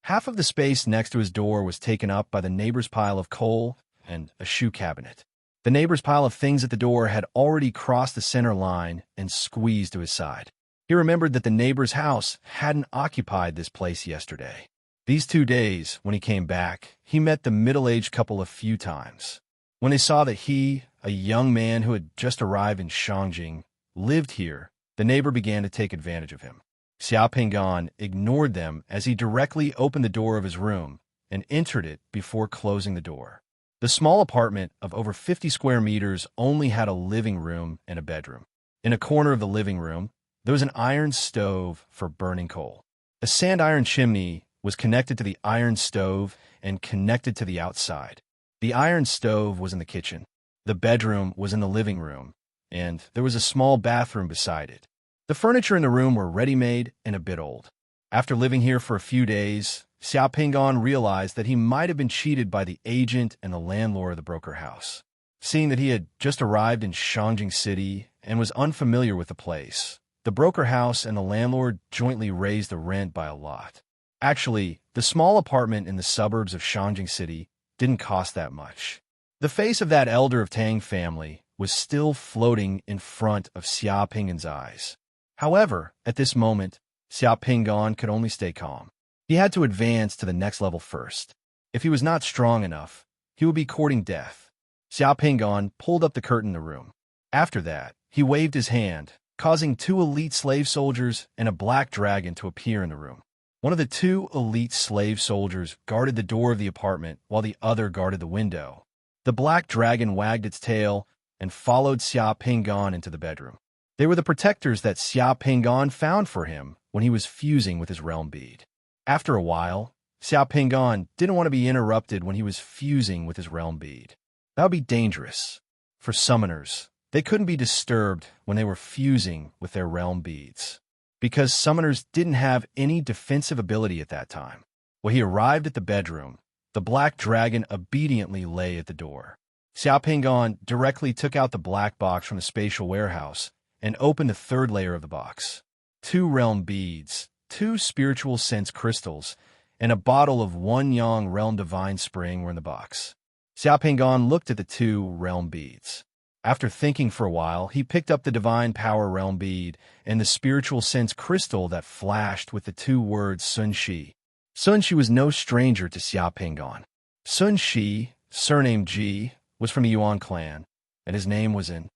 A: Half of the space next to his door was taken up by the neighbor's pile of coal and a shoe cabinet. The neighbor's pile of things at the door had already crossed the center line and squeezed to his side. He remembered that the neighbor's house hadn't occupied this place yesterday. These 2 days, when he came back, he met the middle-aged couple a few times. When they saw that he, a young man who had just arrived in Shangjing, lived here, the neighbor began to take advantage of him. Xiaoping ignored them as he directly opened the door of his room and entered it before closing the door. The small apartment of over 50 square meters only had a living room and a bedroom. In a corner of the living room, there was an iron stove for burning coal. A sand iron chimney was connected to the iron stove and connected to the outside. The iron stove was in the kitchen. The bedroom was in the living room, and there was a small bathroom beside it. The furniture in the room were ready-made and a bit old. After living here for a few days, Xiaoping realized that he might have been cheated by the agent and the landlord of the broker house. Seeing that he had just arrived in Shangjing City and was unfamiliar with the place, the broker house and the landlord jointly raised the rent by a lot. Actually, the small apartment in the suburbs of Shangjing City didn't cost that much. The face of that elder of Tang family was still floating in front of Xiaoping's eyes. However, at this moment, Xiaoping could only stay calm. He had to advance to the next level first. If he was not strong enough, he would be courting death. Xiaoping pulled up the curtain in the room. After that, he waved his hand, causing 2 elite slave soldiers and a black dragon to appear in the room. One of the 2 elite slave soldiers guarded the door of the apartment while the other guarded the window. The black dragon wagged its tail and followed Xiaoping into the bedroom. They were the protectors that Xiaoping found for him when he was fusing with his realm bead. After a while, Xiaoping didn't want to be interrupted when he was fusing with his realm bead. That would be dangerous. For summoners, they couldn't be disturbed when they were fusing with their realm beads, because summoners didn't have any defensive ability at that time. When he arrived at the bedroom, the black dragon obediently lay at the door. Xiaoping directly took out the black box from the spatial warehouse and opened the 3rd layer of the box. 2 realm beads, 2 spiritual sense crystals, and a bottle of 1 yang realm divine spring were in the box. Xiaoping looked at the 2 realm beads. After thinking for a while, he picked up the divine power realm bead and the spiritual sense crystal that flashed with the 2 words Sun Shi. Sun Shi was no stranger to Xiaoping. Sun Shi, surnamed Ji, was from the Yuan clan, and his name was in.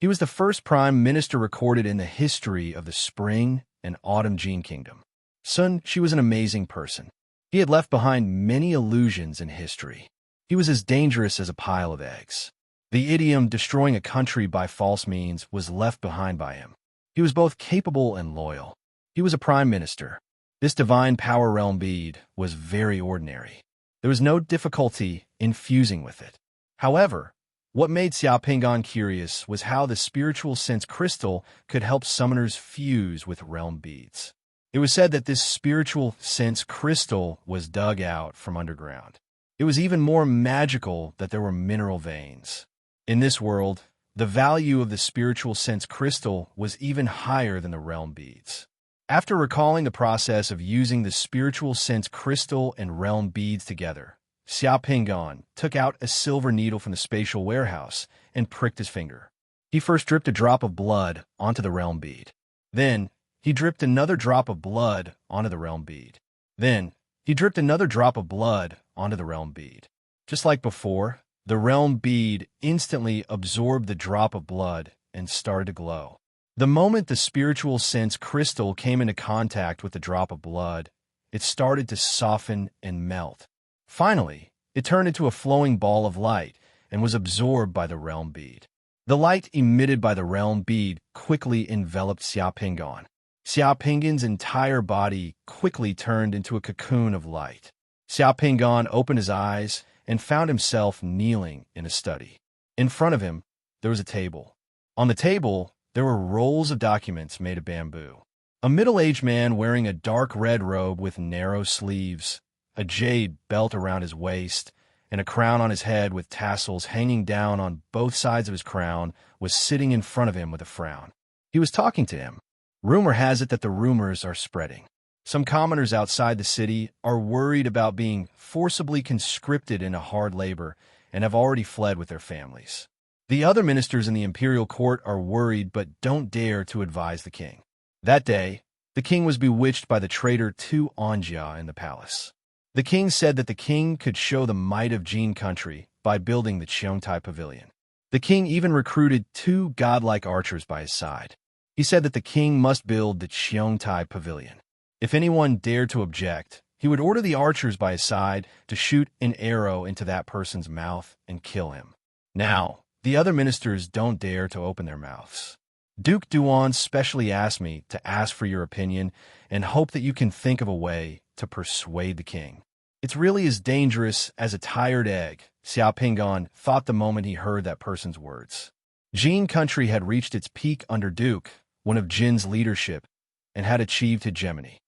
A: He was the first prime minister recorded in the history of the Spring and Autumn Jin Kingdom. Sun Shi was an amazing person. He had left behind many illusions in history. He was as dangerous as a pile of eggs. The idiom destroying a country by false means was left behind by him. He was both capable and loyal. He was a prime minister. This divine power realm bead was very ordinary. There was no difficulty in fusing with it. However, what made Xiaoping curious was how the spiritual sense crystal could help summoners fuse with realm beads. It was said that this spiritual sense crystal was dug out from underground. It was even more magical that there were mineral veins. In this world, the value of the spiritual sense crystal was even higher than the realm beads. After recalling the process of using the spiritual sense crystal and realm beads together, Xiaoping took out a silver needle from the spatial warehouse and pricked his finger. He first dripped a drop of blood onto the realm bead. Then, he dripped another drop of blood onto the realm bead. Then, he dripped another drop of blood onto the realm bead. Just like before, the realm bead instantly absorbed the drop of blood and started to glow. The moment the spiritual sense crystal came into contact with the drop of blood, it started to soften and melt. Finally, it turned into a flowing ball of light and was absorbed by the realm bead. The light emitted by the realm bead quickly enveloped Xiaoping. Xiao Pingan's entire body quickly turned into a cocoon of light. Xiao Pingan opened his eyes and found himself kneeling in a study. In front of him, there was a table. On the table, there were rolls of documents made of bamboo. A middle-aged man wearing a dark red robe with narrow sleeves, a jade belt around his waist, and a crown on his head with tassels hanging down on both sides of his crown was sitting in front of him with a frown. He was talking to him. Rumor has it that the rumors are spreading. Some commoners outside the city are worried about being forcibly conscripted into hard labor and have already fled with their families. The other ministers in the imperial court are worried but don't dare to advise the king. That day, the king was bewitched by the traitor Tu Onjia in the palace. The king said that the king could show the might of Jin country by building the Cheongtai Pavilion. The king even recruited 2 godlike archers by his side. He said that the king must build the Cheongtai Pavilion. If anyone dared to object, he would order the archers by his side to shoot an arrow into that person's mouth and kill him. Now, the other ministers don't dare to open their mouths. Duke Duan specially asked me to ask for your opinion and hope that you can think of a way to persuade the king. It's really as dangerous as a tired egg, Xiao Pingan thought the moment he heard that person's words. Jin country had reached its peak under Duke, one of Jin's leadership, and had achieved hegemony.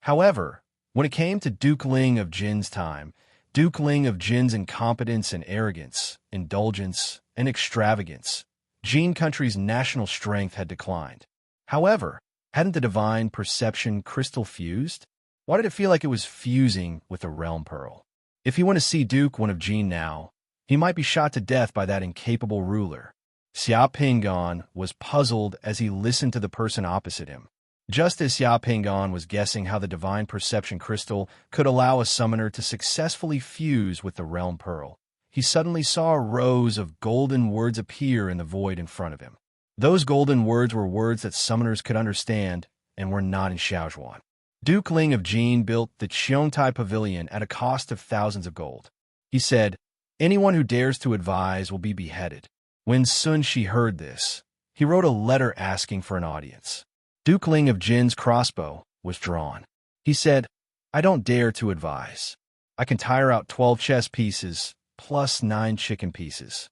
A: However, when it came to Duke Ling of Jin's time, Duke Ling of Jin's incompetence and arrogance, indulgence, and extravagance, Jin country's national strength had declined. However, hadn't the divine perception crystal fused? Why did it feel like it was fusing with the realm pearl? If you want to see Duke one of Jin now, he might be shot to death by that incapable ruler. Xiao Pingan was puzzled as he listened to the person opposite him. Just as Xiao Pingan was guessing how the divine perception crystal could allow a summoner to successfully fuse with the realm pearl, he suddenly saw rows of golden words appear in the void in front of him. Those golden words were words that summoners could understand and were not in Xiaozhuan. Duke Ling of Jin built the Cheongtai Pavilion at a cost of thousands of gold. He said, "Anyone who dares to advise will be beheaded." When Sun Shi heard this, he wrote a letter asking for an audience. Duke Ling of Jin's crossbow was drawn. He said, "I don't dare to advise. I can tire out 12 chess pieces plus 9 chicken pieces."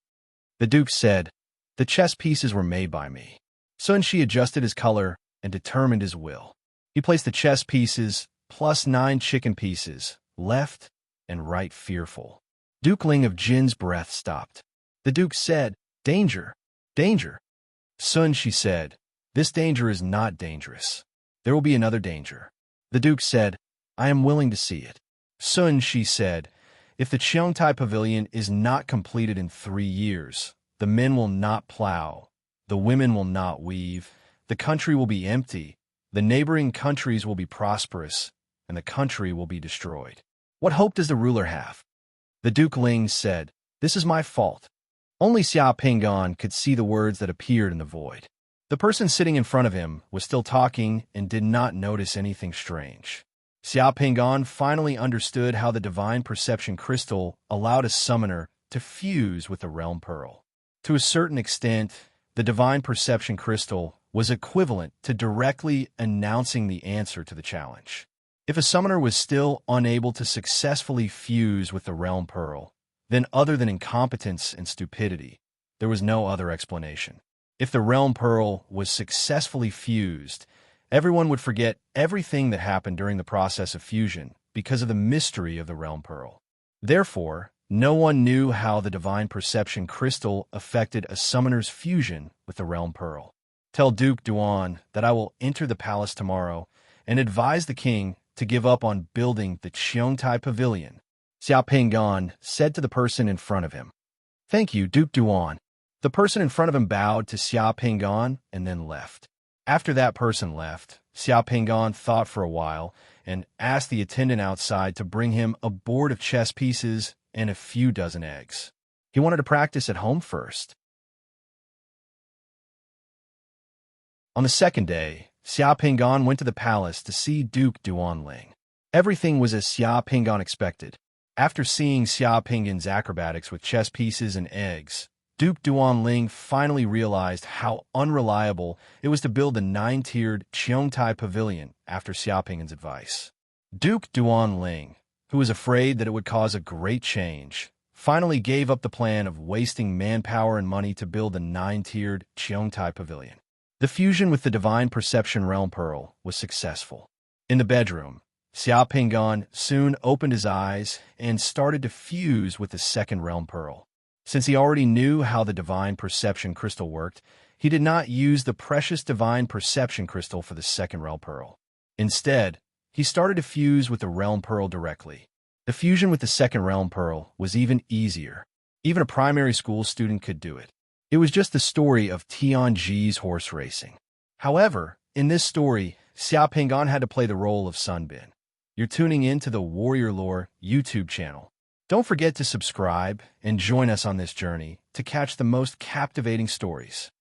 A: The Duke said, "The chess pieces were made by me." Sun Shi adjusted his color and determined his will. He placed the chess pieces plus 9 chicken pieces, left and right fearful. Duke Ling of Jin's breath stopped. The Duke said, "Danger, danger." Sun Shi said, "This danger is not dangerous. There will be another danger." The Duke said, "I am willing to see it." Sun Shi said, "If the Cheongtai Pavilion is not completed in 3 years, the men will not plow, the women will not weave, the country will be empty, the neighboring countries will be prosperous, and the country will be destroyed. What hope does the ruler have?" The Duke Ling said, "This is my fault." Only Xiao Pingan could see the words that appeared in the void. The person sitting in front of him was still talking and did not notice anything strange. Xiao Pingan finally understood how the divine perception crystal allowed a summoner to fuse with the realm pearl. To a certain extent, the divine perception crystal was equivalent to directly announcing the answer to the challenge. If a summoner was still unable to successfully fuse with the realm pearl, then other than incompetence and stupidity, there was no other explanation. If the realm pearl was successfully fused, everyone would forget everything that happened during the process of fusion because of the mystery of the realm pearl. Therefore, no one knew how the divine perception crystal affected a summoner's fusion with the realm pearl. Tell Duke Duan that I will enter the palace tomorrow and advise the king to give up on building the Cheongtai Pavilion. Xiao Pingan said to the person in front of him. "Thank you, Duke Duan." The person in front of him bowed to Xiao Pingan and then left. After that person left, Xiao Pingan thought for a while and asked the attendant outside to bring him a board of chess pieces and a few dozen eggs. He wanted to practice at home first. On the second day, Xiao Pingan went to the palace to see Duke Duanling. Everything was as Xiao Pingan expected. After seeing Xiao Pingan's acrobatics with chess pieces and eggs, Duke Duanling finally realized how unreliable it was to build the 9-tiered Cheongtai Pavilion after Xiaoping's advice. Duke Duanling, who was afraid that it would cause a great change, finally gave up the plan of wasting manpower and money to build the 9-tiered Cheongtai Pavilion. The fusion with the Divine Perception Realm Pearl was successful. In the bedroom, Xiaoping soon opened his eyes and started to fuse with the second Realm Pearl. Since he already knew how the Divine Perception Crystal worked, he did not use the precious Divine Perception Crystal for the second Realm Pearl. Instead, he started to fuse with the Realm Pearl directly. The fusion with the second Realm Pearl was even easier. Even a primary school student could do it. It was just the story of Tianji's horse racing. However, in this story, Xiaoping had to play the role of Sunbin. You're tuning in to the Warrior Lore YouTube channel. Don't forget to subscribe and join us on this journey to catch the most captivating stories.